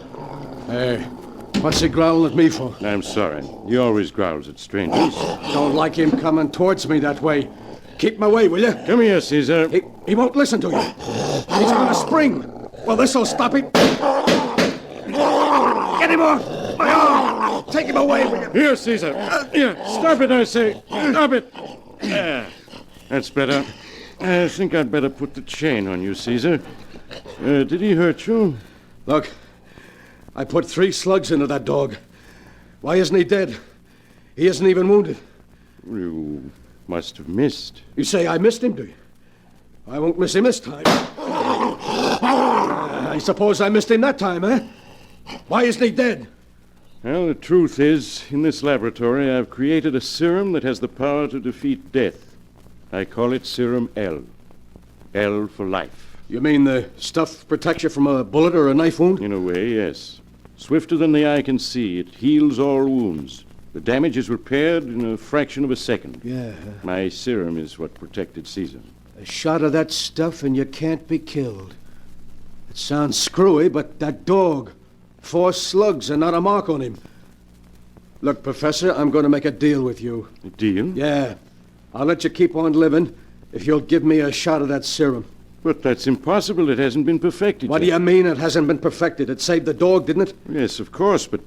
Hey, what's he growling at me for? I'm sorry. He always growls at strangers. Don't like him coming towards me that way. Keep him away, will you? Come here, Caesar. He won't listen to you. He's going to spring. Well, this'll stop him. Get him off my arm. Take him away, will you? Here, Caesar. Here. Stop it, I say. Stop it. That's better. I think I'd better put the chain on you, Caesar. Did he hurt you? Look, I put 3 slugs into that dog. Why isn't he dead? He isn't even wounded. You must have missed. You say I missed him, do you? I won't miss him this time. I suppose I missed him that time, eh? Why isn't he dead? Well, the truth is, in this laboratory, I've created a serum that has the power to defeat death. I call it Serum L. L for life. You mean the stuff protects you from a bullet or a knife wound? In a way, yes. Swifter than the eye can see, it heals all wounds. The damage is repaired in a fraction of a second. Yeah. My serum is what protected Caesar. A shot of that stuff and you can't be killed. It sounds screwy, but that dog, 4 slugs and not a mark on him. Look, Professor, I'm going to make a deal with you. A deal? Yeah. I'll let you keep on living if you'll give me a shot of that serum. But that's impossible. It hasn't been perfected What yet. do you mean it hasn't been perfected? It saved the dog, didn't it? Yes, of course, but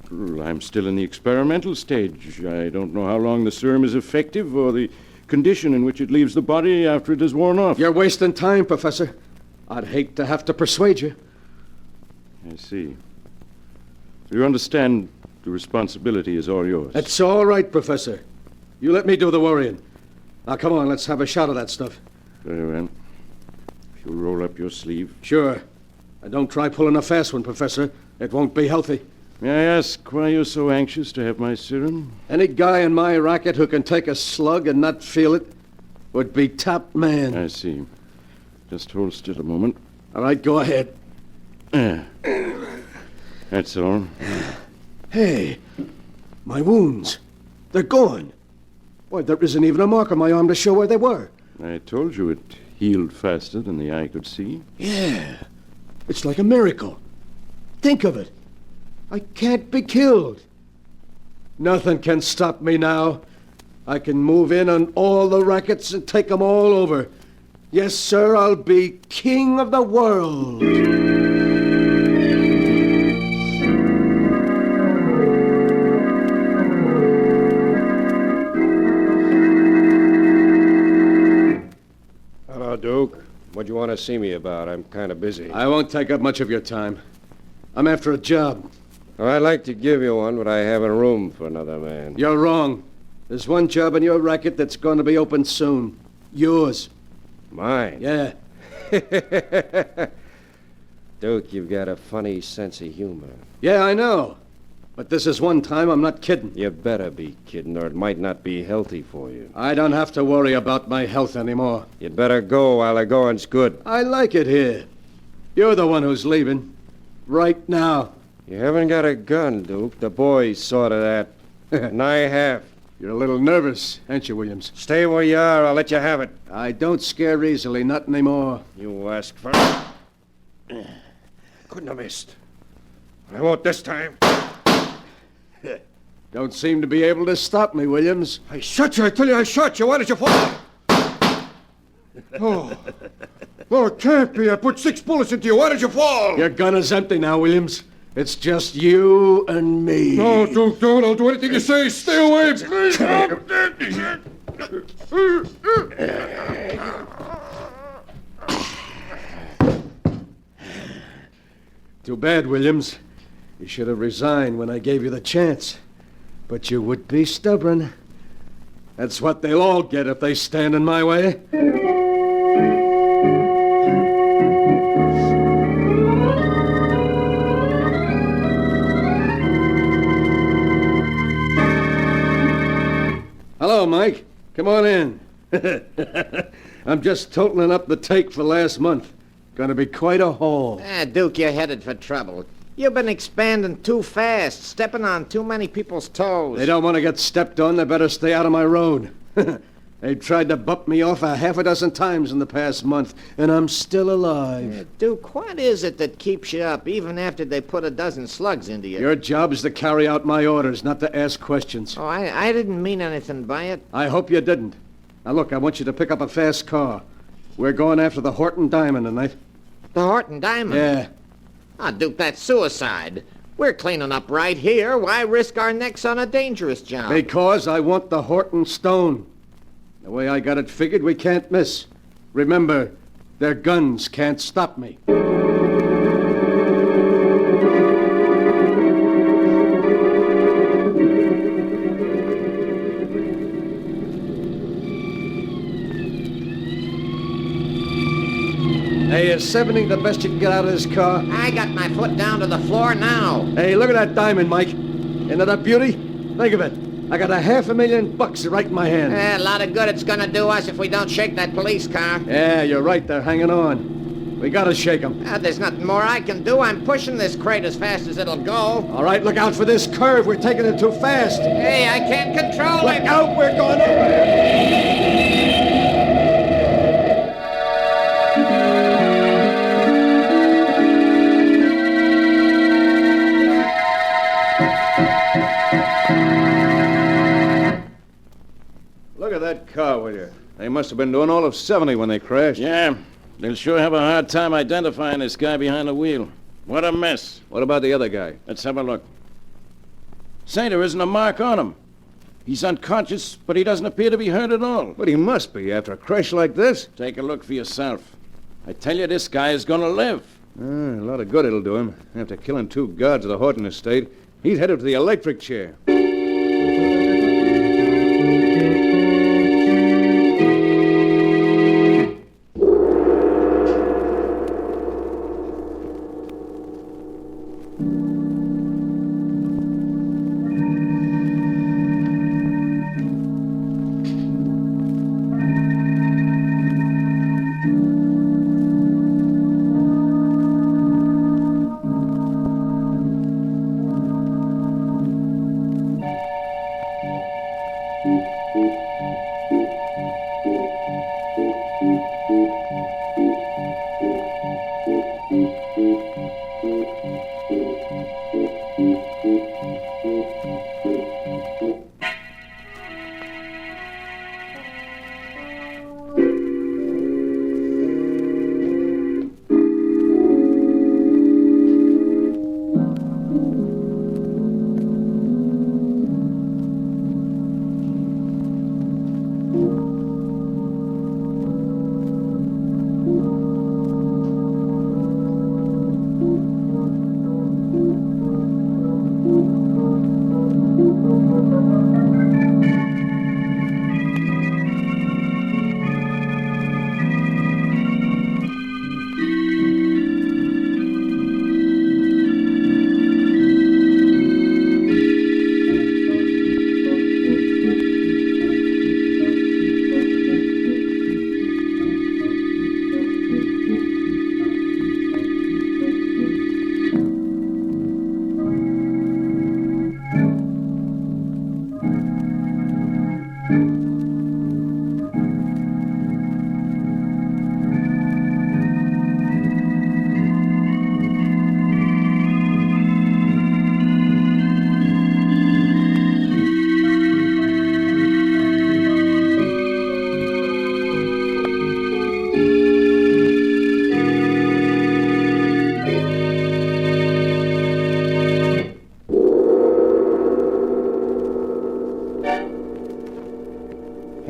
I'm still in the experimental stage. I don't know how long the serum is effective or the condition in which it leaves the body after it has worn off. You're wasting time, Professor. I'd hate to have to persuade you. I see. You understand the responsibility is all yours. It's all right, Professor. You let me do the worrying. Now, come on, let's have a shot of that stuff. Very well. If you'll roll up your sleeve. Sure. And don't try pulling a fast one, Professor. It won't be healthy. May I ask why you're so anxious to have my serum? Any guy in my racket who can take a slug and not feel it would be top man. I see. Just hold still a moment. All right, go ahead. That's all. Hey, my wounds. They're gone. Why, there isn't even a mark on my arm to show where they were. I told you it healed faster than the eye could see. Yeah. It's like a miracle. Think of it. I can't be killed. Nothing can stop me now. I can move in on all the rackets and take them all over. Yes, sir, I'll be king of the world. Hello, Duke. What do you want to see me about? I'm kind of busy. I won't take up much of your time. I'm after a job. Well, I'd like to give you one, but I haven't room for another man. You're wrong. There's one job in your racket that's going to be open soon. Yours. Mine? Yeah. Duke, you've got a funny sense of humor. Yeah, I know. But this is one time I'm not kidding. You better be kidding, or it might not be healthy for you. I don't have to worry about my health anymore. You'd better go while the going's good. I like it here. You're the one who's leaving. Right now. You haven't got a gun, Duke. The boys saw to that. And I have. You're a little nervous, ain't you, Williams? Stay where you are. I'll let you have it. I don't scare easily, not anymore. You asked for it. Couldn't have missed. I won't this time. Don't seem to be able to stop me, Williams. I shot you. I tell you I shot you. Why did you fall? Oh, it can't be. I put 6 bullets into you. Why did you fall? Your gun is empty now, Williams. It's just you and me. No, Duke, don't. I'll do anything you say. Stay away, please. Too bad, Williams. You should have resigned when I gave you the chance. But you would be stubborn. That's what they'll all get if they stand in my way. Hello, Mike. Come on in. I'm just totaling up the take for last month. Gonna be quite a haul. Duke, you're headed for trouble. You've been expanding too fast, stepping on too many people's toes. They don't want to get stepped on. They better stay out of my road. They've tried to bump me off a half a dozen times in the past month, and I'm still alive. Duke, what is it that keeps you up, even after they put a dozen slugs into you? Your job is to carry out my orders, not to ask questions. Oh, I didn't mean anything by it. I hope you didn't. Now, look, I want you to pick up a fast car. We're going after the Horton Diamond tonight. The Horton Diamond? Yeah. Ah, Duke, that's suicide. We're cleaning up right here. Why risk our necks on a dangerous job? Because I want the Horton Stone. The way I got it figured, we can't miss. Remember, their guns can't stop me. Hey, is 70 the best you can get out of this car? I got my foot down to the floor now. Hey, look at that diamond, Mike. Isn't that a beauty? Think of it. I got $500,000 right in my hand. A lot of good it's gonna do us if we don't shake that police car. Yeah, you're right. They're hanging on. We gotta shake them. There's nothing more I can do. I'm pushing this crate as fast as it'll go. All right, look out for this curve. We're taking it too fast. Hey, I can't control it. Look out, we're going over it. Look at that car, will you? They must have been doing all of 70 when they crashed. Yeah, they'll sure have a hard time identifying this guy behind the wheel. What a mess. What about the other guy? Let's have a look. Say, there isn't a mark on him. He's unconscious, but he doesn't appear to be hurt at all. But he must be after a crash like this. Take a look for yourself. I tell you, this guy is going to live. A lot of good it'll do him. After killing 2 guards at the Horton estate, he's headed to the electric chair.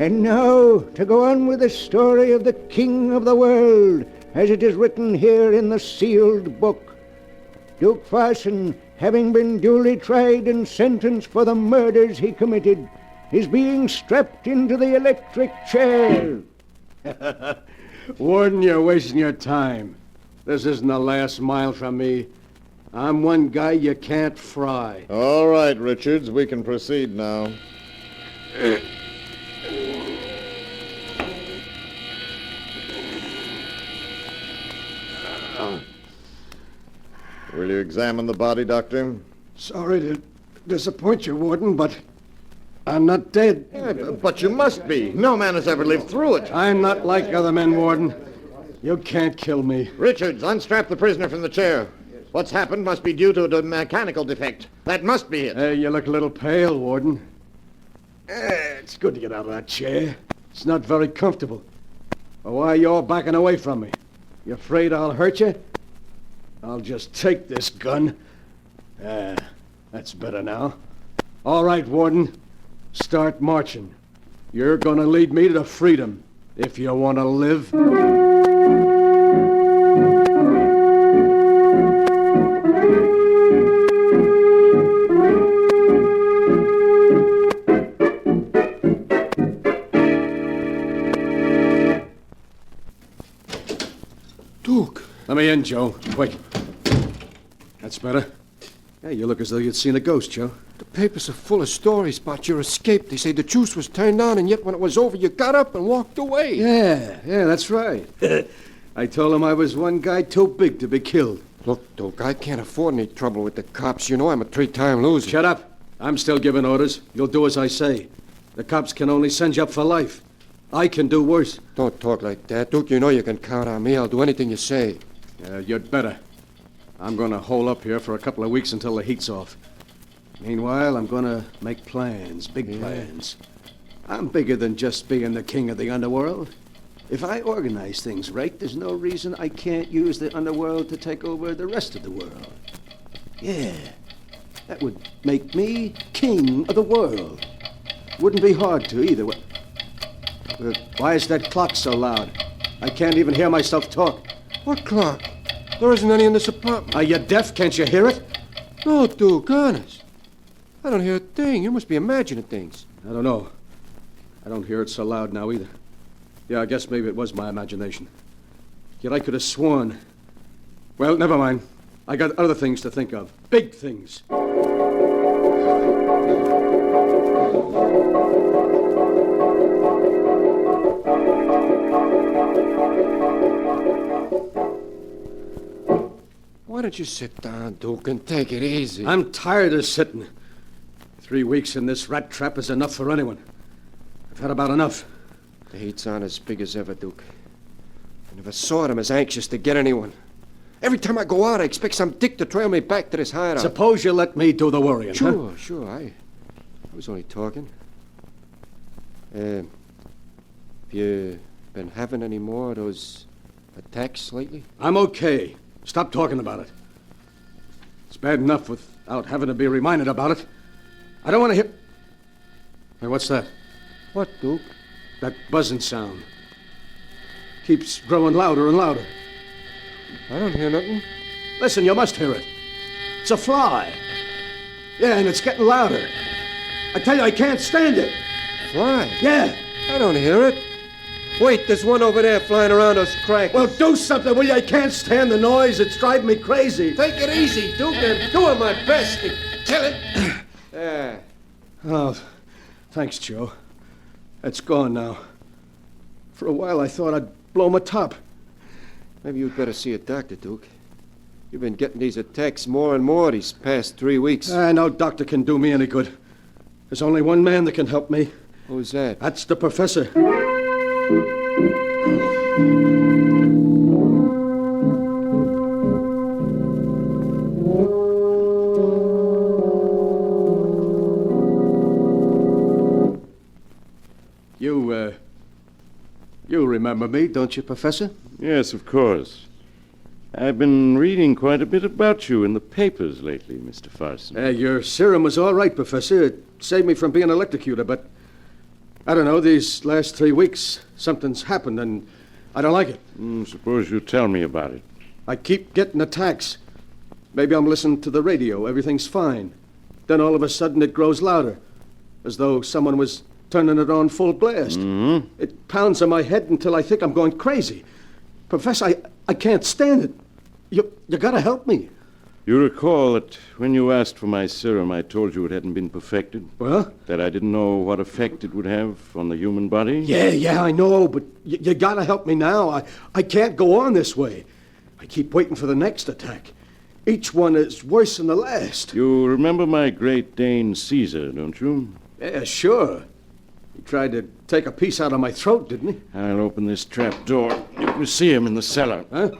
And now, to go on with the story of the King of the World, as it is written here in the sealed book. Duke Farson, having been duly tried and sentenced for the murders he committed, is being strapped into the electric chair. Warden, you're wasting your time. This isn't the last mile from me. I'm one guy you can't fry. All right, Richards, we can proceed now. Will you examine the body, Doctor? Sorry to disappoint you, Warden, but I'm not dead. Yeah, but you must be. No man has ever lived through it. I'm not like other men, Warden. You can't kill me. Richards, unstrap the prisoner from the chair. What's happened must be due to a mechanical defect. That must be it. Hey, you look a little pale, Warden. It's good to get out of that chair. It's not very comfortable. Well, why are you all backing away from me? You afraid I'll hurt you? I'll just take this gun. That's better now. All right, Warden. Start marching. You're gonna lead me to freedom, if you want to live. Duke. Let me in, Joe. Quick. That's better. Hey, you look as though you'd seen a ghost, Joe. The papers are full of stories about your escape. They say the juice was turned on, and yet when it was over, you got up and walked away. Yeah, that's right. I told him I was one guy too big to be killed. Look, Duke, I can't afford any trouble with the cops. You know I'm a 3-time loser. Shut up. I'm still giving orders. You'll do as I say. The cops can only send you up for life. I can do worse. Don't talk like that, Duke. You know you can count on me. I'll do anything you say. You'd better. I'm going to hole up here for a couple of weeks until the heat's off. Meanwhile, I'm going to make plans, big plans. I'm bigger than just being the king of the underworld. If I organize things right, there's no reason I can't use the underworld to take over the rest of the world. Yeah, that would make me king of the world. Wouldn't be hard to either. Why is that clock so loud? I can't even hear myself talk. What clock? There isn't any in this apartment. Are you deaf? Can't you hear it? No, Duke, honest. I don't hear a thing. You must be imagining things. I don't know. I don't hear it so loud now either. Yeah, I guess maybe it was my imagination. Yet I could have sworn. Well, never mind. I got other things to think of. Big things. Why don't you sit down, Duke, and take it easy? I'm tired of sitting. 3 weeks in this rat trap is enough for anyone. I've had about enough. The heat's on as big as ever, Duke. I never saw him as anxious to get anyone. Every time I go out, I expect some dick to trail me back to this hideout. Suppose you let me do the worrying, Sure, huh? sure. I was only talking. Have you been having any more of those attacks lately? I'm okay. Stop talking about it. It's bad enough without having to be reminded about it. I don't want to hear... Hey, what's that? What, Duke? That buzzing sound. Keeps growing louder and louder. I don't hear nothing. Listen, you must hear it. It's a fly. Yeah, and it's getting louder. I tell you, I can't stand it. Fly? Yeah. I don't hear it. Wait, there's one over there flying around those cracks. Well, do something, will you? I can't stand the noise. It's driving me crazy. Take it easy, Duke. I'm doing my best to kill it. Oh, thanks, Joe. It's gone now. For a while, I thought I'd blow my top. Maybe you'd better see a doctor, Duke. You've been getting these attacks more and more these past 3 weeks. No doctor can do me any good. There's only one man that can help me. Who's that? That's the professor. You remember me, don't you, Professor? Yes, of course. I've been reading quite a bit about you in the papers lately, Mr. Farson. Your serum was all right, Professor. It saved me from being electrocuted, but I don't know, these last 3 weeks, something's happened, and I don't like it. Suppose you tell me about it. I keep getting attacks. Maybe I'm listening to the radio. Everything's fine. Then all of a sudden it grows louder, as though someone was turning it on full blast. Mm-hmm. It pounds on my head until I think I'm going crazy. Professor, I can't stand it. You gotta help me. You recall that when you asked for my serum, I told you it hadn't been perfected? Well? That I didn't know what effect it would have on the human body? Yeah, I know, but you gotta help me now. I can't go on this way. I keep waiting for the next attack. each one is worse than the last. You remember my Great Dane Caesar, don't you? Yeah, sure. He tried to take a piece out of my throat, didn't he? I'll open this trap door. You can see him in the cellar. Huh?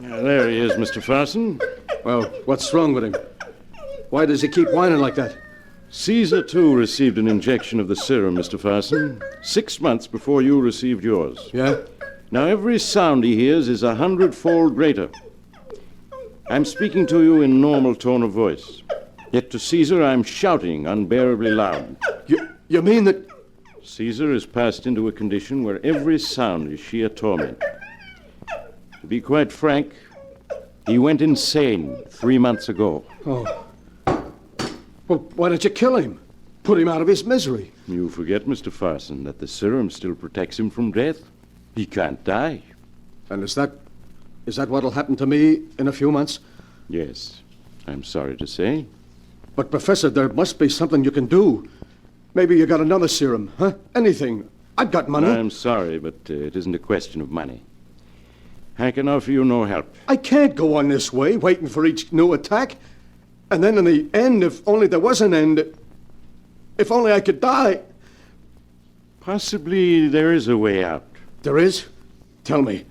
There he is, Mr. Farson. Well, what's wrong with him? Why does he keep whining like that? Caesar, too, received an injection of the serum, Mr. Farson, 6 months before you received yours. Yeah? Now, every sound he hears is 100-fold greater. I'm speaking to you in normal tone of voice. Yet to Caesar, I'm shouting unbearably loud. You mean that... Caesar has passed into a condition where every sound is sheer torment. To be quite frank, he went insane 3 months ago. Oh. Well, why don't you kill him? Put him out of his misery. You forget, Mr. Farson, that the serum still protects him from death. He can't die. And is that what'll happen to me in a few months? Yes, I'm sorry to say. But, Professor, there must be something you can do. Maybe you got another serum, huh? Anything. I've got money. I'm sorry, but it isn't a question of money. I can offer you no help. I can't go on this way, waiting for each new attack. And then in the end, if only there was an end, if only I could die. Possibly there is a way out. There is? Tell me.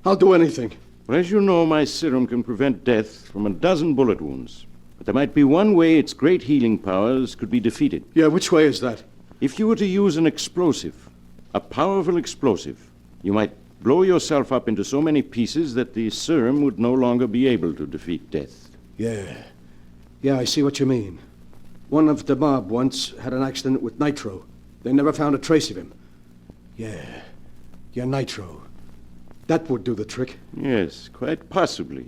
I'll do anything. Well, as you know, my serum can prevent death from a dozen bullet wounds. But there might be one way its great healing powers could be defeated. Yeah, which way is that? If you were to use an explosive, a powerful explosive, you might blow yourself up into so many pieces that the serum would no longer be able to defeat death. Yeah, I see what you mean. One of the mob once had an accident with nitro. They never found a trace of him. Yeah, nitro. That would do the trick. Yes, quite possibly.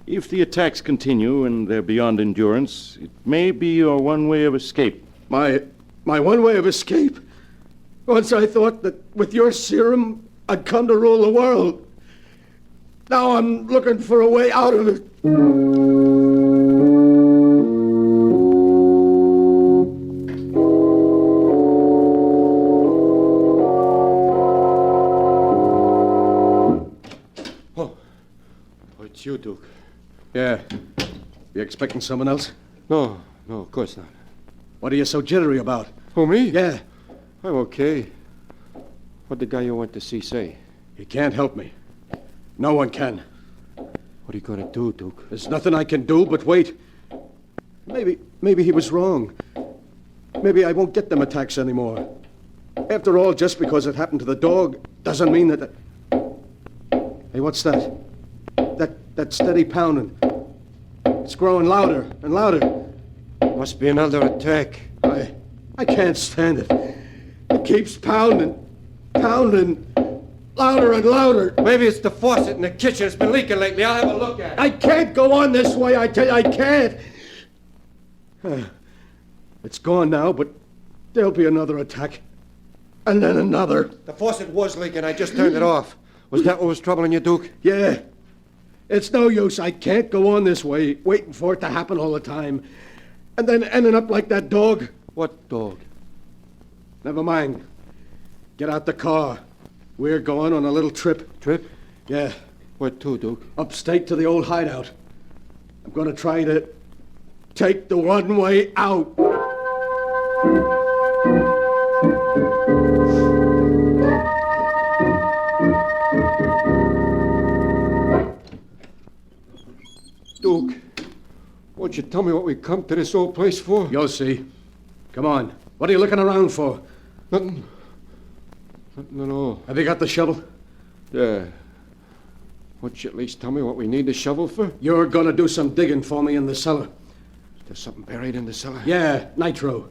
If the attacks continue and they're beyond endurance, it may be your one way of escape. My one way of escape? Once I thought that with your serum, I'd come to rule the world. Now I'm looking for a way out of it. It's you, Duke. Yeah. You expecting someone else? No, of course not. What are you so jittery about? Who, me? Yeah. I'm okay. What'd the guy you went to see say? He can't help me. No one can. What are you gonna do, Duke? There's nothing I can do but wait. Maybe he was wrong. Maybe I won't get them attacks anymore. After all, just because it happened to the dog doesn't mean that... Hey, what's that? That steady pounding. It's growing louder and louder. Must be another attack. I can't stand it. It keeps pounding, louder and louder. Maybe it's the faucet in the kitchen. It's been leaking lately. I'll have a look at it. I can't go on this way, I tell you, I can't. It's gone now, but there'll be another attack. And then another. The faucet was leaking. I just turned it off. Was that what was troubling you, Duke? Yeah. It's no use. I can't go on this way, waiting for it to happen all the time. And then ending up like that dog. What dog? Never mind. Get out the car. We're going on a little trip. Trip? Yeah. Where to, Duke? Upstate to the old hideout. I'm going to try to take the one way out. Duke, won't you tell me what we come to this old place for? You'll see. Come on. What are you looking around for? Nothing. Nothing at all. Have you got the shovel? Yeah. Won't you at least tell me what we need the shovel for? You're going to do some digging for me in the cellar. There's something buried in the cellar? Yeah, nitro.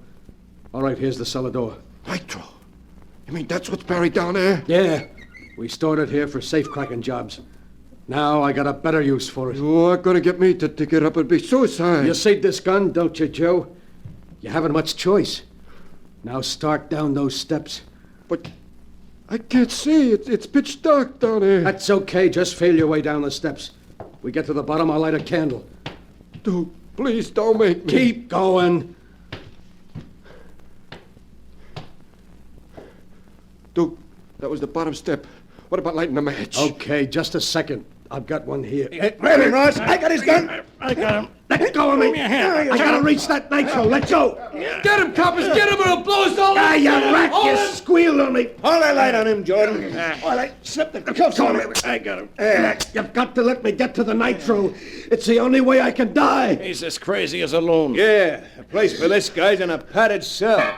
All right, here's the cellar door. Nitro? You mean that's what's buried down there? Yeah. We stored it here for safe-cracking jobs. Now I got a better use for it. You aren't going to get me to dig it up. It'd be suicide. You see this gun, don't you, Joe? You haven't much choice. Now start down those steps. But I can't see. It's pitch dark down here. That's okay. Just feel your way down the steps. We get to the bottom, I'll light a candle. Dude, please don't make me. Keep going. Duke, that was the bottom step. What about lighting a match? Okay, just a second. I've got one here. Grab him, Ross. I got his gun. I got him. Let go of me. I gotta reach that nitro. Let go. Get him, coppers. Get him or he'll blow us all up. You rat. Hold You it. squealed on me. Hold the light on him, Jordan. I slipped the cuffs on him. I got him. You've got to let me get to the nitro. It's the only way I can die. He's as crazy as a loon. Yeah, the place for this guy's in a padded cell.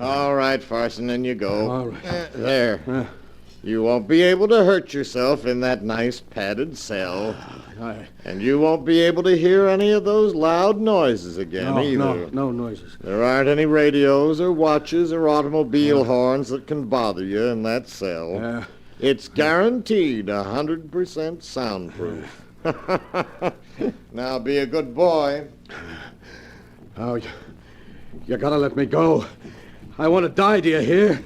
All right, Farson, in you go. All right. There. You won't be able to hurt yourself in that nice padded cell. And you won't be able to hear any of those loud noises again either. No noises. There aren't any radios or watches or automobile horns that can bother you in that cell. It's guaranteed 100% soundproof. Now be a good boy. Oh, you gotta let me go. I want to die, do you hear?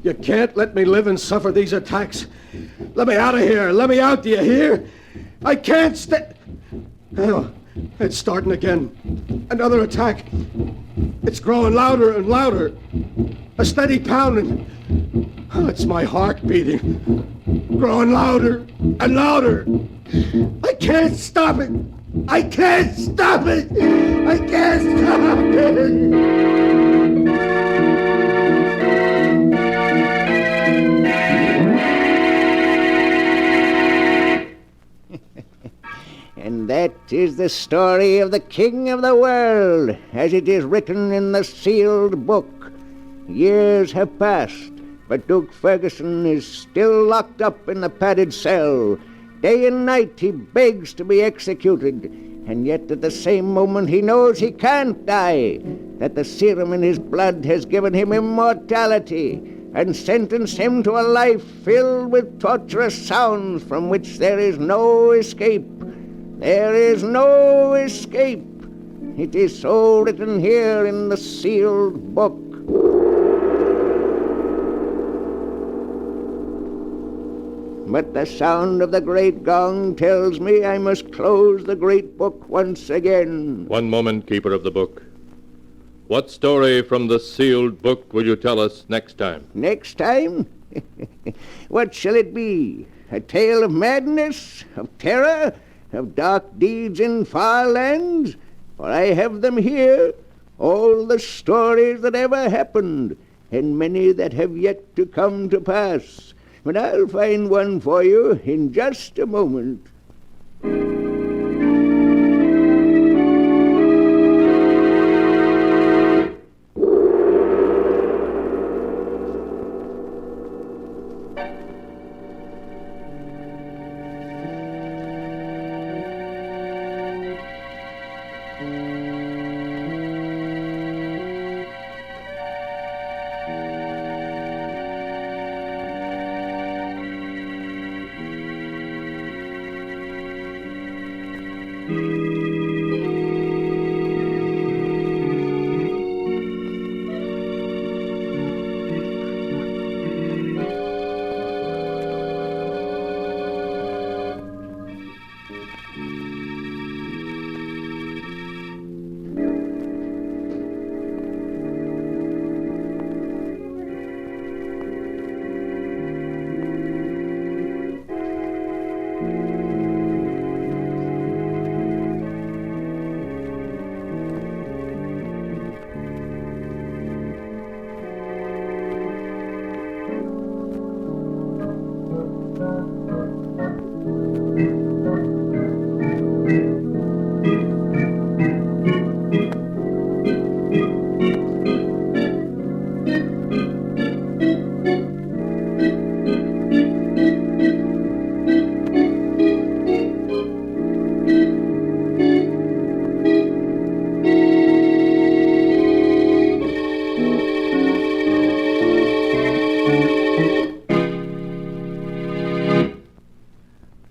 You can't let me live and suffer these attacks. Let me out of here. Let me out, do you hear? I can't stay. Oh, it's starting again. Another attack. It's growing louder and louder. A steady pounding. Oh, it's my heart beating. Growing louder and louder. I can't stop it. I can't stop it. I can't stop it. And that is the story of the King of the World, as it is written in the sealed book. Years have passed, but Duke Ferguson is still locked up in the padded cell. Day and night he begs to be executed, and yet at the same moment he knows he can't die, that the serum in his blood has given him immortality and sentenced him to a life filled with torturous sounds from which there is no escape. There is no escape. It is so written here in the sealed book. But the sound of the great gong tells me I must close the great book once again. One moment, Keeper of the Book. What story from the sealed book will you tell us next time? Next time? What shall it be? A tale of madness? Of terror? Of dark deeds in far lands? For I have them here, all the stories that ever happened, and many that have yet to come to pass. But I'll find one for you in just a moment.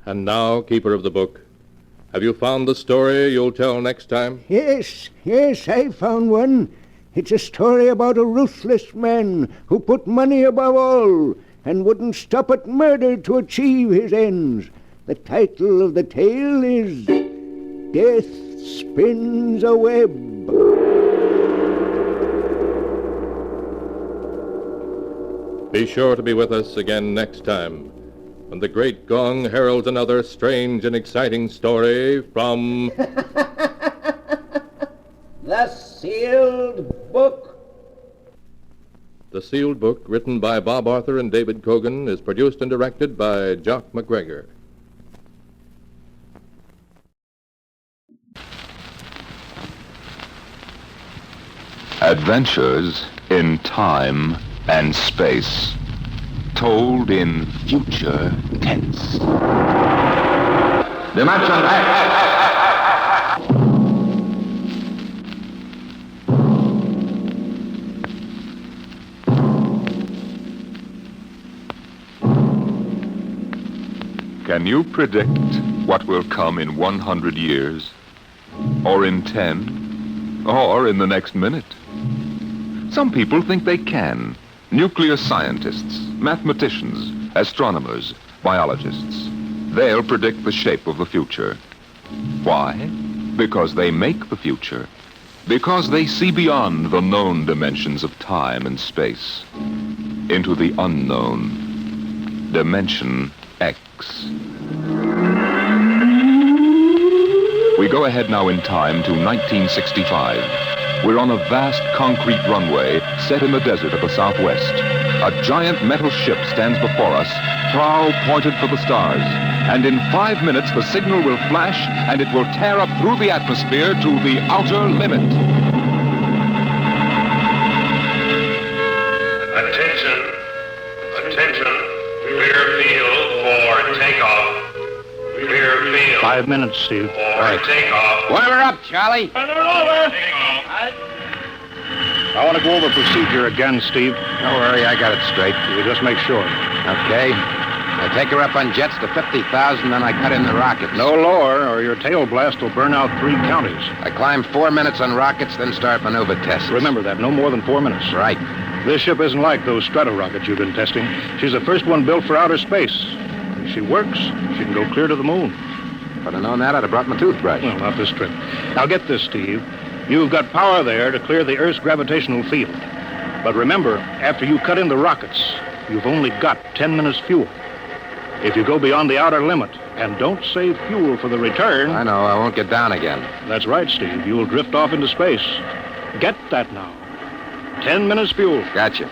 And now, Keeper of the Book, have you found the story you'll tell next time? Yes, I found one. It's a story about a ruthless man who put money above all and wouldn't stop at murder to achieve his ends. The title of the tale is Death spins a web. Be sure to be with us again next time when the great gong heralds another strange and exciting story from The Sealed Book. The Sealed Book, written by Bob Arthur and David Cogan, is produced and directed by Jock McGregor. Adventures in time and space, told in future tense. Dimension X! Can you predict what will come in 100 years? Or in 10? Or in the next minute? Some people think they can. Nuclear scientists, mathematicians, astronomers, biologists. They'll predict the shape of the future. Why? Because they make the future. Because they see beyond the known dimensions of time and space into the unknown. Dimension X. We go ahead now in time to 1965. We're on a vast concrete runway set in the desert of the Southwest. A giant metal ship stands before us, prow pointed for the stars. And in 5 minutes, the signal will flash, and it will tear up through the atmosphere to the outer limit. Attention. Attention. Clear field for takeoff. Clear field. 5 minutes, Steve. For takeoff. Warm her up, Charlie. I want to go over procedure again, Steve. Don't worry, I got it straight. You just make sure. Okay. I take her up on jets to 50,000, then I cut in the rockets. No lower, or your tail blast will burn out 3 counties. I climb 4 minutes on rockets, then start maneuver tests. Remember that, no more than 4 minutes. Right. This ship isn't like those strato rockets you've been testing. She's the first one built for outer space. If she works, she can go clear to the moon. If I'd have known that, I'd have brought my toothbrush. Well, not this trip. Now get this, Steve. You've got power there to clear the Earth's gravitational field. But remember, after you cut in the rockets, you've only got 10 minutes fuel. If you go beyond the outer limit and don't save fuel for the return... I know, I won't get down again. That's right, Steve. You'll drift off into space. Get that now. 10 minutes fuel. Gotcha.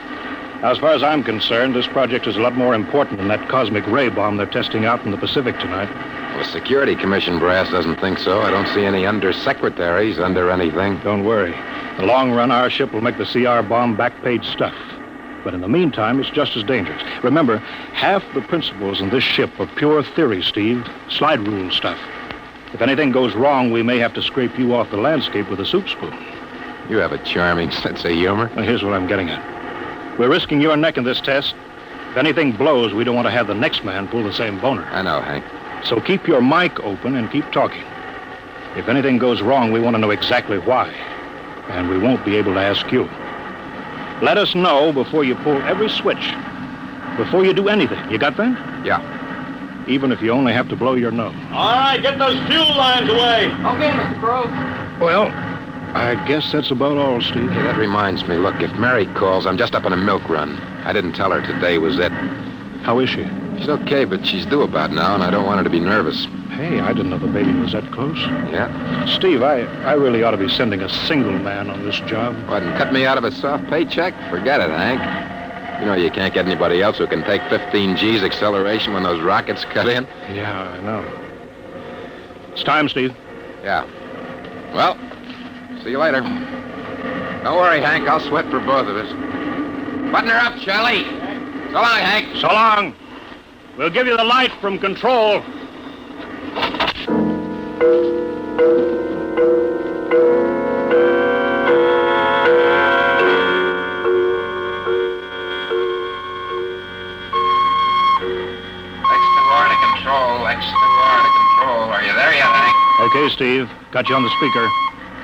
Now, as far as I'm concerned, this project is a lot more important than that cosmic ray bomb they're testing out in the Pacific tonight. Well, the Security Commission brass doesn't think so. I don't see any undersecretaries under anything. Don't worry. In the long run, our ship will make the CR bomb back-page stuff. But in the meantime, it's just as dangerous. Remember, half the principles in this ship are pure theory, Steve. Slide rule stuff. If anything goes wrong, we may have to scrape you off the landscape with a soup spoon. You have a charming sense of humor. Well, here's what I'm getting at. We're risking your neck in this test. If anything blows, we don't want to have the next man pull the same boner. I know, Hank. So keep your mic open and keep talking. If anything goes wrong, we want to know exactly why. And we won't be able to ask you. Let us know before you pull every switch. Before you do anything. You got that? Yeah. Even if you only have to blow your nose. All right, get those fuel lines away. Okay, Mr. Grove. Well, I guess that's about all, Steve. Hey, that reminds me. Look, if Mary calls, I'm just up on a milk run. I didn't tell her today was it. How is she? She's okay, but she's due about now, and I don't want her to be nervous. Hey, I didn't know the baby was that close. Yeah? Steve, I really ought to be sending a single man on this job. What, and cut me out of a soft paycheck? Forget it, Hank. You know you can't get anybody else who can take 15 G's acceleration when those rockets cut in. Yeah, I know. It's time, Steve. Yeah. Well, see you later. Don't worry, Hank. I'll sweat for both of us. Button her up, Charlie. So long, Hank. So long. We'll give you the light from control. X2R to control. Are you there yet, Hank? Okay, Steve. Got you on the speaker.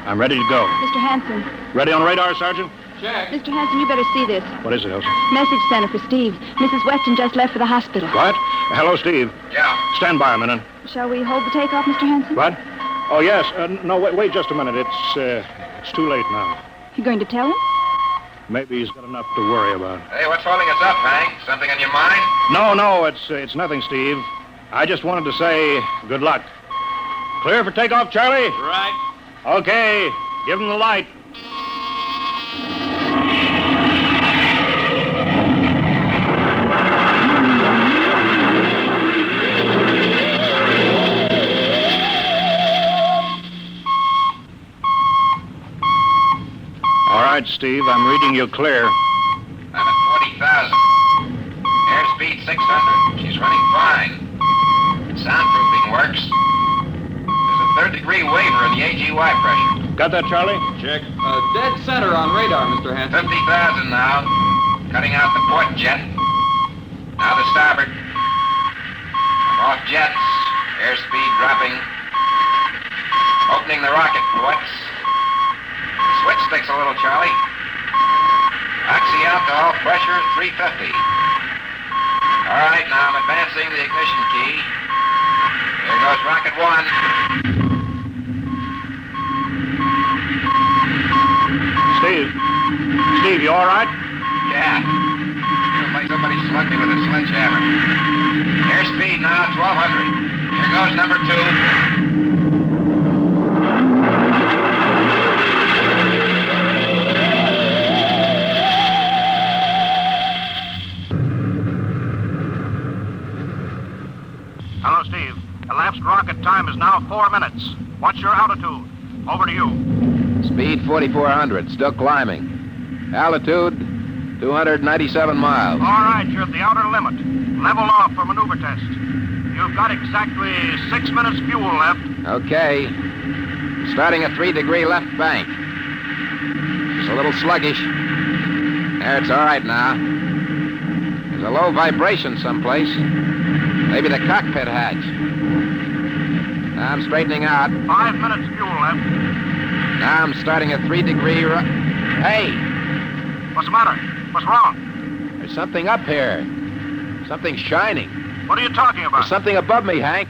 I'm ready to go. Mr. Hanson. Ready on radar, Sergeant? Check. Mr. Hanson, you better see this. What is it, Elsa? Message center for Steve. Mrs. Weston just left for the hospital. What? Hello, Steve. Yeah. Stand by a minute. Shall we hold the takeoff, Mr. Hanson? What? Oh, yes. No, wait just a minute. It's too late now. You going to tell him? Maybe he's got enough to worry about. Hey, what's holding us up, Hank? Something on your mind? No, it's nothing, Steve. I just wanted to say good luck. Clear for takeoff, Charlie? Right. Okay, give him the light. All right, Steve, I'm reading you clear. I'm at 40,000. Airspeed 600. She's running fine. Soundproofing works. There's a third-degree waiver in the AGY pressure. Got that, Charlie? Check. Dead center on radar, Mr. Hanson. 50,000 now. Cutting out the port jet. Now the starboard. I'm off jets. Airspeed dropping. Opening the rocket ports. Switch sticks a little, Charlie. Oxy-alcohol pressure 350. All right, now I'm advancing the ignition key. There goes rocket one. Steve, you all right? Yeah. Feels like somebody slugged me with a sledgehammer. Airspeed now 1,200. Here goes number two. Hello, Steve. Elapsed rocket time is now 4 minutes. What's your altitude? Over to you. Speed 4,400. Still climbing. Altitude 297 miles. All right, you're at the outer limit. Level off for maneuver test. You've got exactly 6 minutes fuel left. Okay. Starting a 3-degree left bank. It's a little sluggish. There, it's all right now. There's a low vibration someplace. Maybe the cockpit hatch. Now I'm straightening out. 5 minutes fuel left. Now I'm starting a 3-degree... Hey! What's the matter? What's wrong? There's something up here. Something shining. What are you talking about? There's something above me, Hank.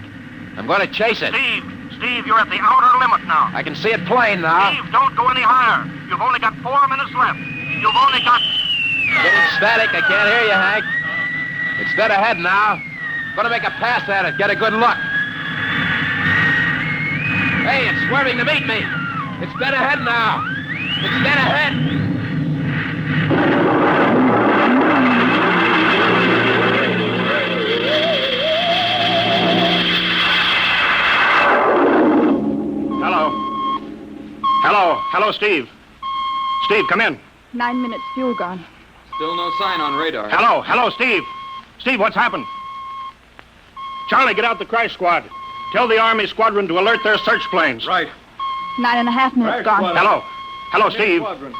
I'm going to chase it. Steve, you're at the outer limit now. I can see it plain now. Steve, don't go any higher. You've only got 4 minutes left. You've only got... Getting static. I can't hear you, Hank. It's dead ahead now. Going to make a pass at it. Get a good look. Hey, it's swerving to meet me. It's dead ahead now. It's dead ahead. Hello, Steve. Steve, come in. 9 minutes fuel gone. Still no sign on radar. Hello, Steve. Steve, what's happened? Charlie, get out the crash squad. Tell the Army squadron to alert their search planes. Right. 9.5 minutes gone. Hello, Steve. Squadron.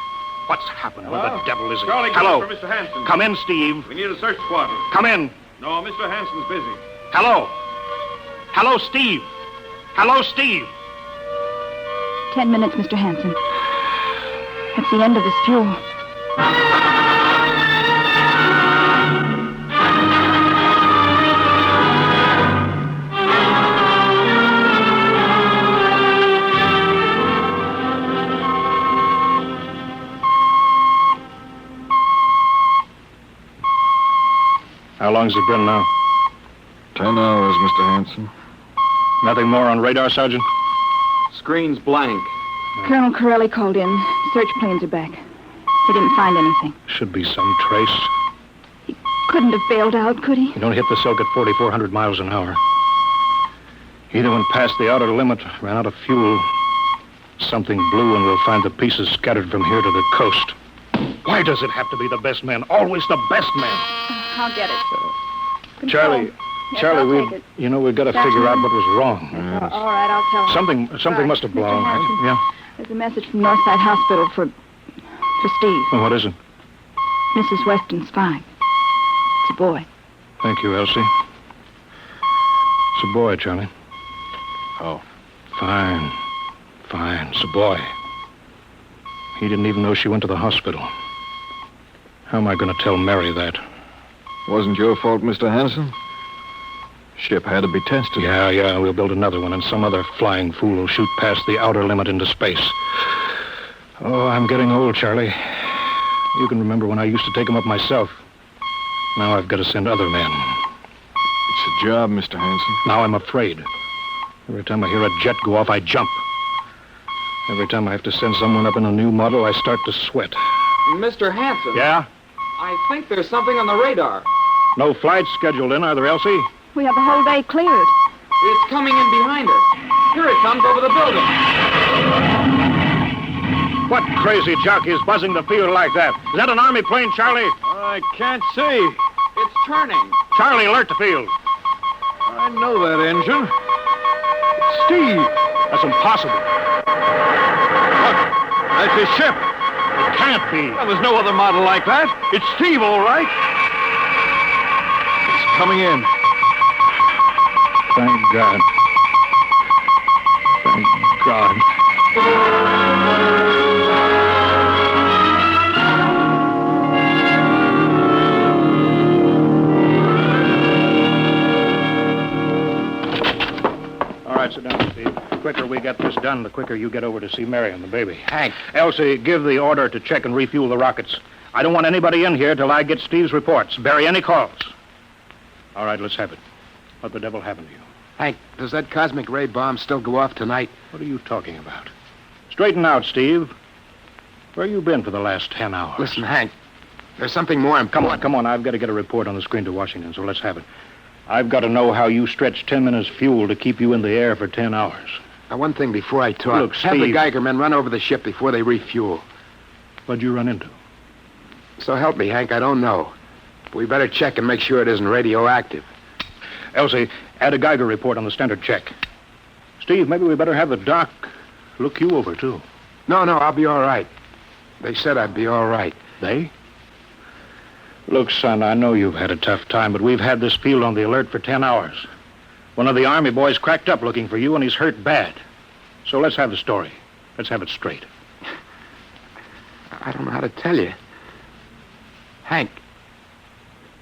What's happened? Where the devil is he? Charlie, Hello. for Mr. Hanson. Come in, Steve. We need a search squadron. Come in. No, Mr. Hanson's busy. Hello, Steve. Hello, Steve. 10 minutes, Mr. Hanson. That's the end of this fuel. How long's it been now? 10 hours, Mr. Hanson. Nothing more on radar, Sergeant? Screen's blank. Colonel Corelli called in. Search planes are back. He didn't find anything. Should be some trace. Couldn't have bailed out, could he? You don't hit the silk at 4,400 miles an hour. Either went past the outer limit, ran out of fuel. Something blew, and we'll find the pieces scattered from here to the coast. Why does it have to be the best man? Always the best man. I'll get it. Charlie, Yes, I'll take it. we've got to That's figure out fine. what was wrong. All right, I'll tell him. Something Right. must have Mr. blown. Hanson, Yeah. There's a message from Northside Hospital for Steve. Well, what is it? Mrs. Weston's fine. It's a boy. Thank you, Elsie. It's a boy, Charlie. Oh. Fine. It's a boy. He didn't even know she went to the hospital. How am I going to tell Mary that? Wasn't your fault, Mr. Hanson. Ship had to be tested. Yeah, we'll build another one, and some other flying fool will shoot past the outer limit into space. Oh, I'm getting old, Charlie. You can remember when I used to take them up myself. Now I've got to send other men. It's a job, Mr. Hanson. Now I'm afraid. Every time I hear a jet go off, I jump. Every time I have to send someone up in a new model, I start to sweat. Mr. Hanson. Yeah? I think there's something on the radar. No flights scheduled in, are there, Elsie? We have the whole day cleared. It's coming in behind us. Here it comes over the building. What crazy jockey is buzzing the field like that? Is that an Army plane, Charlie? I can't see. It's turning. Charlie, alert the field. I know that engine. It's Steve. That's impossible. Look, that's his ship. It can't be. Well, there's no other model like that. It's Steve, all right. It's coming in. Thank God. Thank God. All right, sit down, Steve. The quicker we get this done, the quicker you get over to see Mary and the baby. Hank. Elsie, give the order to check and refuel the rockets. I don't want anybody in here till I get Steve's reports. Bury any calls. All right, let's have it. What the devil happened to you? Hank, does that cosmic ray bomb still go off tonight? What are you talking about? Straighten out, Steve. Where you been for the last 10 hours? Listen, Hank, there's something more important. Come on. I've got to get a report on the screen to Washington, so let's have it. I've got to know how you stretched 10 minutes fuel to keep you in the air for 10 hours. Now, one thing before I talk. Look, have the Steve. Geiger men run over the ship before they refuel. What'd you run into? So help me, Hank, I don't know. But we better check and make sure it isn't radioactive. Elsie, add a Geiger report on the standard check. Steve, maybe we better have the doc look you over, too. No, I'll be all right. They said I'd be all right. They? Look, son, I know you've had a tough time, but we've had this field on the alert for 10 hours. One of the Army boys cracked up looking for you, and he's hurt bad. So let's have the story. Let's have it straight. I don't know how to tell you. Hank,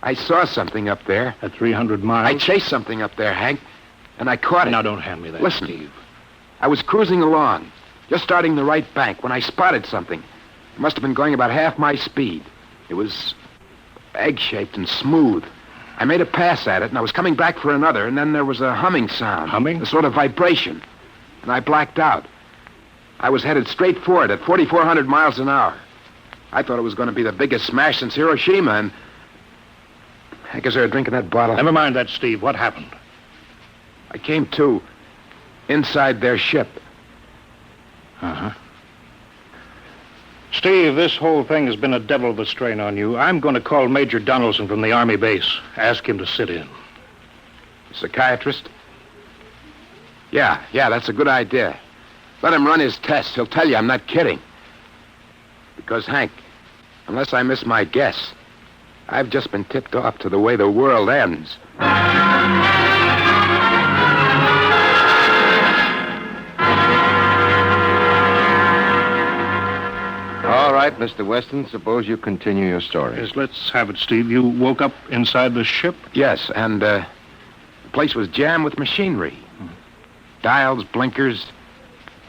I saw something up there. At 300 miles? I chased something up there, Hank, and I caught it. Now, don't hand me that, Listen, Steve. I was cruising along, just starting the right bank, when I spotted something. It must have been going about half my speed. It was egg-shaped and smooth. I made a pass at it, and I was coming back for another, and then there was a humming sound. Humming? A sort of vibration. And I blacked out. I was headed straight for it at 4,400 miles an hour. I thought it was going to be the biggest smash since Hiroshima, and... Hank, is there a drink in that bottle? Never mind that, Steve. What happened? I came to inside their ship. Uh-huh. Steve, this whole thing has been a devil of a strain on you. I'm going to call Major Donaldson from the Army base. Ask him to sit in. Psychiatrist? Yeah, that's a good idea. Let him run his tests. He'll tell you I'm not kidding. Because, Hank, unless I miss my guess, I've just been tipped off to the way the world ends. All right, Mr. Weston, suppose you continue your story. Yes, let's have it, Steve. You woke up inside the ship? Yes, and the place was jammed with machinery. Dials, blinkers.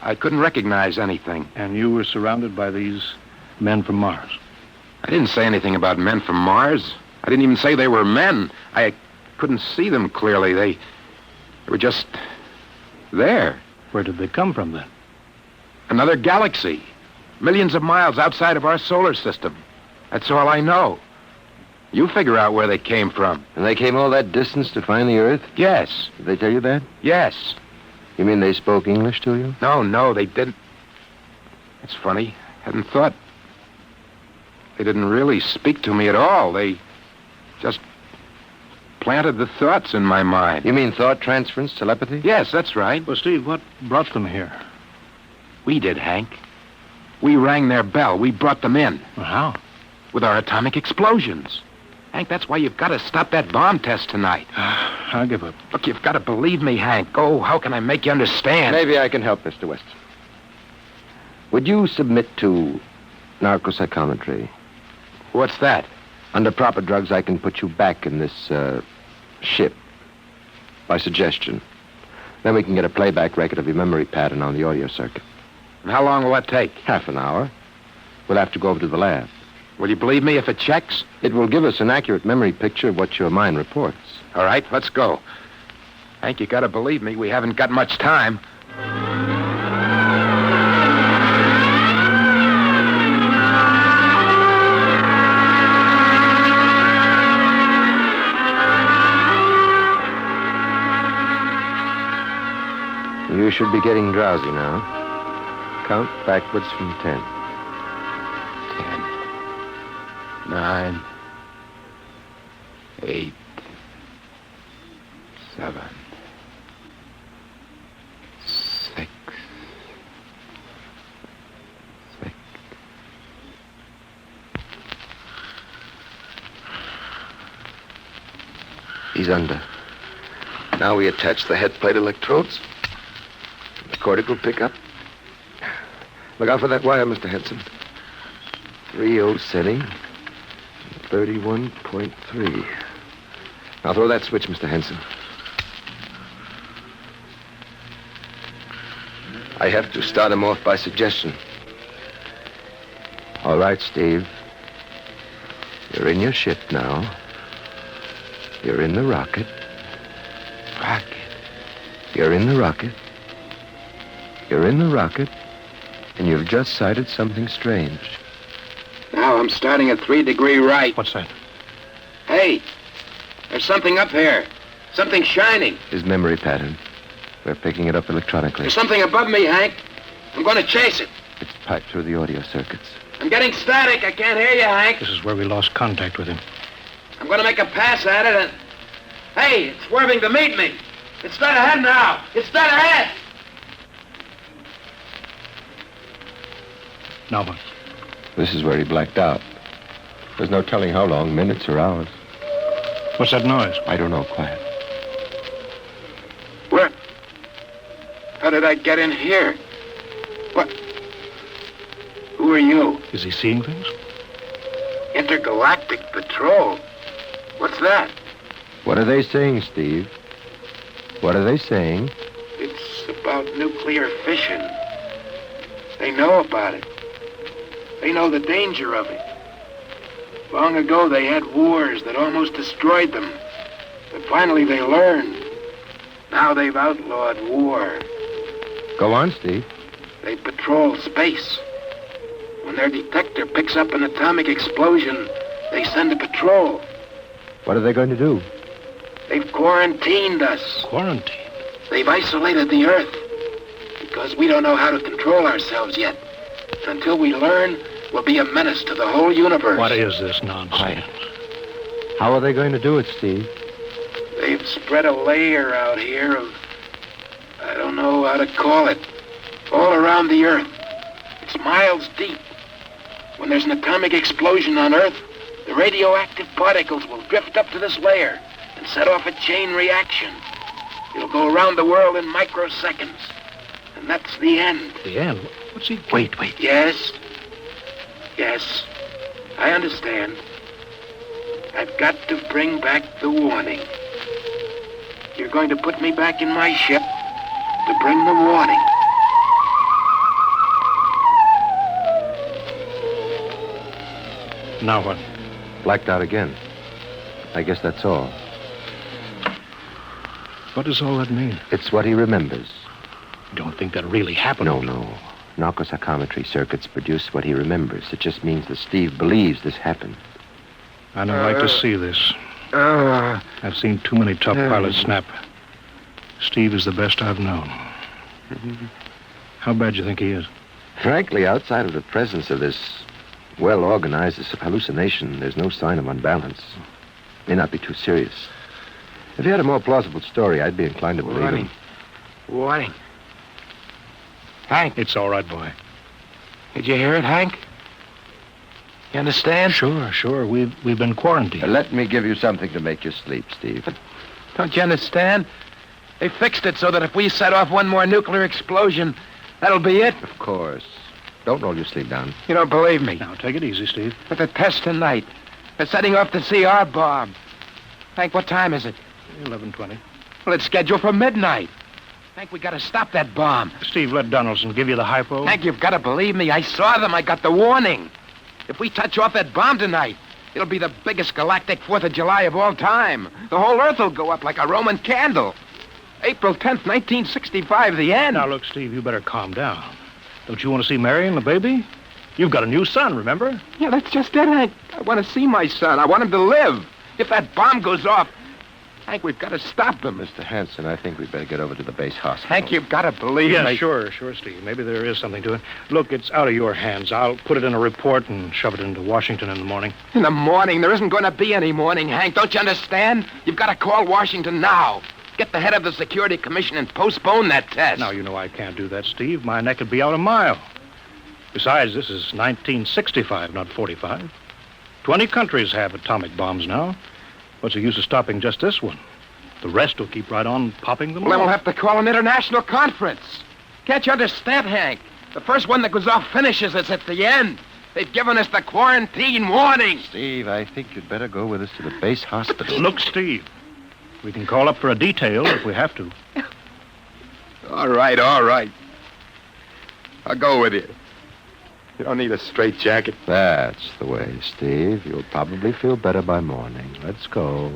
I couldn't recognize anything. And you were surrounded by these men from Mars? I didn't say anything about men from Mars. I didn't even say they were men. I couldn't see them clearly. They were just there. Where did they come from, then? Another galaxy. Millions of miles outside of our solar system. That's all I know. You figure out where they came from. And they came all that distance to find the Earth? Yes. Did they tell you that? Yes. You mean they spoke English to you? No, they didn't. It's funny. Hadn't thought. They didn't really speak to me at all. They just planted the thoughts in my mind. You mean thought transference, telepathy? Yes, that's right. Well, Steve, what brought them here? We did, Hank. We rang their bell. We brought them in. Well, how? With our atomic explosions. Hank, that's why you've got to stop that bomb test tonight. I give up. Look, you've got to believe me, Hank. Oh, how can I make you understand? Maybe I can help, Mr. Weston. Would you submit to narcopsychometry? What's that? Under proper drugs, I can put you back in this, ship. by suggestion. Then we can get a playback record of your memory pattern on the audio circuit. And how long will that take? Half an hour. We'll have to go over to the lab. Will you believe me if it checks? It will give us an accurate memory picture of what your mind reports. All right, let's go. Hank, you gotta believe me, we haven't got much time. You should be getting drowsy now. Count backwards from 10. 10, 9, 8, 7, 6, 6. He's under. Now we attach the head plate electrodes. The cortical pickup. Look out for that wire, Mr. Henson. 3.0 setting. 31.3. Now throw that switch, Mr. Henson. I have to start him off by suggestion. All right, Steve. You're in your ship now. You're in the rocket. Rocket. You're in the rocket. You're in the rocket, and you've just sighted something strange. Now I'm starting at 3-degree right. What's that? Hey, there's something up here. Something shining. His memory pattern. We're picking it up electronically. There's something above me, Hank. I'm going to chase it. It's piped through the audio circuits. I'm getting static. I can't hear you, Hank. This is where we lost contact with him. I'm going to make a pass at it, and... Hey, it's swerving to meet me. It's dead ahead now. It's dead ahead. Now what? This is where he blacked out. There's no telling how long, minutes or hours. What's that noise? I don't know. Quiet. Where? How did I get in here? What? Who are you? Is he seeing things? Intergalactic Patrol. What's that? What are they saying, Steve? What are they saying? It's about nuclear fission. They know about it. They know the danger of it. Long ago, they had wars that almost destroyed them. But finally, they learned. Now they've outlawed war. Go on, Steve. They patrol space. When their detector picks up an atomic explosion, they send a patrol. What are they going to do? They've quarantined us. Quarantine? They've isolated the Earth. Because we don't know how to control ourselves yet. Until we learn, we'll be a menace to the whole universe. What is this nonsense? Quiet. How are they going to do it, Steve? They've spread a layer out here of... I don't know how to call it. All around the Earth. It's miles deep. When there's an atomic explosion on Earth, the radioactive particles will drift up to this layer and set off a chain reaction. It'll go around the world in microseconds. And that's the end. The end? What's he... Wait. Yes. Yes. I understand. I've got to bring back the warning. You're going to put me back in my ship to bring the warning. Now what? Blacked out again. I guess that's all. What does all that mean? It's what he remembers. You don't think that really happened? No. Narcopsychometry circuits produce what he remembers. It just means that Steve believes this happened. I don't like to see this. I've seen too many tough pilots snap. Steve is the best I've known. How bad do you think he is? Frankly, outside of the presence of this well-organized hallucination, there's no sign of unbalance. May not be too serious. If he had a more plausible story, I'd be inclined to believe him. Warning. Hank. It's all right, boy. Did you hear it, Hank? You understand? Sure. We've been quarantined. Let me give you something to make you sleep, Steve. But don't you understand? They fixed it so that if we set off one more nuclear explosion, that'll be it. Of course. Don't roll your sleep down. You don't believe me. Now, take it easy, Steve. But the test tonight. They're setting off the CR bomb. Hank, what time is it? 11:20. Well, it's scheduled for midnight. Hank, we gotta stop that bomb. Steve, let Donaldson give you the hypo. Hank, you've gotta believe me. I saw them. I got the warning. If we touch off that bomb tonight, it'll be the biggest galactic 4th of July of all time. The whole Earth will go up like a Roman candle. April 10th, 1965, the end. Now, look, Steve, you better calm down. Don't you want to see Mary and the baby? You've got a new son, remember? Yeah, that's just it, Hank. I want to see my son. I want him to live. If that bomb goes off, Hank, we've got to stop him. Mr. Hanson, I think we'd better get over to the base hospital. Hank, you've got to believe me. Yeah, sure, Steve. Maybe there is something to it. Look, it's out of your hands. I'll put it in a report and shove it into Washington in the morning. In the morning? There isn't going to be any morning, Hank. Don't you understand? You've got to call Washington now. Get the head of the Security Commission and postpone that test. Now, you know I can't do that, Steve. My neck would be out a mile. Besides, this is 1965, not 45. 20 countries have atomic bombs now. What's the use of stopping just this one? The rest will keep right on popping them. Well, then off. we'll have to call an international conference. Can't you understand, Hank? The first one that goes off finishes us at the end. They've given us the quarantine warning. Steve, I think you'd better go with us to the base hospital. Look, Steve, we can call up for a detail if we have to. All right. I'll go with you. You don't need a straitjacket. That's the way, Steve. You'll probably feel better by morning. Let's go.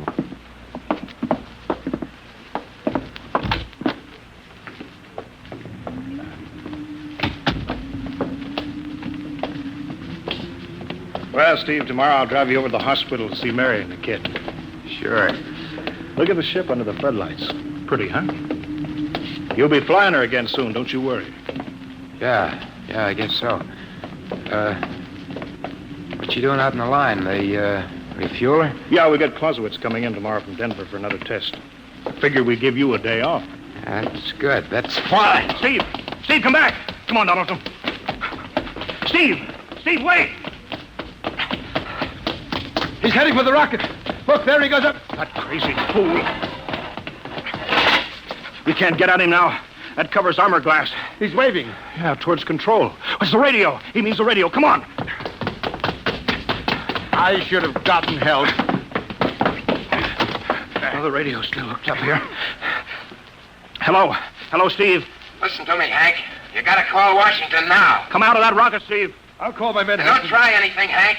Well, Steve, tomorrow I'll drive you over to the hospital to see Mary and the kid. Sure. Look at the ship under the floodlights. Pretty, huh? You'll be flying her again soon, don't you worry. Yeah, I guess so. What you doing out in the line? They, refuel her? Yeah, we got Clausewitz coming in tomorrow from Denver for another test. Figured we'd give you a day off. That's good. That's fine. Steve, come back. Come on, Donaldson. Steve, wait. He's heading for the rocket. Look, there he goes up. That crazy fool. We can't get at him now. That covers armor glass. He's waving. Yeah, towards control. What's the radio? He means the radio. Come on. I should have gotten help. Well, the radio's still hooked up here. Hello, Steve. Listen to me, Hank. You gotta call Washington now. Come out of that rocket, Steve. I'll call my men. Don't try anything, Hank.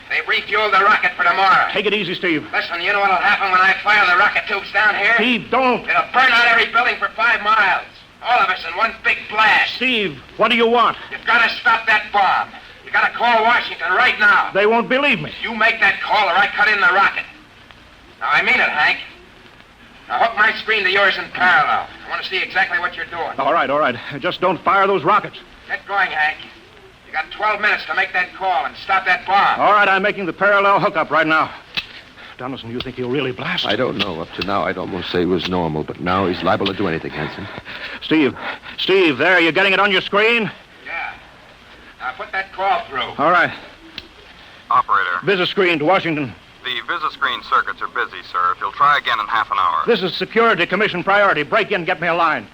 They've refueled the rocket for tomorrow. Take it easy, Steve. Listen, you know what'll happen when I fire the rocket tubes down here? Steve, don't. It'll burn out every building for 5 miles. All of us in one big blast. Steve, what do you want? You've got to stop that bomb. You got to call Washington right now. They won't believe me. You make that call or I cut in the rocket. Now, I mean it, Hank. Now, hook my screen to yours in parallel. I want to see exactly what you're doing. All right. Just don't fire those rockets. Get going, Hank. You got 12 minutes to make that call and stop that bomb. All right, I'm making the parallel hookup right now. Donaldson, you think he'll really blast? I don't know. Up to now, I'd almost say he was normal, but now he's liable to do anything, Hanson. Steve, there, you getting it on your screen? Yeah. Now, put that call through. All right. Operator. Visit screen to Washington. The Visiscreen circuits are busy, sir. If you'll try again in half an hour. This is Security Commission priority. Break in, get me a line.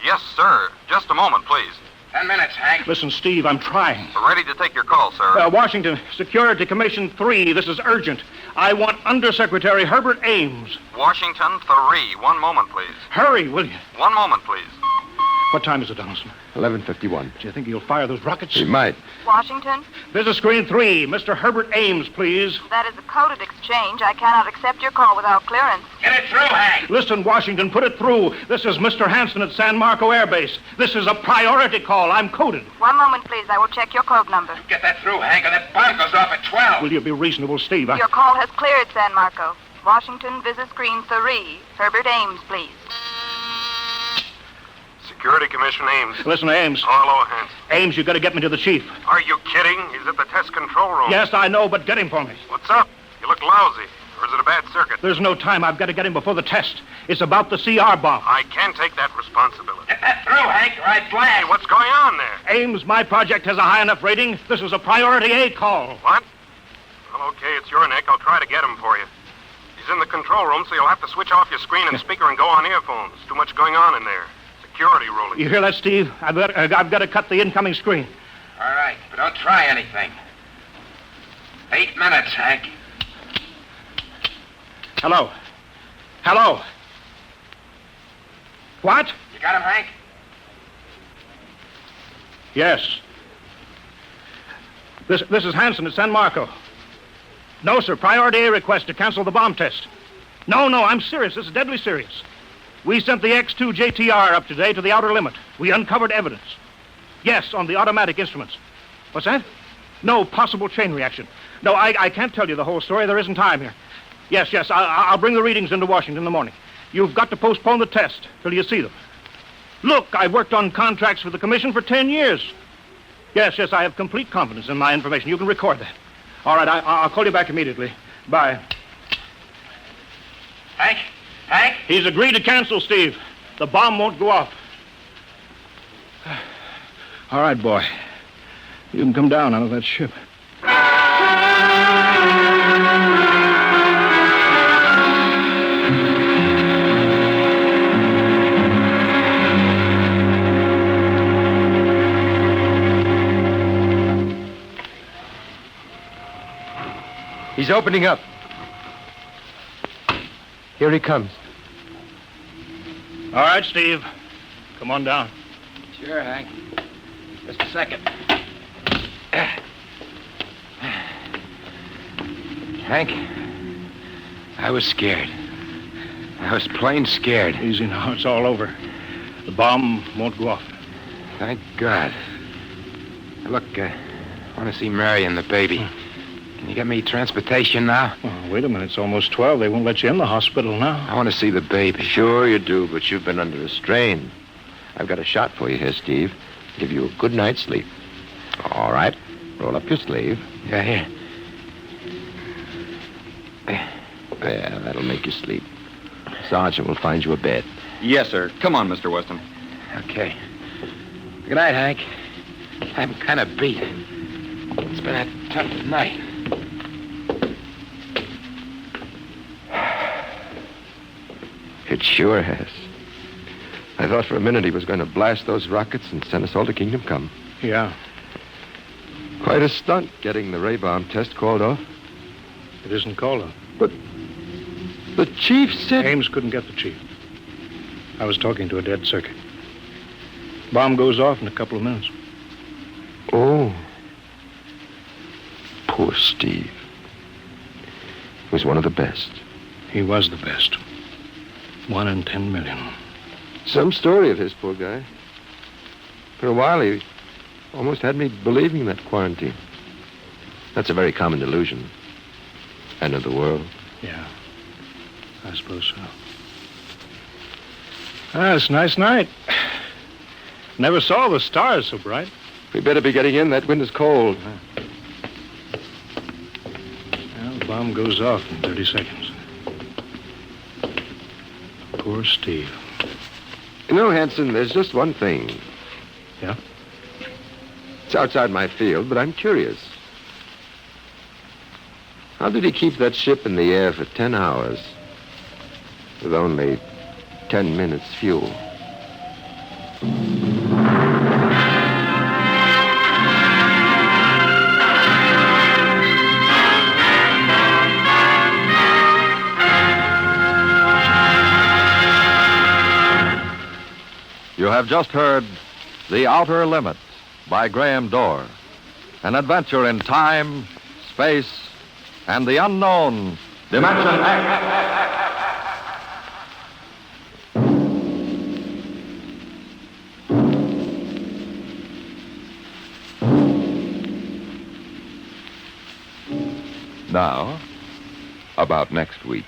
Yes, sir. Just a moment, please. 10 minutes, Hank. Listen, Steve, I'm trying. Ready to take your call, sir. Washington, Security Commission 3. This is urgent. I want Undersecretary Herbert Ames. Washington 3. 1 moment, please. Hurry, will you? 1 moment, please. What time is it, Donaldson? 11:51. Do you think he'll fire those rockets? He might. Washington? Visit screen 3. Mr. Herbert Ames, please. That is a coded exchange. I cannot accept your call without clearance. Get it through, Hank. Listen, Washington, put it through. This is Mr. Hanson at San Marco Air Base. This is a priority call. I'm coded. 1 moment, please. I will check your code number. Get that through, Hank, or that bomb goes off at 12. Will you be reasonable, Steve? Your call has cleared, San Marco. Washington, visit screen 3. Herbert Ames, please. Security Commission Ames. Listen, Ames. Oh, hello, Hans. Ames, you got to get me to the chief. Are you kidding? He's at the test control room. Yes, I know, but get him for me. What's up? You look lousy. Or is it a bad circuit? There's no time. I've got to get him before the test. It's about the CR bomb. I can't take that responsibility. Get that through, Hank, or I blast. Hey, what's going on there? Ames, my project has a high enough rating. This is a priority A call. What? Well, okay, it's your neck. I'll try to get him for you. He's in the control room, so you'll have to switch off your screen and speaker and go on earphones. Too much going on in there. Security ruling. You hear that, Steve? I've got to cut the incoming screen. All right, but don't try anything. 8 minutes, Hank. Hello. What? You got him, Hank? Yes. This is Hanson at San Marco. No, sir. Priority A request to cancel the bomb test. No, I'm serious. This is deadly serious. We sent the X-2 JTR up today to the outer limit. We uncovered evidence. Yes, on the automatic instruments. What's that? No possible chain reaction. No, I can't tell you the whole story. There isn't time here. Yes, I'll bring the readings into Washington in the morning. You've got to postpone the test till you see them. Look, I've worked on contracts for the Commission for 10 years. Yes, I have complete confidence in my information. You can record that. All right, I'll call you back immediately. Bye. Hank? He's agreed to cancel, Steve. The bomb won't go off. All right, boy. You can come down out of that ship. He's opening up. Here he comes. All right, Steve. Come on down. Sure, Hank. Just a second. Hank, I was scared. I was plain scared. Easy now. It's all over. The bomb won't go off. Thank God. Look, I want to see Mary and the baby. Can you get me transportation now? Oh, wait a minute. It's almost 12. They won't let you in the hospital now. I want to see the baby. Sure you do, but you've been under a strain. I've got a shot for you here, Steve. Give you a good night's sleep. All right. Roll up your sleeve. Yeah, here. There, that'll make you sleep. Sergeant will find you a bed. Yes, sir. Come on, Mr. Weston. Okay. Good night, Hank. I'm kind of beat. It's been a tough night. It sure has. I thought for a minute he was going to blast those rockets and send us all to Kingdom Come. Yeah. Quite a stunt getting the ray bomb test called off. It isn't called off. But the chief said... Ames couldn't get the chief. I was talking to a dead circuit. Bomb goes off in a couple of minutes. Oh. Poor Steve. He was one of the best. He was the best. 1 in 10 million. Some story of his, poor guy. For a while, he almost had me believing that quarantine. That's a very common delusion. End of the world. Yeah, I suppose so. It's a nice night. Never saw the stars so bright. We better be getting in. That wind is cold. Well, the bomb goes off in 30 seconds. Poor Steve. You know, Hanson, there's just one thing. Yeah? It's outside my field, but I'm curious. How did he keep that ship in the air for 10 hours with only 10 minutes fuel? You have just heard The Outer Limit by Graham Dorr, an adventure in time, space, and the unknown Dimension X. Now, about next week.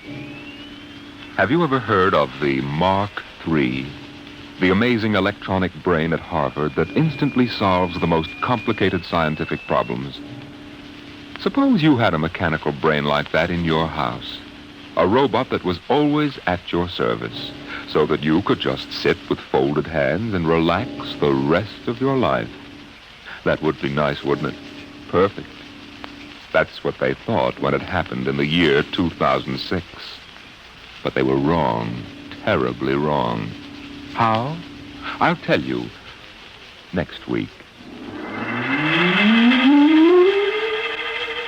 Have you ever heard of the Mark III? The amazing electronic brain at Harvard that instantly solves the most complicated scientific problems. Suppose you had a mechanical brain like that in your house. A robot that was always at your service, so that you could just sit with folded hands and relax the rest of your life. That would be nice, wouldn't it? Perfect. That's what they thought when it happened in the year 2006. But they were wrong, terribly wrong. How? I'll tell you next week.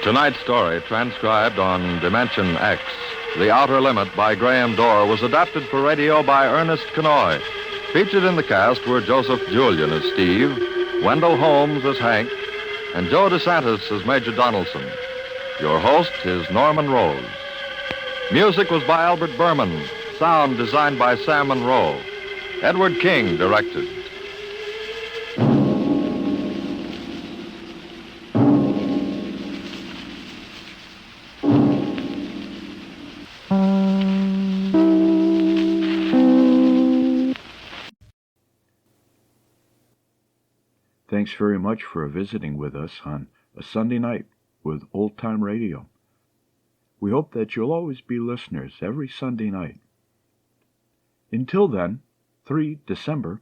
Tonight's story, transcribed on Dimension X, The Outer Limit by Graham Dorr, was adapted for radio by Ernest Kenoy. Featured in the cast were Joseph Julian as Steve, Wendell Holmes as Hank, and Joe DeSantis as Major Donaldson. Your host is Norman Rose. Music was by Albert Berman. Sound designed by Sam Monroe. Edward King directed. Thanks very much for visiting with us on a Sunday night with Old Time Radio. We hope that you'll always be listeners every Sunday night. Until then, 3 December,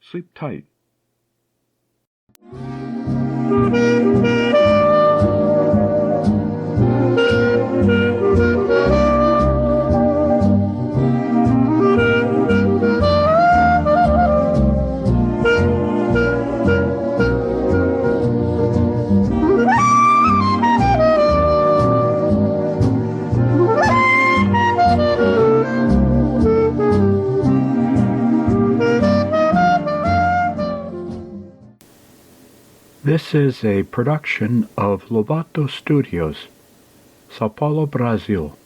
sleep tight. This is a production of Lobato Studios, Sao Paulo, Brazil.